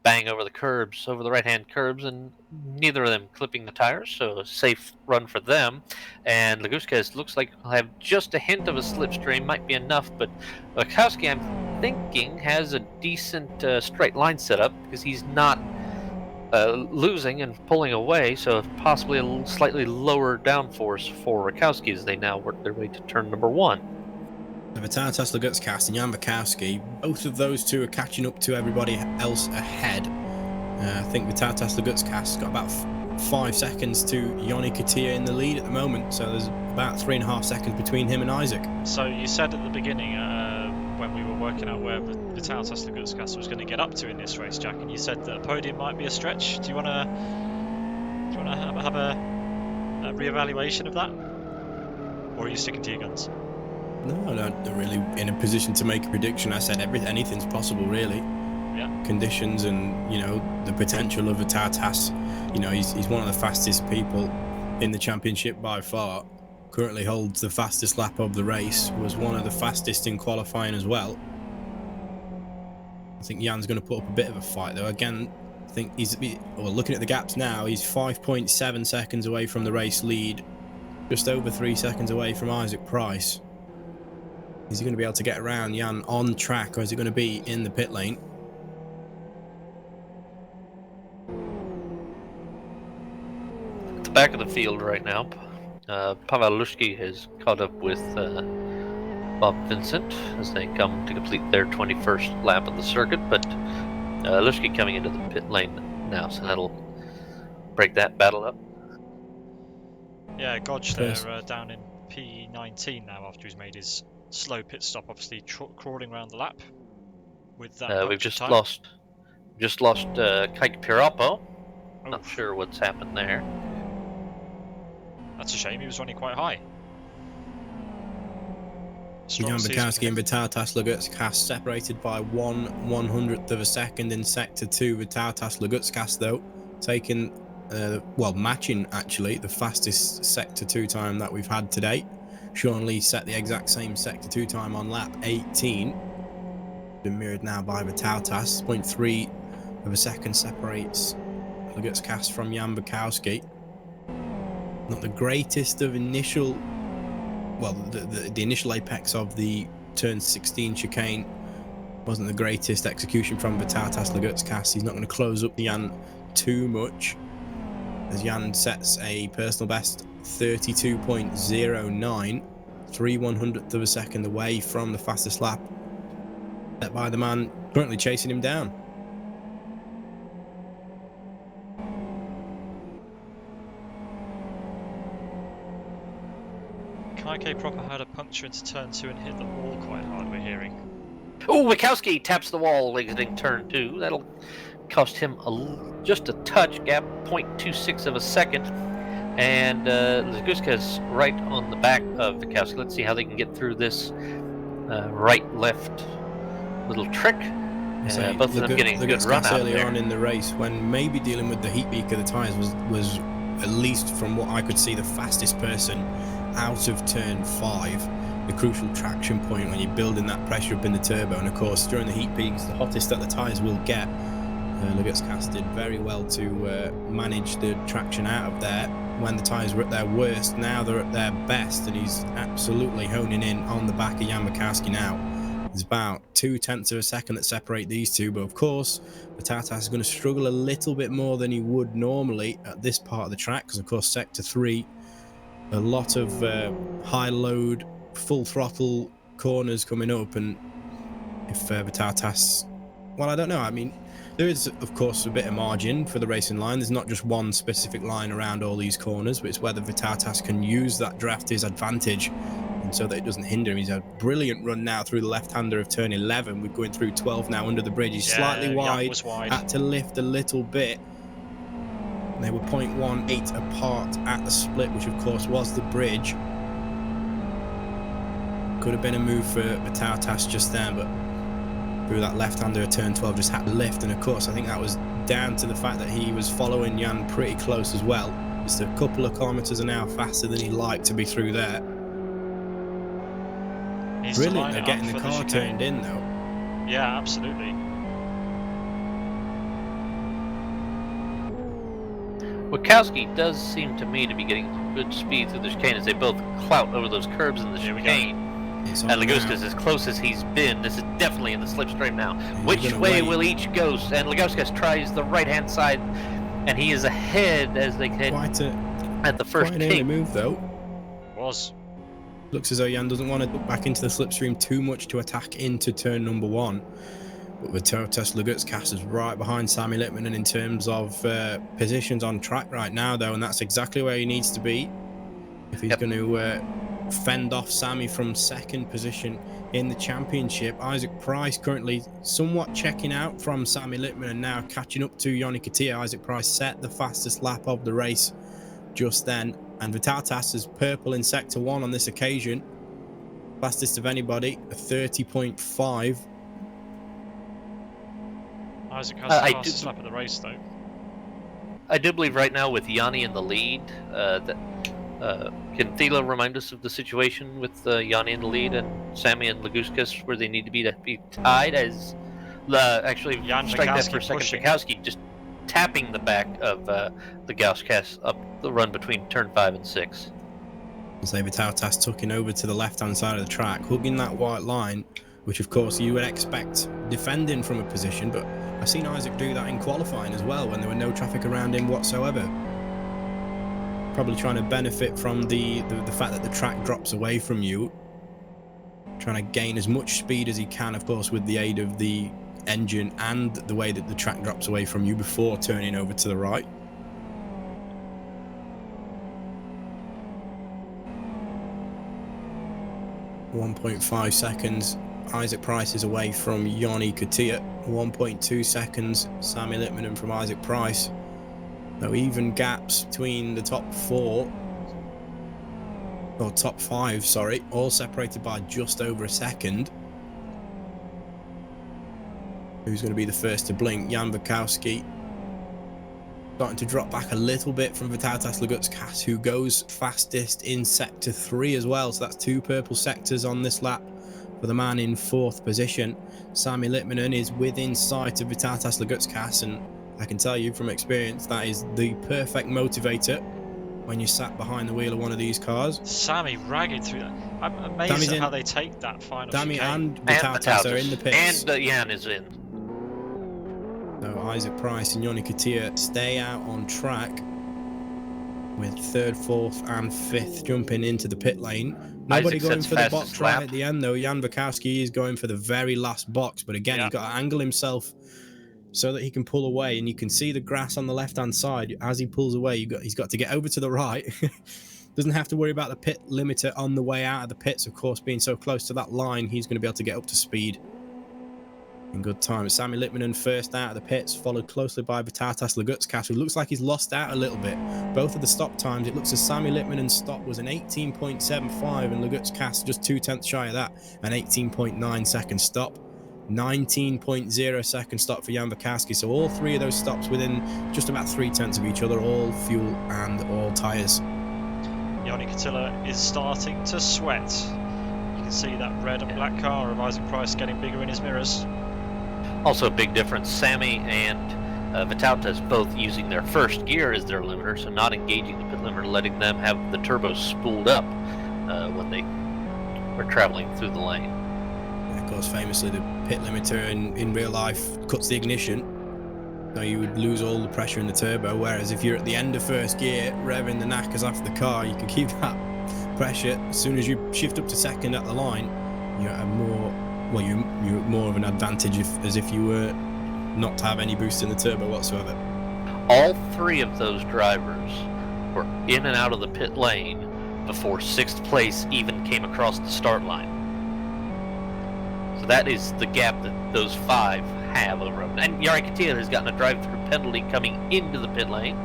Bang over the curbs, over the right-hand curbs, and neither of them clipping the tires, so a safe run for them. And Lagutskas looks like he'll have just a hint of a slipstream, might be enough, but Wachowski, I'm thinking, has a decent straight line setup because he's not losing and pulling away, so possibly a slightly lower downforce for Wachowski as they now work their way to turn number 1. Vitatas Lagutskas and Jan Bukowski, both of those two are catching up to everybody else ahead. I think Vitatas Lagutskas got about 5 seconds to Yoni Katia in the lead at the moment, so there's about 3.5 seconds between him and Isaac. So you said at the beginning, when we were working out where Vitatas Lagutskas was going to get up to in this race, Jack, and you said that a podium might be a stretch. Do you want to have a re-evaluation of that, or are you sticking to your guns? No, I'm not really in a position to make a prediction. I said anything's possible, really. Yeah. Conditions and, you know, the potential of Vitatas. You know, he's one of the fastest people in the championship by far. Currently holds the fastest lap of the race. Was one of the fastest in qualifying as well. I think Jan's going to put up a bit of a fight, though. Again, I think looking at the gaps now, he's 5.7 seconds away from the race lead. Just over 3 seconds away from Isaac Price. Is he going to be able to get around Jan on track, or is it going to be in the pit lane? At the back of the field right now, Pavel Lushki has caught up with Bob Vincent as they come to complete their 21st lap of the circuit, but Lushki coming into the pit lane now, so that'll break that battle up. Yeah, Godge there down in P19 now after he's made his slow pit stop, obviously crawling around the lap with that We've just tyre. lost Kike Pirapo. Oh, Not sure what's happened there. that's a shame. He was running quite high. Jan Bukowski and Vytautas Lagutskas separated by 1/100th of a second in Sector 2. Vytautas Lagutskas, though, taking, matching actually the fastest Sector 2 time that we've had to date. Sean Lee set the exact same Sector 2 time on lap 18. Been mirrored now by Vytautas. 0.3 of a second separates Lagutskas from Jan Bukowski. Not the greatest of initial... Well, the initial apex of the turn 16 chicane wasn't the greatest execution from Vytautas Lagutskas. He's not going to close up Jan too much, as Jan sets a personal best 32.09, 3/100th of a second away from the fastest lap, set by the man currently chasing him down. Kaike proper had a puncture into turn 2 and hit the wall quite hard, we're hearing. Oh, Wachowski taps the wall exiting turn 2. That'll cost him just a touch, gap 0.26 of a second. And Lagutskas right on the back of Wachowski. Let's see how they can get through this right-left little trick. Both of them getting a good run out earlier there. on in the race, when maybe dealing with the heat peak of the tyres, was at least from what I could see the fastest person out of turn 5, the crucial traction point when you're building that pressure up in the turbo. And of course, during the heat peaks, the hottest that the tyres will get, Lagutskas did very well to manage the traction out of there when the tyres were at their worst. Now they're at their best, and he's absolutely honing in on the back of Jan Bukowski now. There's about 0.2 of a second that separate these two, but of course, Vytautas is going to struggle a little bit more than he would normally at this part of the track, because of course, Sector 3, a lot of high load, full throttle corners coming up, and if Vytautas, well, I don't know. I mean, there is, of course, a bit of margin for the racing line. There's not just one specific line around all these corners, but it's whether Vytautas can use that draft to his advantage, and so that it doesn't hinder him. He's a brilliant run now through the left-hander of turn 11. We're going through 12 now under the bridge. He's slightly wide, had to lift a little bit. They were 0.18 apart at the split, which of course was the bridge. Could have been a move for Vytautas just then, but through that left-hander of turn 12 just had to lift. And of course, I think that was down to the fact that he was following Jan pretty close as well. Just a couple of kilometres an hour faster than he'd like to be through there. Brilliant, they're getting the car turned in though. Yeah, absolutely. Wachowski does seem to me to be getting good speed through the chicane as they both clout over those curbs in the chicane. And Lagutskas, as close as he's been, this is definitely in the slipstream now. Which way will each go? And Lagutskas tries the right-hand side, and he is ahead as they head at the first quite an early move though. Was. Looks as though Jan doesn't want to look back into the slipstream too much to attack into turn number 1. But Vytautas Lagutskas is right behind Sami Littmanen in terms of positions on track right now, though, and that's exactly where he needs to be if he's going to fend off Sami from second position in the championship. Isaac Price currently somewhat checking out from Sami Littmanen and now catching up to Joni Katia. Isaac Price set the fastest lap of the race just then, and Vytautas is purple in Sector 1 on this occasion. Fastest of anybody, a 30.5. Isaac has the fastest lap of the race, though. I do believe right now with Yanni in the lead, can Thila remind us of the situation with Yanni in the lead and Sami and Lagutskas where they need to be tied? As actually Jan strike that Bukowski for a second. pushing. Bukowski just tapping the back of Lagutskas up the run between turn 5 and 6. So Vitautas tucking over to the left-hand side of the track, hugging that white line, which of course you would expect defending from a position, but I've seen Isaac do that in qualifying as well when there were no traffic around him whatsoever. Probably trying to benefit from the fact that the track drops away from you, trying to gain as much speed as he can, of course, with the aid of the engine and the way that the track drops away from you before turning over to the right. 1.5 seconds. Isaac Price is away from Yanni Katia. 1.2 seconds. Sammy Littmanen from Isaac Price. No even gaps between the top four. Or top five, sorry. All separated by just over a second. Who's going to be the first to blink? Jan Bukowski. Starting to drop back a little bit from Vitautas Lagutskas, who goes fastest in sector 3 as well. So that's 2 purple sectors on this lap for the man in 4th position. Sami Littmanen is within sight of Vitautas Lagutskas, and I can tell you from experience that is the perfect motivator when you're sat behind the wheel of one of these cars. Sammy ragging through that. I'm amazed at how they take that final chicane. and Vitautas are in the pits. And Jan is in. So Isaac Price and Yanni Katia stay out on track with 3rd, 4th and 5th jumping into the pit lane. Nobody going for the box right at the end though. Jan Bukowski is going for the very last box, but again, he's got to angle himself so that he can pull away, and you can see the grass on the left-hand side. As he pulls away, he's got to get over to the right. Doesn't have to worry about the pit limiter on the way out of the pits, of course, being so close to that line. He's going to be able to get up to speed in good time. Sami Littmanen first out of the pits, followed closely by Vitautas Lagutskas, who looks like he's lost out a little bit. Both of the stop times, it looks as Sami Littmanen's stop was an 18.75 and Lagutskas just 2/10 shy of that, an 18.9 second stop. 19.0 second stop for Jan Bukowski. So all 3 of those stops within just about 3/10 of each other, all fuel and all tyres. Yanni Katia is starting to sweat. You can see that red and black car of Isaac Price getting bigger in his mirrors. Also a big difference, Sammy and Vitautas both using their first gear as their limiter, so not engaging the pit limiter, letting them have the turbos spooled up when they were traveling through the lane. And of course, famously, the pit limiter in real life cuts the ignition, so you would lose all the pressure in the turbo, whereas if you're at the end of first gear, revving the knackers off the car, you can keep that pressure. As soon as you shift up to second at the line, you're at you're more of an advantage as if you were not to have any boost in the turbo whatsoever. All 3 of those drivers were in and out of the pit lane before 6th place even came across the start line. So that is the gap that those 5 have over them. And Yanni Katia has gotten a drive-through penalty coming into the pit lane.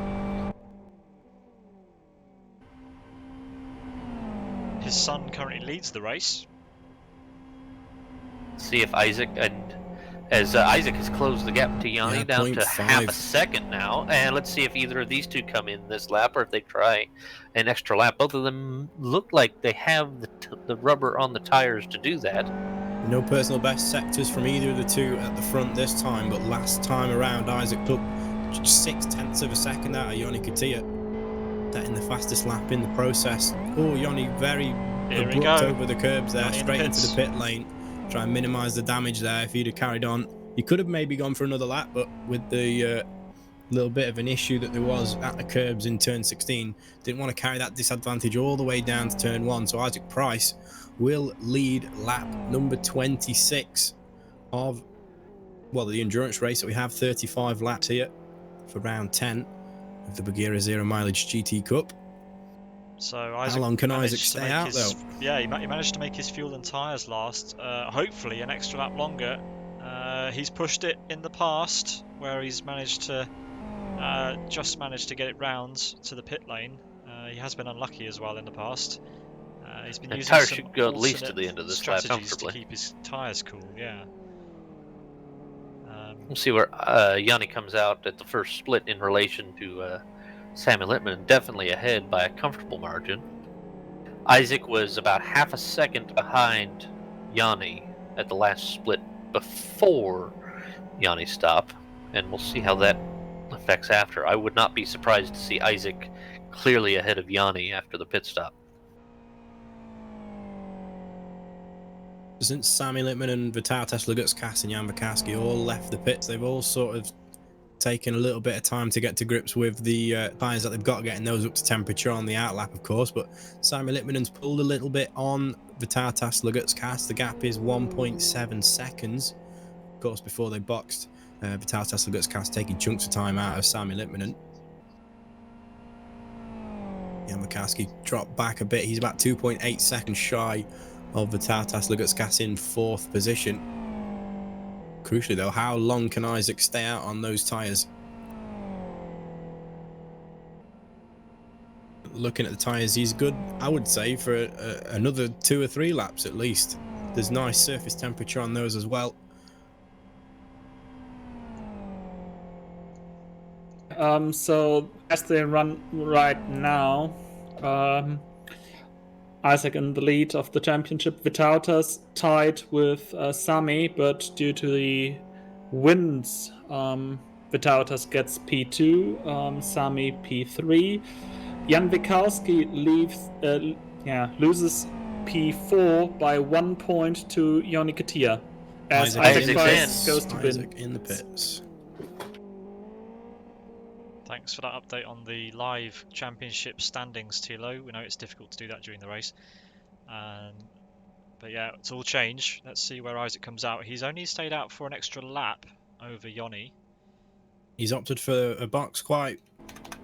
His son currently leads the race. See if Isaac, and as Isaac has closed the gap to Yanni down to half a second now, and let's see if either of these 2 come in this lap or if they try an extra lap. Both of them look like they have the rubber on the tires to do that. No personal best sectors from either of the 2 at the front this time, but last time around Isaac took 0.6 of a second out of Yanni Katia, setting the fastest lap in the process. Oh, Yanni very abrupt over the curbs there, straight into the pit lane. Try and minimise the damage there. If he'd have carried on, he could have maybe gone for another lap, but with the little bit of an issue that there was at the curbs in turn 16, didn't want to carry that disadvantage all the way down to turn 1. So Isaac Price will lead lap number 26 of, well, the endurance race that we have. 35 laps here for round 10 of the Buggyra Zero Mileage GT Cup. So Isaac, how long can Isaac stay out though? Yeah, he managed to make his fuel and tyres last. Hopefully an extra lap longer. He's pushed it in the past, where he's managed to just managed to get it round to the pit lane. He has been unlucky as well in the past. He's been using tires some should go at least to the end of this lap strategies to comfortably. keep his tyres cool. Yeah. We'll see where Yanni comes out at the first split in relation to Sami Littmanen, definitely ahead by a comfortable margin. Isaac was about half a second behind Yanni at the last split before Yanni's stop, and we'll see how that affects after. I would not be surprised to see Isaac clearly ahead of Yanni after the pit stop. since Sammy Littman and Vytautas Lugutskas and Jan Vakowski all left the pits, they've all sort of taken a little bit of time to get to grips with the tyres that they've got, getting those up to temperature on the outlap, of course. But Sammy Littman's pulled a little bit on Vytautas Lugutskas. The gap is 1.7 seconds. Of course, before they boxed, Vytautas Lugutskas taking chunks of time out of Sammy Littman. Jan Vakowski dropped back a bit. He's about 2.8 seconds shy of Vytautas Lugutskas in 4th position. Crucially though, how long can Isaac stay out on those tyres? Looking at the tyres, he's good, I would say, for another 2 or 3 laps at least. There's nice surface temperature on those as well. So as they run right now, Isaac in the lead of the championship. Vytautas tied with Sami, but due to the winds, Vytautas gets P2, Sami P3. Jan Vakowski loses P4 by 1 point to Joni Katia, as Isaac Price goes to Isaac win. in the pits. Thanks for that update on the live championship standings, Tilo. We know it's difficult to do that during the race. But yeah, it's all changed. Let's see where Isaac comes out. He's only stayed out for an extra lap over Joni. He's opted for a box quite,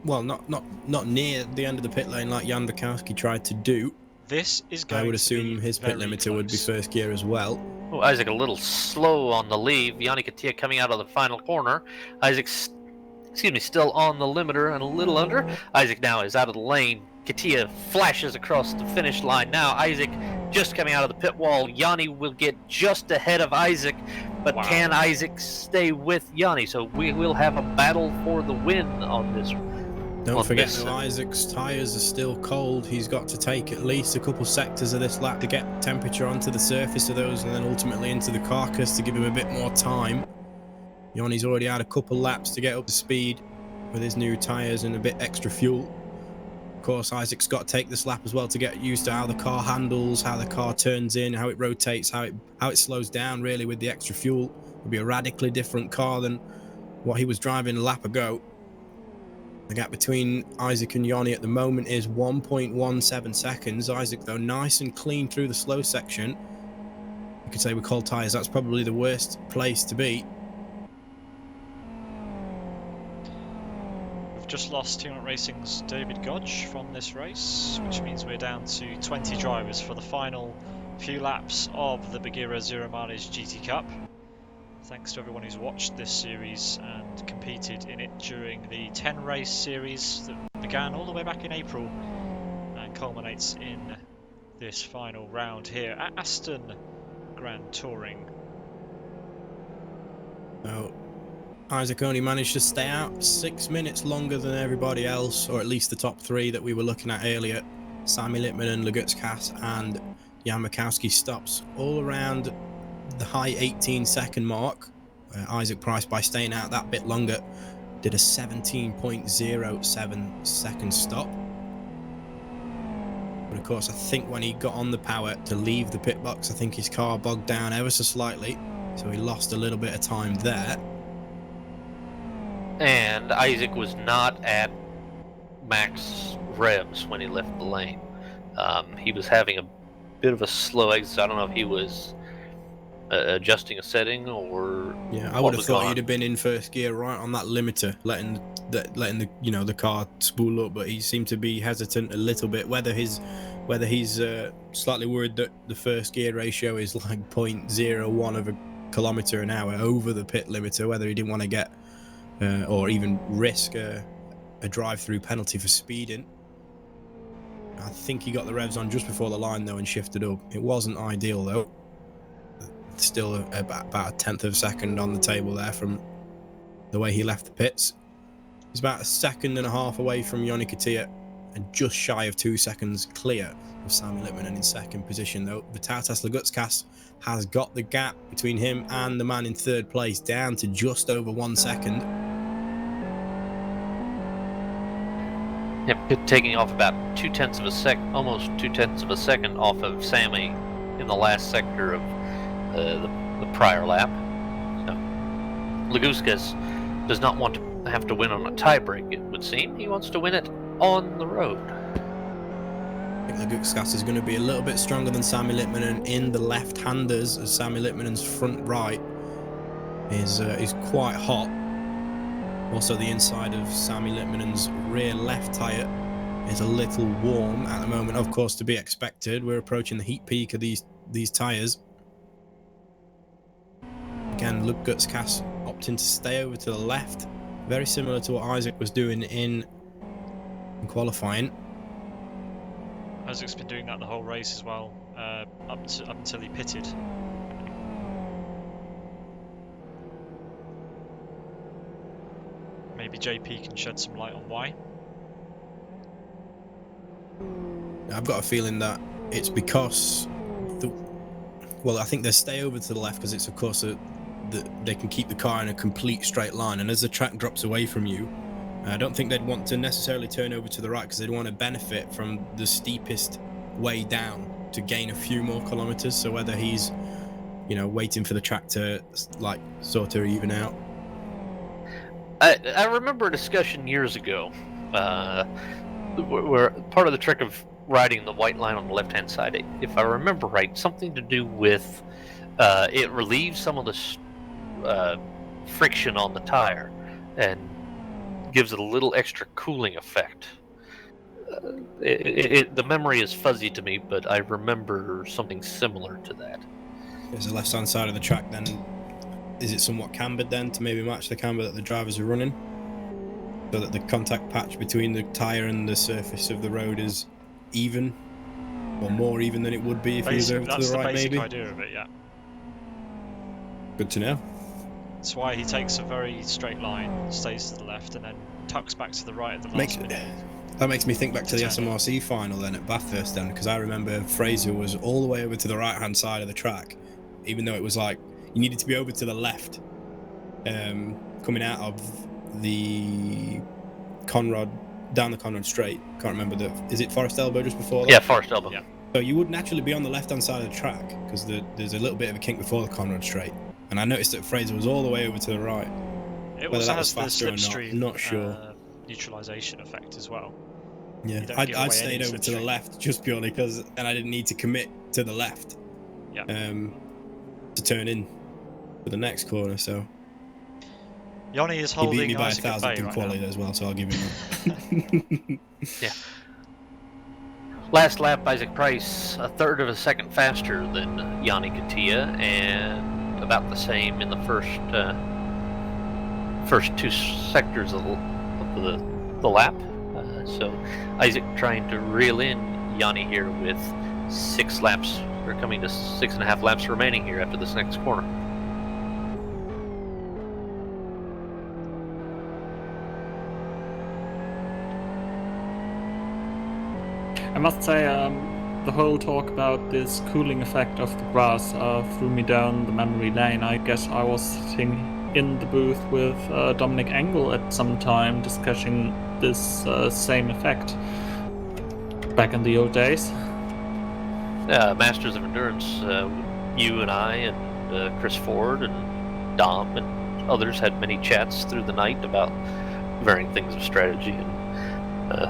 well, not near the end of the pit lane like Jan Vakowski tried to do. This is going I would to assume be his pit very limiter would be close. first gear as well. Oh, Isaac a little slow on the leave. Jani Katia coming out of the final corner. Isaac, still on the limiter and a little under. Isaac now is out of the lane. Katia flashes across the finish line. Now Isaac just coming out of the pit wall. Yanni will get just ahead of Isaac, but Wow. Can Isaac stay with Yanni? So we will have a battle for the win on this. Don't forget this, though, Isaac's tyres are still cold. He's got to take at least a couple sectors of this lap to get temperature onto the surface of those and then ultimately into the carcass to give him a bit more time. Yanni's already had a couple laps to get up to speed with his new tyres and a bit extra fuel. Of course, Isaac's got to take this lap as well to get used to how the car handles, how the car turns in, how it rotates, how it slows down really with the extra fuel. It'll be a radically different car than what he was driving a lap ago. The gap between Isaac and Yanni at the moment is 1.17 seconds. Isaac, though, nice and clean through the slow section. You could say with cold tyres, that's probably the worst place to be. We've just lost Team Up Racing's David Godge from this race, which means we're down to 20 drivers for the final few laps of the Buggyra Zero Mileage GT Cup. Thanks to everyone who's watched this series and competed in it during the 10 race series that began all the way back in April and culminates in this final round here at Aston Grand Touring. So, Isaac only managed to stay out 6 minutes longer than everybody else, or at least the top three that we were looking at earlier. Sammy Littman and Lugutskas and Jan Makowski stops all around the high 18-second mark. Isaac Price, by staying out that bit longer, did a 17.07 second stop. But of course, I think when he got on the power to leave the pit box, I think his car bogged down ever so slightly, so he lost a little bit of time there. And Isaac was not at max revs when he left the lane. He was having a bit of a slow exit. I don't know if he was adjusting a setting or yeah, I would have thought he'd have been in first gear right on that limiter, letting the car spool up, but he seemed to be hesitant a little bit. Whether he's slightly worried that the first gear ratio is like 0.01 of a kilometer an hour over the pit limiter, whether he didn't want to get or even risk a drive-through penalty for speeding. I think he got the revs on just before the line though and shifted up. It wasn't ideal though. Still about a tenth of a second on the table there from the way he left the pits. He's about a second and a half away from Joni Katia and just shy of 2 seconds clear of Sammy Littman, and in second position though Vytautas Lugutskas has got the gap between him and the man in third place down to just over 1 second. Yep, taking off about almost 2/10 of a second off of Sammy in the last sector of the prior lap. So Laguskas does not want to have to win on a tiebreak, it would seem. He wants to win it on the road. I think Laguskas is going to be a little bit stronger than Sami Litmanen in the left-handers, as Sami Litmanen's front right is quite hot. Also, the inside of Sami Litmanen's rear left tyre is a little warm at the moment, of course, to be expected. We're approaching the heat peak of these tyres. Again, Laguskas opting to stay over to the left, very similar to what Isaac was doing in qualifying. Isaac's been doing that the whole race as well, up until he pitted. Maybe JP can shed some light on why. I've got a feeling that it's because, I think they stay over to the left because it's, of course, they can keep the car in a complete straight line, and as the track drops away from you, I don't think they'd want to necessarily turn over to the right because they'd want to benefit from the steepest way down to gain a few more kilometers. So whether he's, waiting for the track to sort of even out. I remember a discussion years ago where part of the trick of riding the white line on the left-hand side, if I remember right, something to do with it relieves some of the friction on the tire and gives it a little extra cooling effect. The memory is fuzzy to me, but I remember something similar to that. There's the left-hand side of the track then. Is it somewhat cambered then to maybe match the camber that the drivers are running? So that the contact patch between the tyre and the surface of the road is even? Or more even than it would be if he was over to the right, maybe? That's the basic idea of it, yeah. Good to know. That's why he takes a very straight line, stays to the left, and then tucks back to the right at the last minute. That makes me think back to the SMRC final then at Bathurst then, because I remember Fraser was all the way over to the right-hand side of the track, even though it was like you needed to be over to the left, coming out of the Conrad, down the Conrad Straight. Can't remember is it Forest Elbow just before that? Yeah, Forest Elbow. Yeah. So you would naturally be on the left-hand side of the track because there's a little bit of a kink before the Conrad Straight, and I noticed that Fraser was all the way over to the right. It Whether also that was has the faster or slipstream not sure. neutralisation effect as well. Yeah, You don't get I away stayed any over to the slipstream. left just purely because then I didn't need to commit to the left. Yeah. To turn in for the next corner. So Yanni is he beat holding me by Isaac at 1,000 bay in right quality now. as well. So I'll give him that. Yeah. Last lap, Isaac Price, a third of a second faster than Yanni Katia, and about the same in the first two sectors of the lap. So Isaac trying to reel in Yanni here with 6 laps. We're coming to 6.5 laps remaining here after this next corner. I must say, the whole talk about this cooling effect of the grass threw me down the memory lane. I guess I was sitting in the booth with Dominic Engel at some time discussing this same effect back in the old days. Masters of Endurance, you and I and Chris Ford and Dom and others had many chats through the night about varying things of strategy and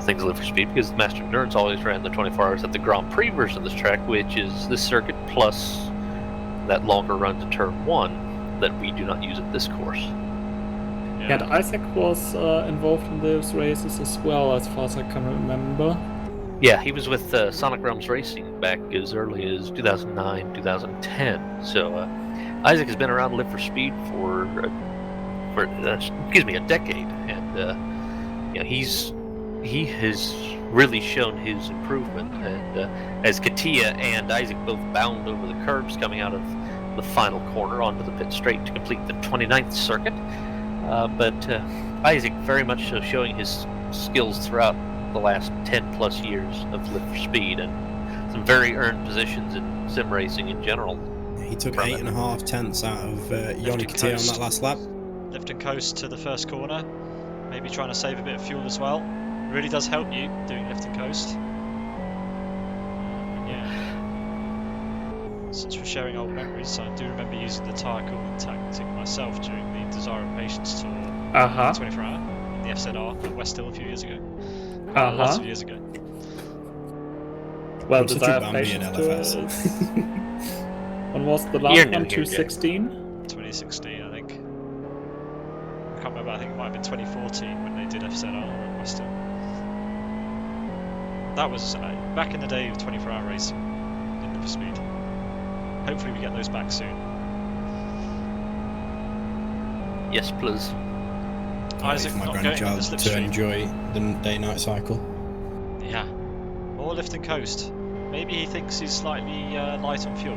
things live for speed, because Master Endurance always ran the 24 hours at the Grand Prix version of this track, which is this circuit plus that longer run to turn 1 that we do not use at this course. Yeah, and Isaac was involved in those races as well, as far as I can remember. Yeah, he was with Sonic Realms Racing back as early as 2009, 2010. So Isaac has been around Live for Speed for a decade, and he has really shown his improvement. And as Katia and Isaac both bound over the curbs coming out of the final corner onto the pit straight to complete the 29th circuit, but Isaac very much so showing his skills throughout the last 10 plus years of Live for Speed and some very earned positions in sim racing in general. He took 8.5 tenths out of Yanni Katia on that last lap. Lift and coast to the first corner, maybe trying to save a bit of fuel as well. Really does help you doing lift and coast. Yeah. since we're sharing old memories, I do remember using the tyre cooling tactic myself during the Desire of Patience tour, 24 hour, in the FZR at West Hill a few years ago. Lots of years ago. Well, I'm such a Desire of Bambi in Patience LFS. When was the last You're one? new here, 2016? 2016, I think. I can't remember, I think it might have been 2014 when they did FZR at West Hill. That was back in the day of 24-hour racing in Liver Speed. Hopefully we get those back soon. Yes, please. Isaac for my not going on the grandchild to slipstream. enjoy the day-night cycle. Yeah. Or lift and coast. Maybe he thinks he's slightly light on fuel.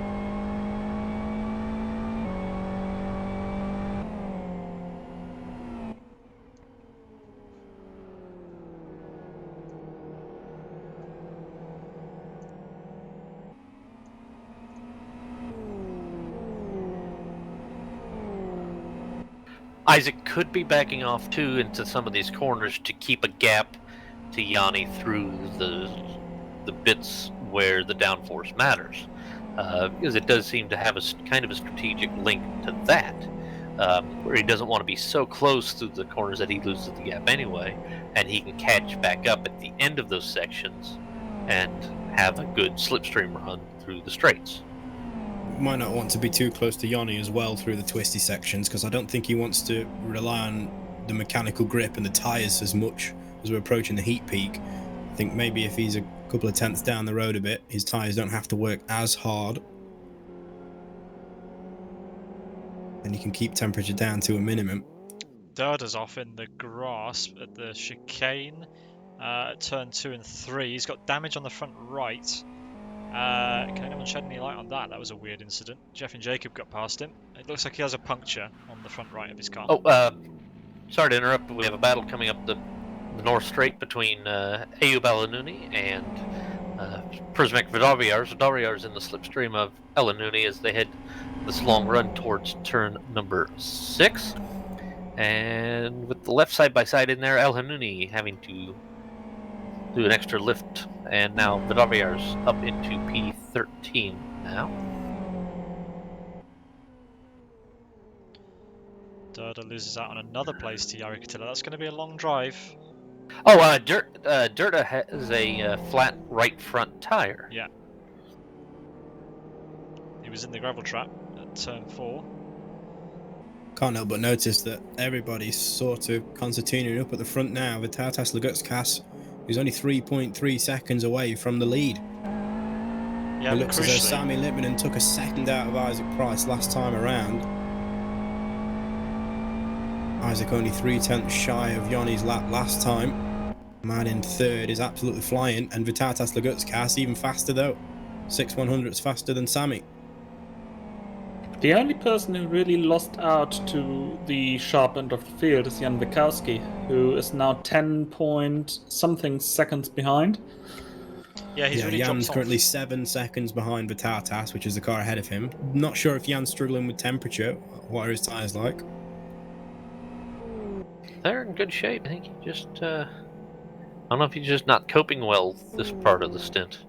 Isaac could be backing off too into some of these corners to keep a gap to Yanni through the bits where the downforce matters, because it does seem to have a kind of a strategic link to that, where he doesn't want to be so close through the corners that he loses the gap anyway, and he can catch back up at the end of those sections and have a good slipstream run through the straights. Might not want to be too close to Yanni as well through the twisty sections, because I don't think he wants to rely on the mechanical grip and the tyres as much as we're approaching the heat peak. I think maybe if he's a couple of tenths down the road a bit, his tyres don't have to work as hard, and he can keep temperature down to a minimum. Durda's off in the grass at the chicane at turn 2 and 3. He's got damage on the front right. Can anyone shed any light on that? That was a weird incident. Jeff and Jacob got past him. It looks like he has a puncture on the front right of his car. Oh, sorry to interrupt, but we have a battle coming up the North Strait between Ayub Al-Anouni and Prismac Vidaviars. Vidaviars in the slipstream of Al-Anouni as they head this long run towards turn number 6. And with the left side-by-side in there, Al-Anouni having to do an extra lift, and now Vidaviars up into P13 now. Durda loses out on another place to Yari Katila. That's going to be a long drive. Oh, Durda has a flat right front tire. Yeah. He was in the gravel trap at turn 4. Can't help but notice that everybody's sort of concertinaing up at the front now. Vitatas Lagutskas, who's only 3.3 seconds away from the lead. Yeah, It looks as though crucially, Sami Lippinen took a second out of Isaac Price last time around. Isaac only 3/10 shy of Yanni's lap last time. Man in third is absolutely flying, and Vitatas Lagutskas even faster though. 6/100ths faster than Sami. The only person who really lost out to the sharp end of the field is Jan Wikowski, who is now 10 point something seconds behind. yeah, he's really Jan's dropped currently off. 7 seconds behind Vitatas, which is the car ahead of him. Not sure if Jan's struggling with temperature. What are his tyres like? They're in good shape. I think he just, I don't know if he's just not coping well this part of the stint.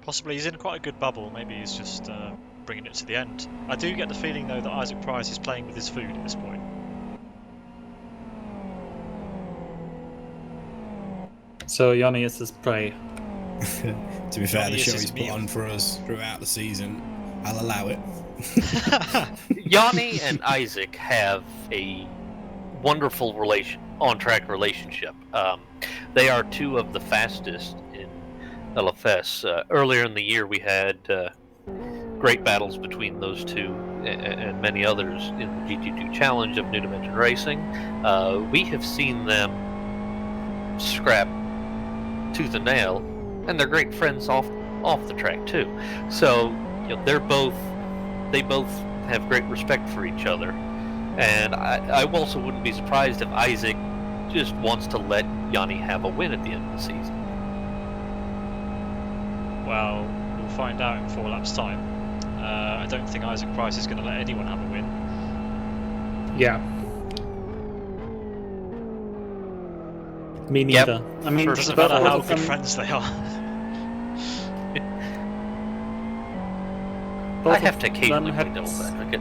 Possibly he's in quite a good bubble. Maybe he's just bringing it to the end. I do get the feeling though that Isaac Price is playing with his food at this point. So Yanni is his prey. To be fair, Johnny the is show his he's put meal. on for us throughout the season, I'll allow it. Yanni and Isaac have a wonderful on-track relationship. They are two of the fastest in LFS. Earlier in the year, we had great battles between those two and many others in the GT2 Challenge of New Dimension Racing. We have seen them scrap tooth and nail, and they're great friends off the track too. So they both have great respect for each other, and I also wouldn't be surprised if Isaac just wants to let Yanni have a win at the end of the season. Well, we'll find out in 4 laps time. I don't think Isaac Price is going to let anyone have a win. Yeah. Me Yep. neither. I mean, First Doesn't of matter all, how both of good them- friends they are. both I have of to occasionally them play had. devil's advocate.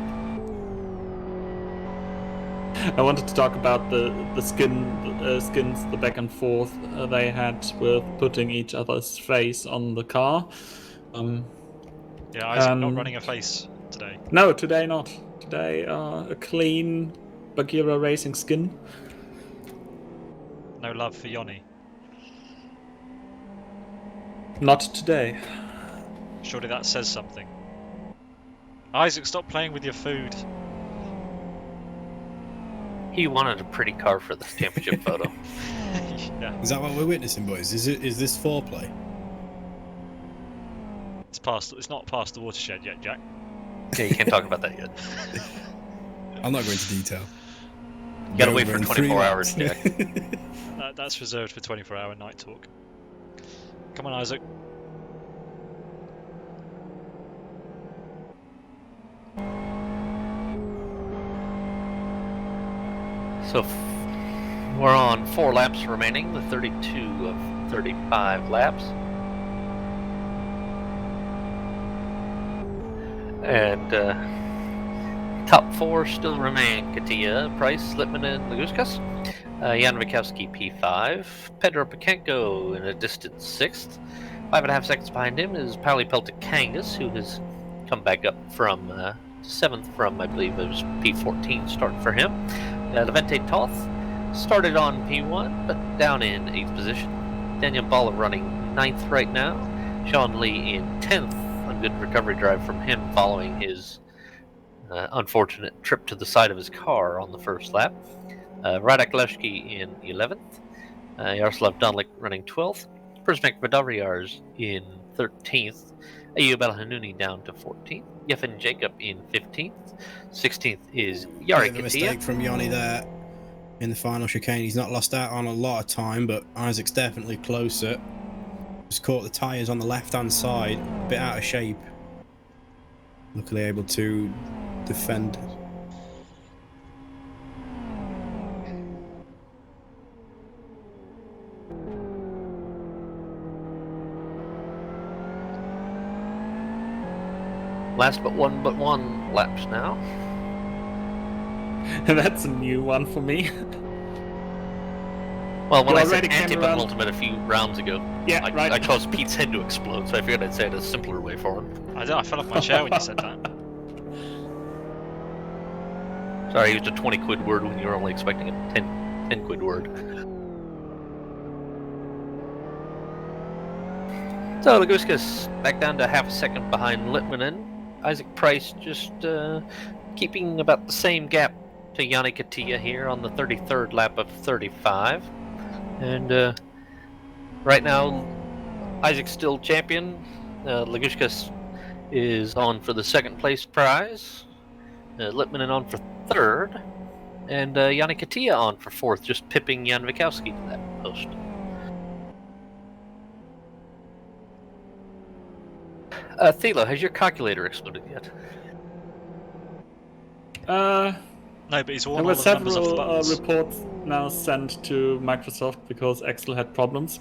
I wanted to talk about the skins, the back and forth they had with putting each other's face on the car. Yeah, Isaac not and- running a face today. No, today not. Today, a clean Buggyra racing skin. No love for Yoni. Not today. Surely that says something. Isaac, stop playing with your food. He wanted a pretty car for this championship photo. Yeah, Is that what we're witnessing, boys? Is this foreplay? it's not past the watershed yet, Jack. Yeah, you can't talk about that yet. I'm not going into detail. You gotta wait Over for in 24 3 hours, laps. Jack. That's reserved for 24-hour night talk. Come on, Isaac. So we're on 4 laps remaining, the 32 of 35 laps. And top 4 still remain Katia, Price, Lippmann, and Laguskas. Jan Wachowski P5, Pedro Pakenko in a distant 6th. 5.5 seconds behind him is Pauli Peltikangas, who has come back up from 7th from, I believe it was P14 start for him. Levente Toth started on P1, but down in 8th position. Daniel Balla running 9th right now. Sean Lee in 10th. A good recovery drive from him following his unfortunate trip to the side of his car on the first lap. Radak Leshki in 11th. Yaroslav Donlik running 12th. Prismek Vadariars in 13th. Ayub El Hanouni down to 14th. Yefin Jacob in 15th. 16th is Yari Bit of a Katia. mistake from Yanni there in the final chicane. He's not lost out on a lot of time, but Isaac's definitely closer. Just caught the tyres on the left-hand side, a bit out of shape. Luckily able to defend. Last but one laps now. That's a new one for me. Well, when You I said already came anti-penultimate a few rounds ago, Yeah, right. I caused Pete's head to explode, so I figured I'd say it a simpler way for him. I fell off my chair when you said that. Sorry, I used a 20 quid word when you were only expecting a 10 quid word. So Laguskas back down to half a second behind Litmanen. Isaac Price just keeping about the same gap to Yanni Katia here on the 33rd lap of 35. And right now, Isaac's still champion. Laguskas is on for the second place prize. Lippmann on for third. And Yanni Katia on for fourth, just pipping Jan Wachowski to that post. Thilo, has your calculator exploded yet? No, but he's There won were all the numbers of the several buttons. reports now sent to Microsoft because Excel had problems.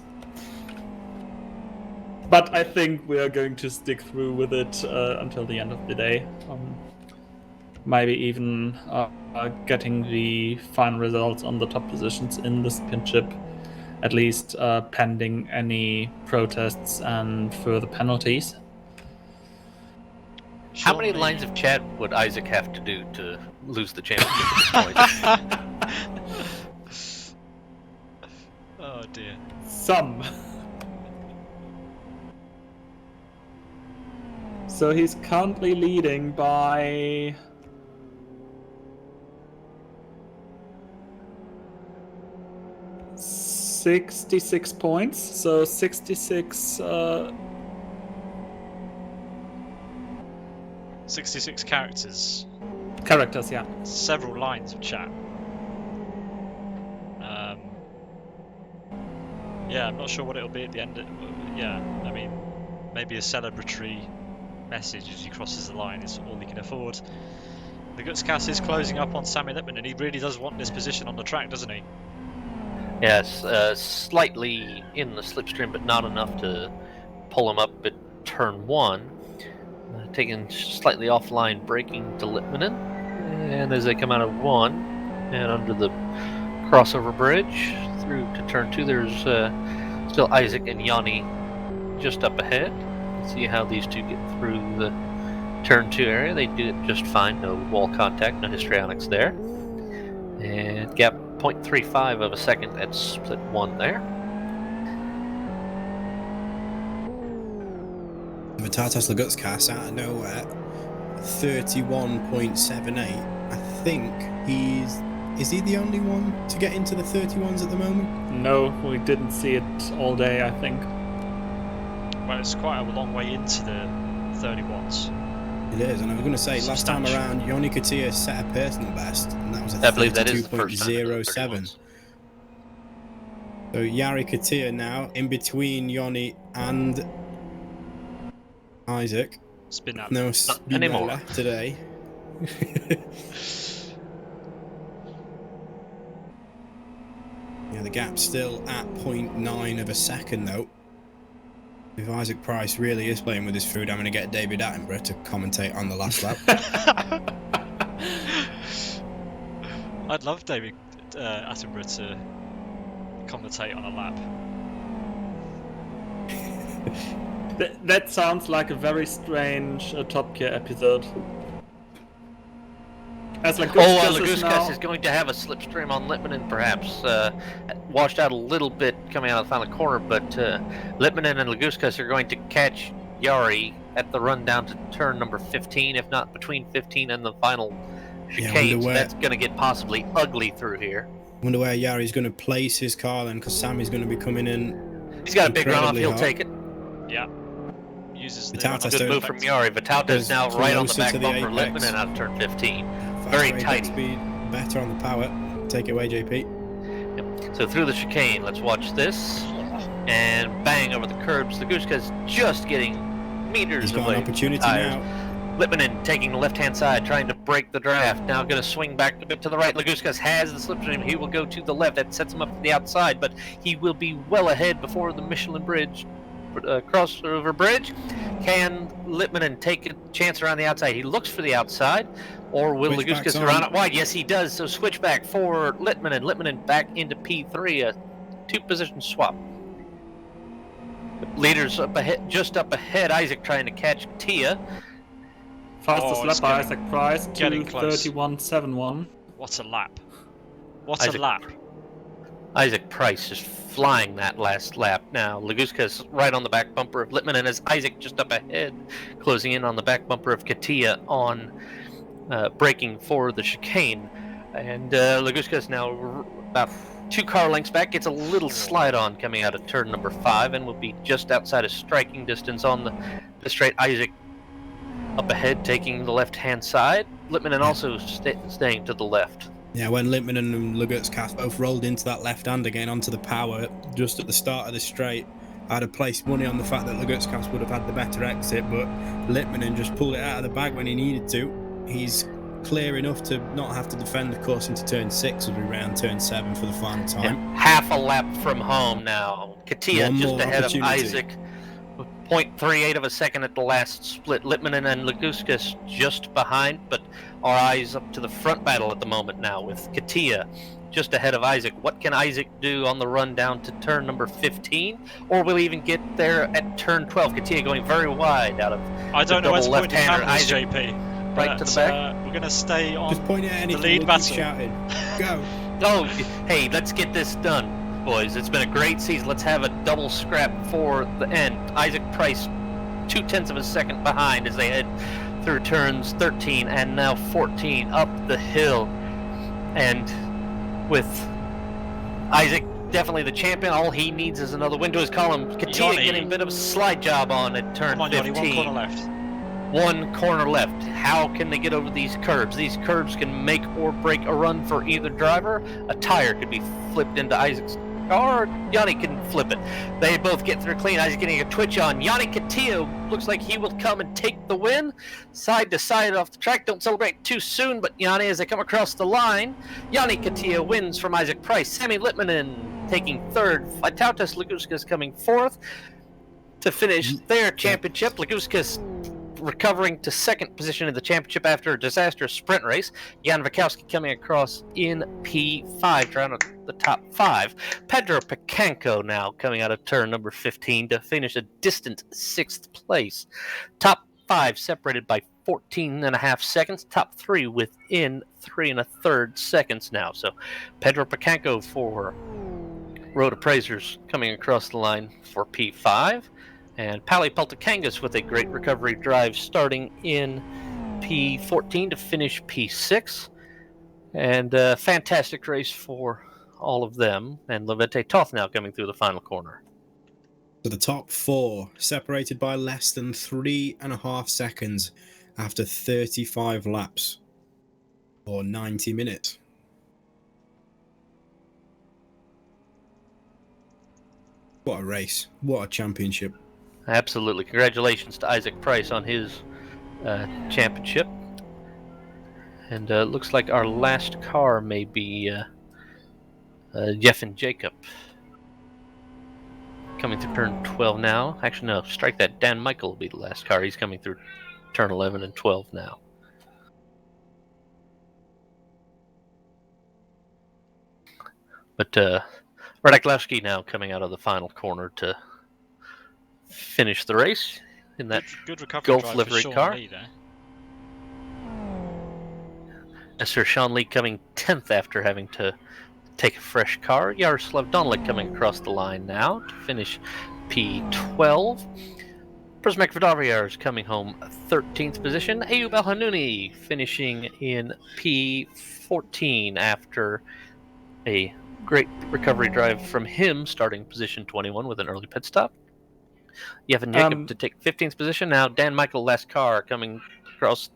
But I think we are going to stick through with it until the end of the day. Maybe even getting the final results on the top positions in this championship, at least pending any protests and further penalties. How many Sean Lee- lines of chat would Isaac have to do to lose the championship at this point? Oh dear. Some. So he's currently leading by 66 points. So 66 66 characters. characters, yeah. Several lines of chat. Yeah, I'm not sure what it'll be at the end. Yeah, I mean, maybe a celebratory message as he crosses the line is all he can afford. The Gutscast is closing up on Sammy Lippmann, and he really does want this position on the track, doesn't he? Yes, slightly in the slipstream, but not enough to pull him up at turn 1. taking slightly offline braking to Littmanen. And as they come out of 1 and under the crossover bridge through to turn 2, there's still Isaac and Yanni just up ahead. Let's see how these two get through the turn 2 area. They do it just fine. No wall contact, no histrionics there. And gap 0.35 of a second at split 1 there. Vitatas Lagutskas out of nowhere, 31.78. I think is he the only one to get into the 31s at the moment? No, we didn't see it all day, I think. Well, it's quite a long way into the 31s. It is, and I was going to say, last time around, Yoni Katia set a personal best, and that was a I believe that is the first time in the 32.07. 31s. So Yari Katia now in between Yoni and Isaac. Spin that. No anymore Spinella today. Yeah, the gap's still at 0.9 of a second though. If Isaac Price really is playing with his food, I'm going to get David Attenborough to commentate on the last lap. I'd love David Attenborough to commentate on a lap. That sounds like a very strange Top Gear episode. As Laguskas is going to have a slipstream on Littmanen, perhaps. Washed out a little bit coming out of the final corner, but Littmanen and Laguskas are going to catch Yari at the run down to turn number 15, if not between 15 and the final chicane. So that's going to get possibly ugly through here. I wonder where Yari's going to place his car then, because Sammy's going to be coming in. He's got a big runoff, he'll take it. Yeah. Uses the good move from Yari. Vitauta's now right on the back bumper, Littmanen out of turn 15. Very tight. Speed better on the power. Take it away, JP. Yep. So through the chicane, let's watch this. And bang over the curbs. Laguskas just getting meters He's got away. an opportunity now. Littmanen taking the left-hand side, trying to break the draft. Now going to swing back a bit to the right. Laguskas has the slipstream. He will go to the left. That sets him up to the outside, but he will be well ahead before the Michelin Bridge. Crossover bridge. Can Littmanen take a chance around the outside? He looks for the outside, or will Laguskas run it wide? Yes, he does. So switchback for Littmanen. Littmanen back into P3, a two-position swap. Leaders up ahead, just up ahead. Isaac trying to catch Tia. Fastest lap by Isaac Price, getting close. 2:31.71. What a lap! What a lap! Isaac Price just flying that last lap. Now Laguskas right on the back bumper of Littmanen as Isaac just up ahead, closing in on the back bumper of Katia on braking for the chicane. And Laguskas now about 2 car lengths back, gets a little slide on coming out of turn number 5 and will be just outside of striking distance on the straight. Isaac up ahead taking the left-hand side. Littmanen also staying to the left. Yeah, when Littmanen and Lagutskas both rolled into that left hand again onto the power just at the start of the straight, I'd have placed money on the fact that Lagutskas would have had the better exit, but Littmanen just pulled it out of the bag when he needed to. He's clear enough to not have to defend the course into turn 6 as we round turn 7 for the final time. Yeah, half a lap from home now. Katia just ahead of Isaac. 0.38 of a second at the last split. Littmanen and Laguskas just behind, but our eyes up to the front battle at the moment now with Katia just ahead of Isaac. What can Isaac do on the run down to turn number 15? Or will he even get there at turn 12? Katia going very wide out of I don't know where to point your cameras, Isaac, JP. right to the back. We're going to stay on Just point at the anything, lead battle. shouting. Go! Oh, hey, let's get this done, boys. It's been a great season. Let's have a double scrap for the end. Isaac Price 0.2 of a second behind as they head through turns 13 and now 14 up the hill. And with Isaac definitely the champion, all he needs is another win to his column. Katia getting a bit of a slide job on at turn 15. One corner left. One corner left. How can they get over these curbs? These curbs can make or break a run for either driver. A tire could be flipped into Isaac's car, or Yanni can flip it. They both get through clean. Isaac getting a twitch on. Yanni Katia looks like he will come and take the win. Side to side off the track. Don't celebrate too soon, but Yanni as they come across the line. Yanni Katia wins from Isaac Price. Sammy Littmanen taking third. Vitauta's Laguskas coming fourth to finish their championship. Laguskas recovering to second position in the championship after a disastrous sprint race. Jan Vikowski coming across in P5, trying to the top 5. Pedro Picanco now coming out of turn number 15 to finish a distant 6th place. Top 5 separated by 14.5 seconds. Top 3 within 3 1/3 seconds now. So Pedro Picanco for Road Appraisers coming across the line for P5. And Pali Peltakangas with a great recovery drive starting in P14 to finish P6. And a fantastic race for all of them. And Levente Toth now coming through the final corner. So the top 4 separated by less than 3.5 seconds after 35 laps or 90 minutes. What a race. What a championship. Absolutely. Congratulations to Isaac Price on his championship. And looks like our last car may be Jeff and Jacob. Coming through turn 12 now. Actually, no, strike that. Dan Michael will be the last car. He's coming through turn 11 and 12 now. But Radaklowski now coming out of the final corner to finish the race in that Good recovery Golf drive livery for Sean car. Lee there. Sir Sean Lee coming 10th after having to take a fresh car. Yaroslav Donlik coming across the line now to finish P12. Prismek Vodaviar is coming home 13th position. Ayub El-Hanouni finishing in P14 after a great recovery drive from him, starting position 21 with an early pit stop. Yevon Jacob to take 15th position. Now Dan Michael Lascar coming across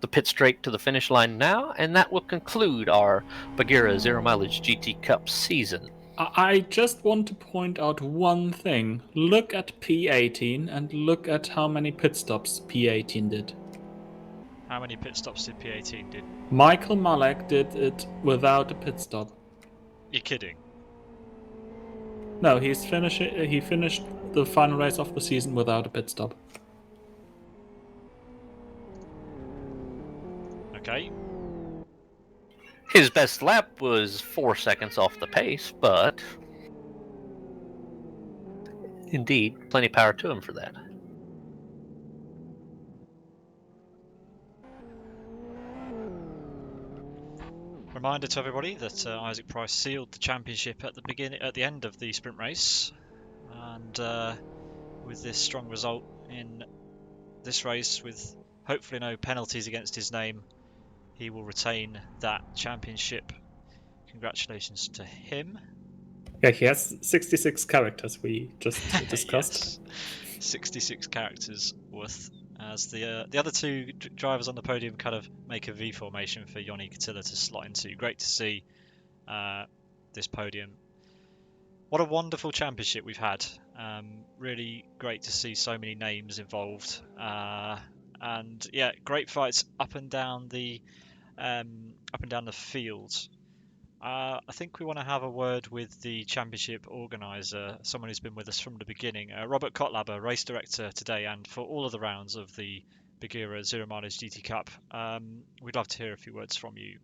the pit straight to the finish line now, and that will conclude our Buggyra Zero Mileage GT Cup season. I just want to point out one thing. Look at P18 and look at how many pit stops P18 did. How many pit stops did P18 do? Michael Malek did it without a pit stop. You're kidding. No, he finished the final race of the season without a pit stop. Okay. His best lap was 4 seconds off the pace, but indeed, plenty of power to him for that. Reminder to everybody that Isaac Price sealed the championship at the end of the sprint race, and with this strong result in this race, with hopefully no penalties against his name, he will retain that championship. Congratulations to him. Yeah, he has 66 characters, we just discussed. Yes. 66 characters worth, as the other two drivers on the podium kind of make a V formation for Yoni Katila to slot into. Great to see this podium. What a wonderful championship we've had. Really great to see so many names involved. And yeah, great fights up and down the field. I think we want to have a word with the championship organizer, someone who's been with us from the beginning, Robert Kotlaba, race director today and for all of the rounds of the Buggyra Zero Mileage GT Cup. We'd love to hear a few words from you.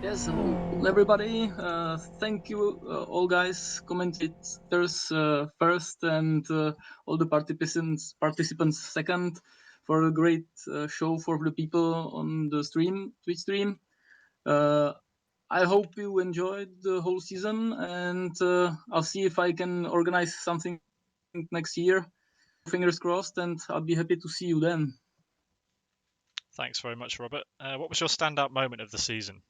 Yes, hello everybody. Thank you, all guys, commentators first, and all the participants second, for a great show for the people on the Twitch stream. I hope you enjoyed the whole season, and I'll see if I can organize something next year. Fingers crossed, and I'll be happy to see you then. Thanks very much, Robert. What was your standout moment of the season?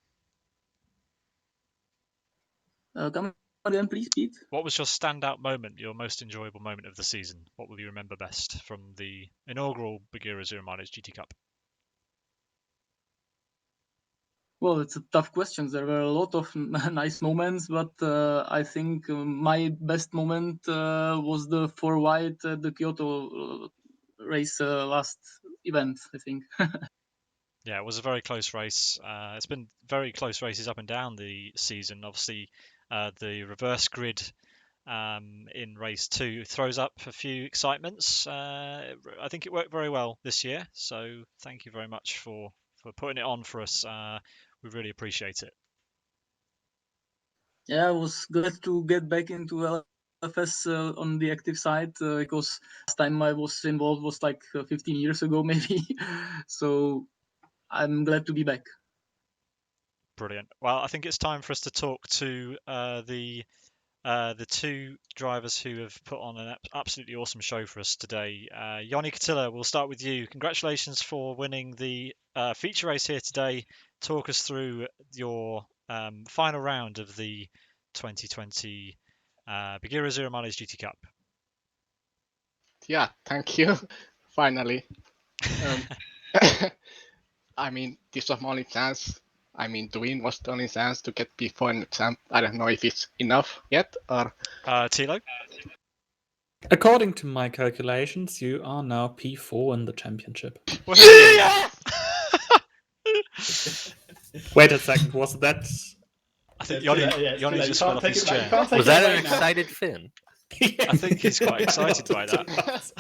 Come again, please, Pete. What was your standout moment, your most enjoyable moment of the season? What will you remember best from the inaugural Buggyra Zero Mileage GT Cup? Well, it's a tough question. There were a lot of nice moments, but I think my best moment was the 4 wide at the Kyoto race last event, I think. Yeah, it was a very close race. It's been very close races up and down the season. Obviously, the reverse grid in race 2 throws up a few excitements. I think it worked very well this year, so thank you very much for putting it on for us. We really appreciate it. Yeah, I was glad to get back into LFS on the active side because last time I was involved was like 15 years ago maybe. So I'm glad to be back. Brilliant. Well, I think it's time for us to talk to the two drivers who have put on an absolutely awesome show for us today. Joni Katila, we'll start with you. Congratulations for winning the feature race here today. Talk us through your final round of the 2020 Buggyra Zero Mileage GT Cup. Yeah, thank you. Finally. I mean, this was my only chance. I mean, to win was the only chance to get P4 in the champ. I don't know if it's enough yet or. Tilo? According to my calculations, you are now P4 in the championship. Wait a second, was that? I think Yoni just fell off his chair. Was that an excited Finn? I think he's quite excited by that.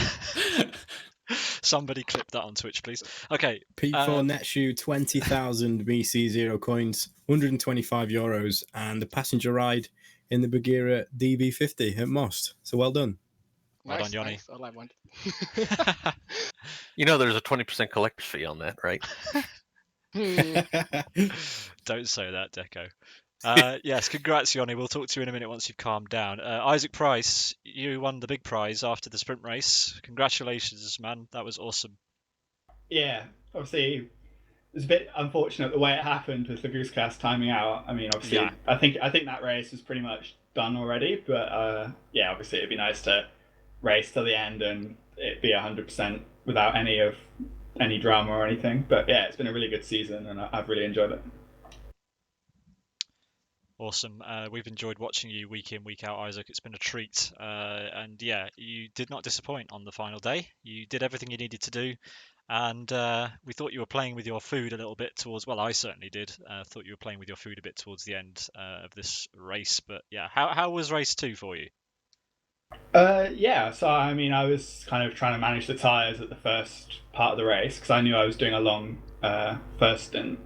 Somebody clip that on Twitch, please. Okay. P4 nets you 20,000 BC0 coins, 125 euros, and a passenger ride in the Buggyra DB50 at Most. So well done. Well done, Yoni. Nice, all I wanted. You know there's a 20% collector's fee on that, right? Don't say that, Deco. Yes, congrats, Yoni. We'll talk to you in a minute once you've calmed down. Isaac Price, you won the big prize after the sprint race. Congratulations, man. That was awesome. Yeah, obviously, it was a bit unfortunate the way it happened with the Goose Cast timing out. I mean, obviously, Yeah. I think that race was pretty much done already. But yeah, obviously, it'd be nice to race to the end and it be 100% without any drama or anything. But yeah, it's been a really good season and I've really enjoyed it. Awesome. We've enjoyed watching you week in, week out, Isaac. It's been a treat. And yeah, you did not disappoint on the final day. You did everything you needed to do. And we thought you were playing with your food a little bit towards, well, I certainly did. Thought you were playing with your food a bit towards the end of this race. But yeah, how was race 2 for you? Yeah, so I mean, I was kind of trying to manage the tyres at the first part of the race because I knew I was doing a long first stint.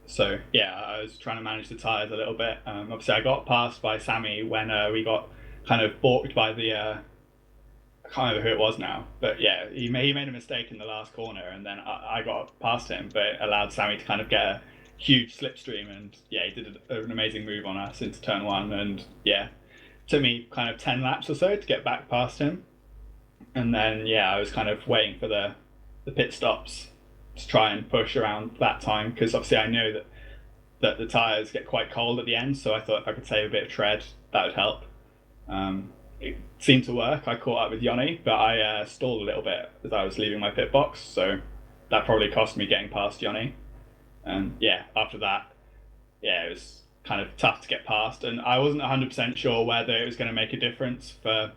So yeah, I was trying to manage the tyres a little bit. Obviously, I got passed by Sammy when we got kind of balked by the. I can't remember who it was now, but yeah, he made a mistake in the last corner, and then I got past him, but it allowed Sammy to kind of get a huge slipstream, and yeah, he did an amazing move on us into turn 1, and yeah, took me kind of 10 laps or so to get back past him, and then yeah, I was kind of waiting for the pit stops to try and push around that time because obviously I know that the tyres get quite cold at the end, so I thought if I could save a bit of tread, that would help. It seemed to work. I caught up with Yoni, but I stalled a little bit as I was leaving my pit box, so that probably cost me getting past Yoni. And yeah, after that, yeah, it was kind of tough to get past, and I wasn't 100% sure whether it was going to make a difference for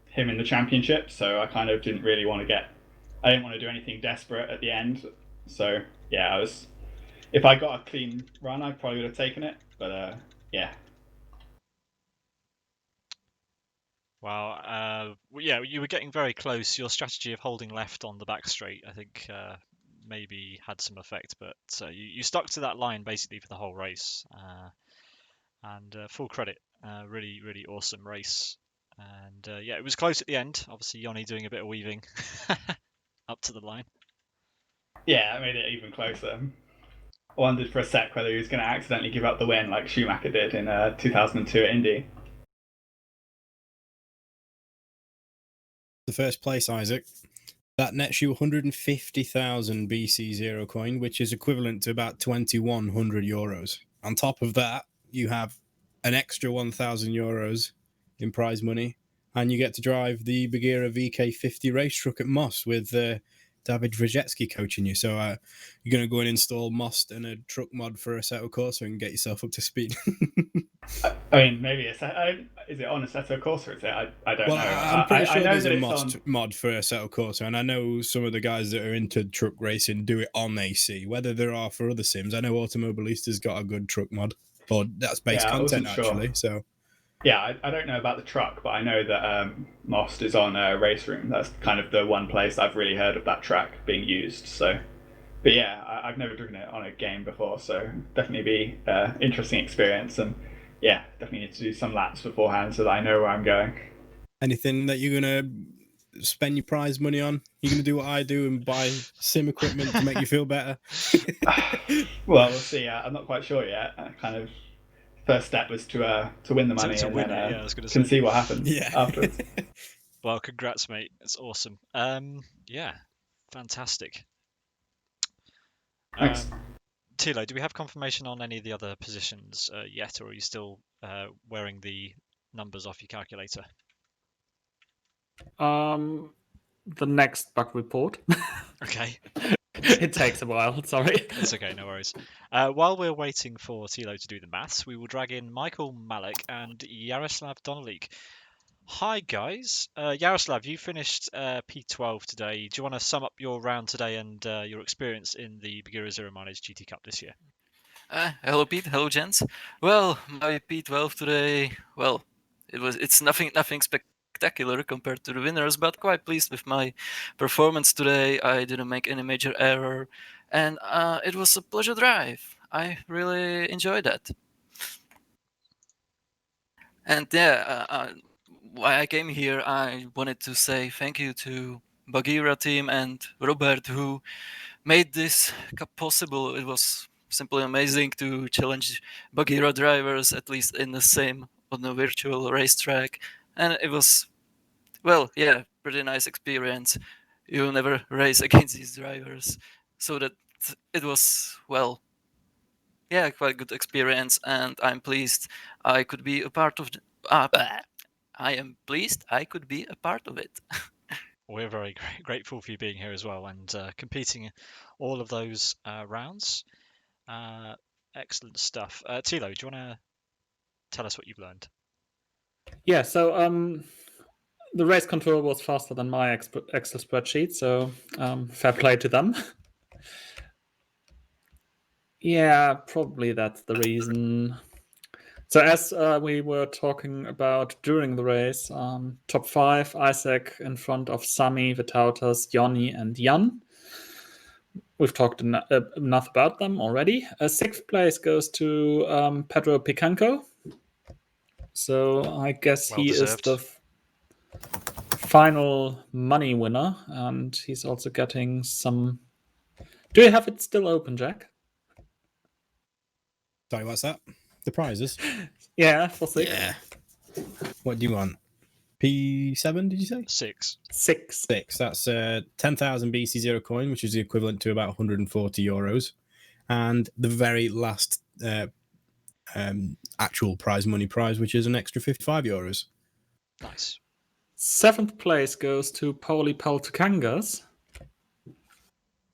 him in the championship, so I kind of didn't really want to I didn't want to do anything desperate at the end. So yeah, if I got a clean run, I probably would have taken it. But yeah. Wow. Yeah, you were getting very close. Your strategy of holding left on the back straight, I think, maybe had some effect. But you stuck to that line basically for the whole race. And full credit. Really, really awesome race. And yeah, it was close at the end. Obviously, Yoni doing a bit of weaving up to the line. Yeah, I made it even closer. I wondered for a sec whether he was going to accidentally give up the win like Schumacher did in 2002 at Indy. The first place, Isaac. That nets you 150,000 BC0 coin, which is equivalent to about 2,100 euros. On top of that, you have an extra 1,000 euros in prize money, and you get to drive the Buggyra VK50 race truck at Moss with David Wrzecki coaching you. So you're going to go and install Most and a truck mod for Assetto Corsa and get yourself up to speed. I mean, maybe is it on Assetto Corsa? Is it? I don't know. I'm pretty sure know there's that a it's mod for Assetto Corsa, and I know some of the guys that are into truck racing do it on AC. Whether there are for other sims, I know Automobilista's got a good truck mod, or that's base content actually. So Yeah, I don't know about the truck, but I know that Most is on Race Room. That's kind of the one place I've really heard of that track being used. So, but yeah, I've never driven it on a game before, so definitely be interesting experience. And yeah, definitely need to do some laps beforehand so that I know where I'm going. Anything that you're gonna spend your prize money on? You're gonna do what I do and buy sim equipment to make you feel better? Well, we'll see. I'm not quite sure yet. Kind of first step was to win the money, To and win then it, yeah, I was going to can say. see what happens Yeah. afterwards. Well, congrats, mate. It's awesome. Yeah, fantastic. Thanks. Tilo, do we have confirmation on any of the other positions yet, or are you still wearing the numbers off your calculator? The next bug report. Okay. It takes a while. Sorry. It's okay, no worries. While we're waiting for Tilo to do the maths, we will drag in Michael Malik and Yaroslav Donolik. Hi, guys. Yaroslav, you finished P12 today. Do you want to sum up your round today and your experience in the Buggyra Zero Mileage GT Cup this year? Hello, Pete. Hello, gents. Well, my P12 today, well, it's nothing spectacular compared to the winners, but quite pleased with my performance today. I didn't make any major error, and it was a pleasure drive. I really enjoyed that. And yeah, why I came here, I wanted to say thank you to Buggyra team and Robert, who made this cup possible. It was simply amazing to challenge Buggyra drivers, at least in the same on a virtual racetrack, and it was, well, yeah, pretty nice experience. You never race against these drivers, so that it was, well, yeah, quite good experience, and I'm pleased I could be a part of. I am pleased I could be a part of it. We're very grateful for you being here as well and competing all of those rounds. Excellent stuff. Tilo, do you want to tell us what you've learned? Yeah. So the race control was faster than my Excel spreadsheet, so fair play to them. Yeah, probably that's the reason. So as we were talking about during the race, top 5, Isaac in front of Sami, Vitautas, Yoni, and Jan. We've talked enough about them already. 6th place goes to Pedro Picanco. So I guess Well he is deserved. the final money winner, and he's also getting some. Do you have it still open, Jack? Sorry, what's that? The prizes? Yeah, for 6. Yeah. What do you want? P7, did you say? 6. 6. 6. That's 10,000 BC0 coin, which is the equivalent to about 140 euros. And the very last actual prize money prize, which is an extra 55 euros. Nice. 7th place goes to Pauli Paltukangas.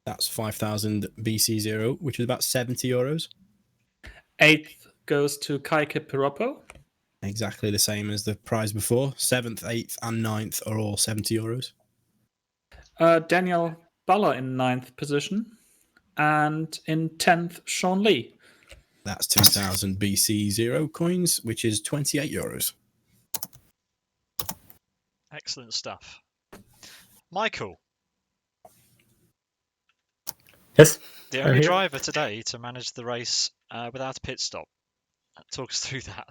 That's 5,000 BC0, which is about 70 euros. 8th goes to Kaike Piroppo. Exactly the same as the prize before. 7th, 8th, and 9th are all 70 euros. Daniel Baller in 9th position. And in 10th, Sean Lee. That's 2,000 BC0 coins, which is 28 euros. Excellent stuff. Michael. Yes. The I'm only here. driver today to manage the race without a pit stop. Talk us through that.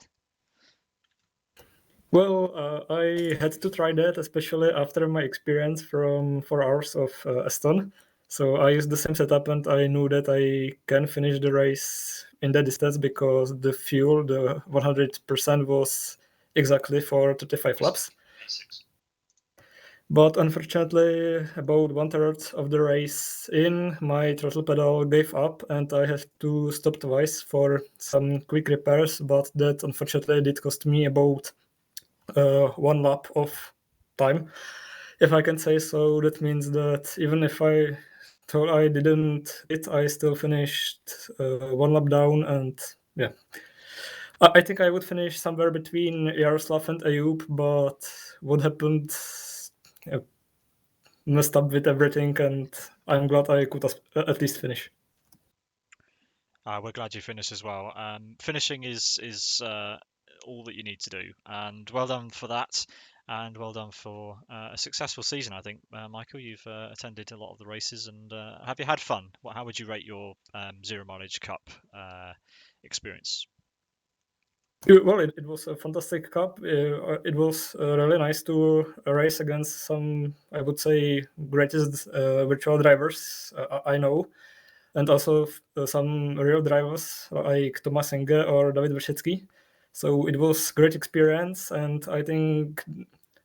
Well, I had to try that, especially after my experience from 4 hours of Aston. So I used the same setup, and I knew that I can finish the race in that distance because the fuel, the 100%, was exactly for 35 laps. But unfortunately, about 1/3 of the race in, my throttle pedal gave up, and I had to stop twice for some quick repairs. But that unfortunately did cost me about 1 lap of time, if I can say so. That means that even if I thought I didn't hit, I still finished 1 lap down, and yeah. I think I would finish somewhere between Yaroslav and Ayub, but what happened messed up with everything, and I'm glad I could at least finish. We're glad you finished as well. Finishing is all that you need to do. And well done for that, and well done for a successful season. I think, Michael, you've attended a lot of the races, and have you had fun? How would you rate your Zero Mileage Cup experience? Well, it was a fantastic cup. It was really nice to race against some, I would say, greatest virtual drivers I know, and also some real drivers like Thomas Inge or David Wyszycki. So it was great experience, and I think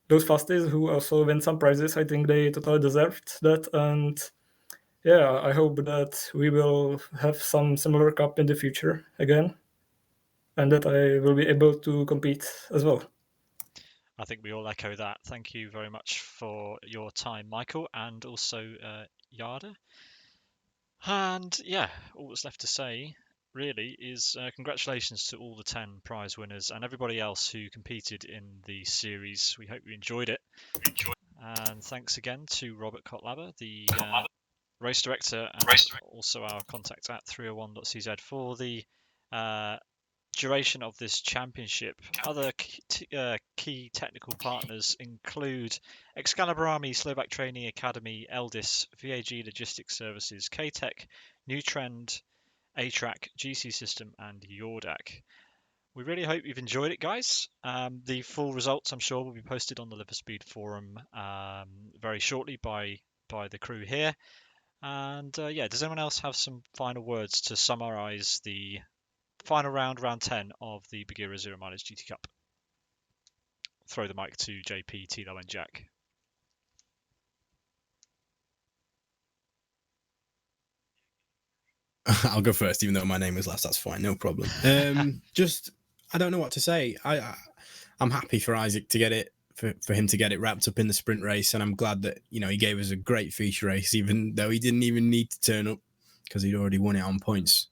those fasties who also win some prizes, I think they totally deserved that. And yeah, I hope that we will have some similar cup in the future again, and that I will be able to compete as well. I think we all echo that. Thank you very much for your time, Michael, and also Yada. And yeah, all that's left to say really is congratulations to all the 10 prize winners and everybody else who competed in the series. We hope you enjoyed it. And thanks again to Robert Kotlaba, the race director, and also our contact at 301.cz for the duration of this championship. Other key technical partners include Excalibur Army, Slovak Training Academy, Eldis, VAG Logistics Services, KTech, New Trend, A-Track, GC System, and Yordak. We really hope you've enjoyed it, guys. The full results, I'm sure, will be posted on the Liverspeed forum very shortly by the crew here. And yeah, does anyone else have some final words to summarise the final round 10 of the Buggyra Zero Mileage GT Cup? Throw the mic to JP, Tilo, and Jack. I'll go first, even though my name is last. That's fine, no problem. Just, I don't know what to say. I'm happy for Isaac to get it, for him to get it wrapped up in the sprint race, and I'm glad that he gave us a great feature race, even though he didn't even need to turn up because he'd already won it on points.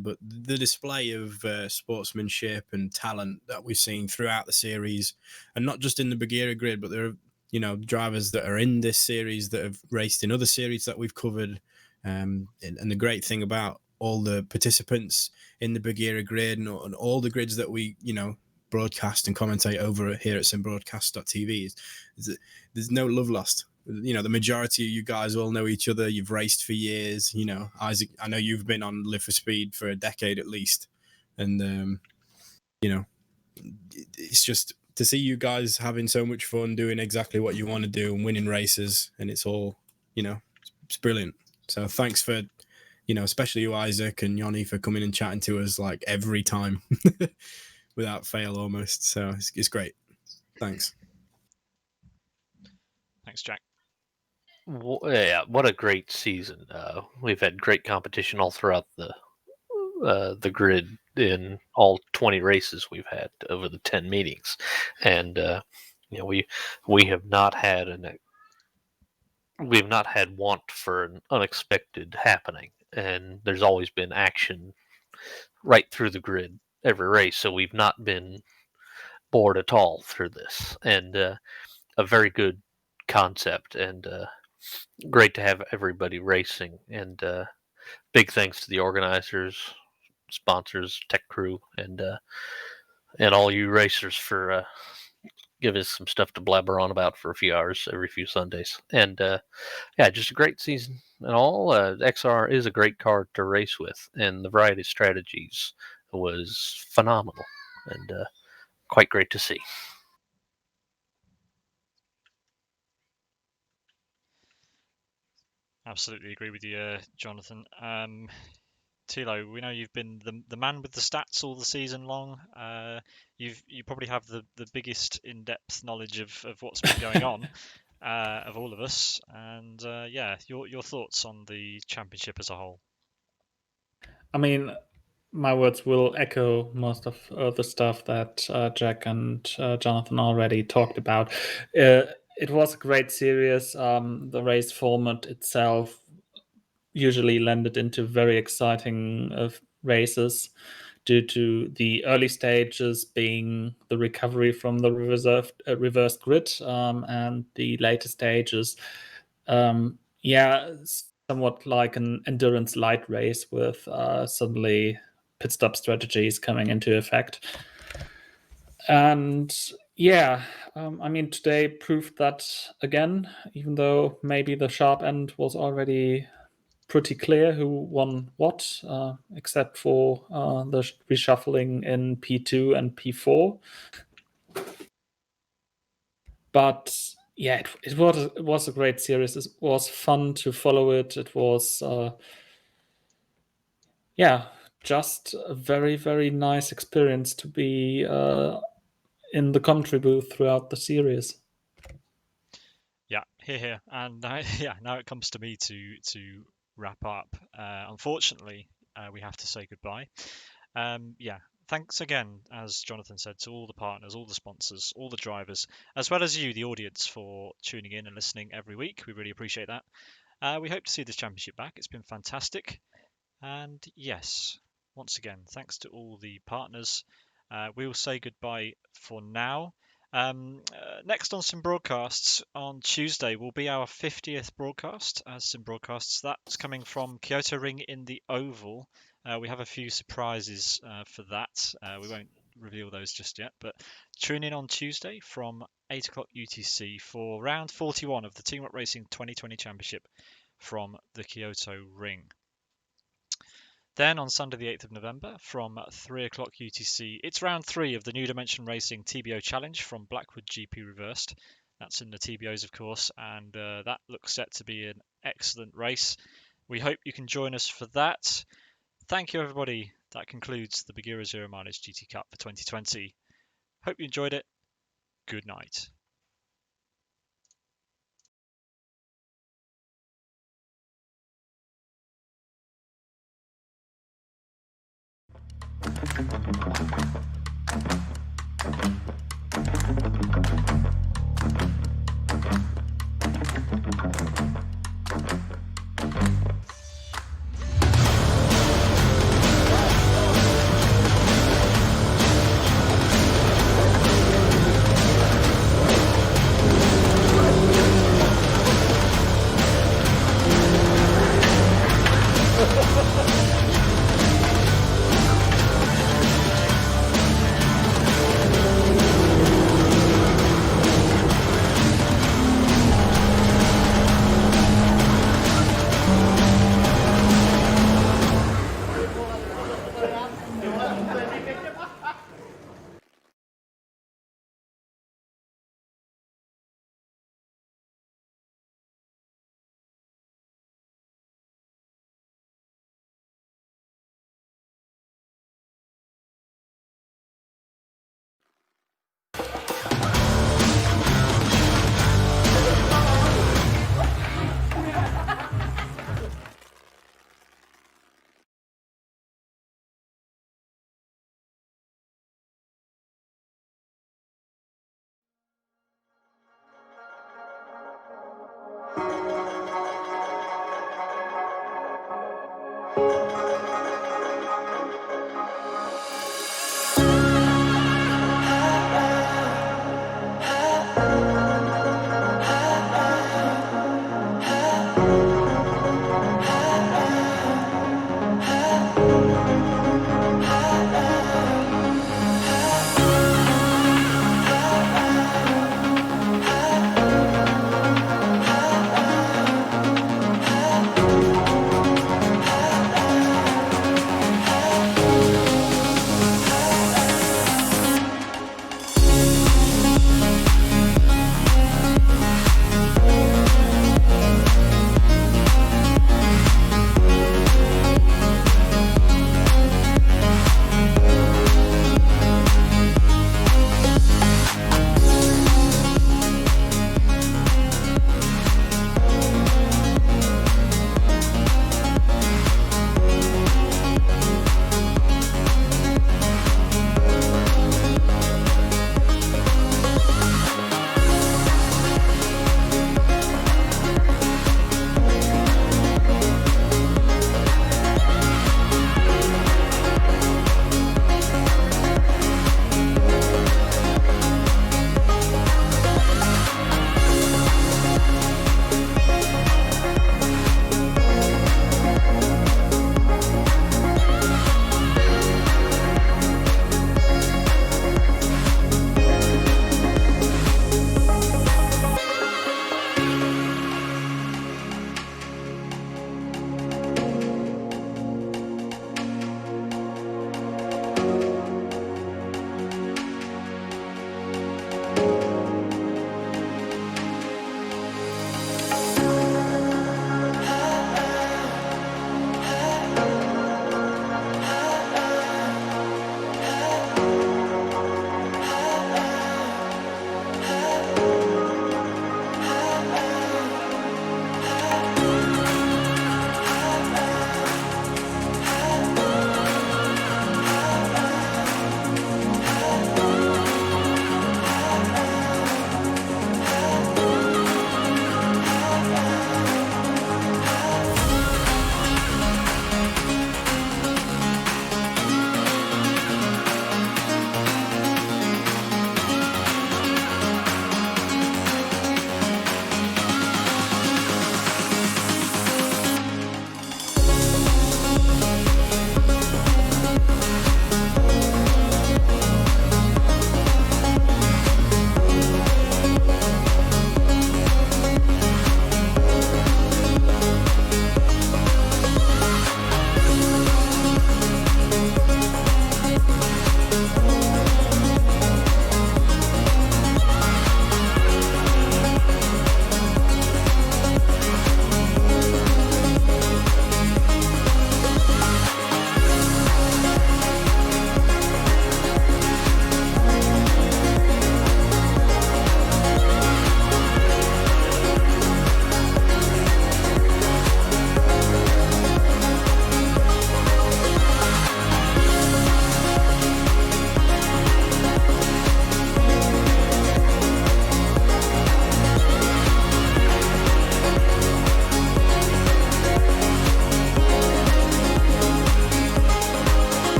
But the display of sportsmanship and talent that we've seen throughout the series, and not just in the Buggyra grid, but there are drivers that are in this series that have raced in other series that we've covered. And the great thing about all the participants in the Buggyra grid and all the grids that we broadcast and commentate over here at simbroadcast.tv is that there's no love lost. The majority of you guys all know each other. You've raced for years. Isaac, I know you've been on Live for Speed for a decade at least. And, it's just to see you guys having so much fun, doing exactly what you want to do and winning races. And it's all, it's brilliant. So thanks for, especially you, Isaac, and Yoni, for coming and chatting to us like every time without fail almost. So it's great. Thanks. Thanks, Jack. Yeah, what a great season. We've had great competition all throughout the grid in all 20 races we've had over the 10 meetings. And, we have not had we've not had want for an unexpected happening, and there's always been action right through the grid every race, so we've not been bored at all through this, and a very good concept, and great to have everybody racing, and big thanks to the organizers, sponsors, tech crew, and all you racers for give us some stuff to blabber on about for a few hours every few Sundays. And yeah, just a great season and all. XR is a great card to race with, and the variety of strategies was phenomenal and quite great to see. Absolutely agree with you, Jonathan. Tilo, we know you've been the man with the stats all the season long. You probably have the biggest in-depth knowledge of what's been going on of all of us. And yeah, your thoughts on the championship as a whole. I mean, my words will echo most of the stuff that Jack and Jonathan already talked about. It was a great series. The race format itself usually landed into very exciting races due to the early stages being the recovery from the reversed grid, and the later stages, somewhat like an endurance light race with suddenly pit stop strategies coming into effect. And yeah, I mean, today proved that again, even though maybe the sharp end was already pretty clear who won what, except for the reshuffling in P2 and P4. But yeah, it was a great series. It was fun to follow it. It was just a very, very nice experience to be in the commentary booth throughout the series. Yeah, here, and now it comes to me to wrap up. Unfortunately, we have to say goodbye. Thanks again, as Jonathan said, to all the partners, all the sponsors, all the drivers, as well as you, the audience, for tuning in and listening every week. We really appreciate that. We hope to see this championship back. It's been fantastic. And yes, once again, thanks to all the partners. We will say goodbye for now. Next on Sim Broadcasts on Tuesday will be our 50th broadcast as Sim Broadcasts. That's coming from Kyoto Ring in the Oval. We have a few surprises for that. We won't reveal those just yet, but tune in on Tuesday from 8 o'clock UTC for round 41 of the Team Up Racing 2020 Championship from the Kyoto Ring. Then on Sunday, the 8th of November, from 3 o'clock UTC, it's round 3 of the New Dimension Racing TBO Challenge from Blackwood GP Reversed. That's in the TBOs, of course, and that looks set to be an excellent race. We hope you can join us for that. Thank you, everybody. That concludes the Buggyra Zero Mileage GT Cup for 2020. Hope you enjoyed it. Good night.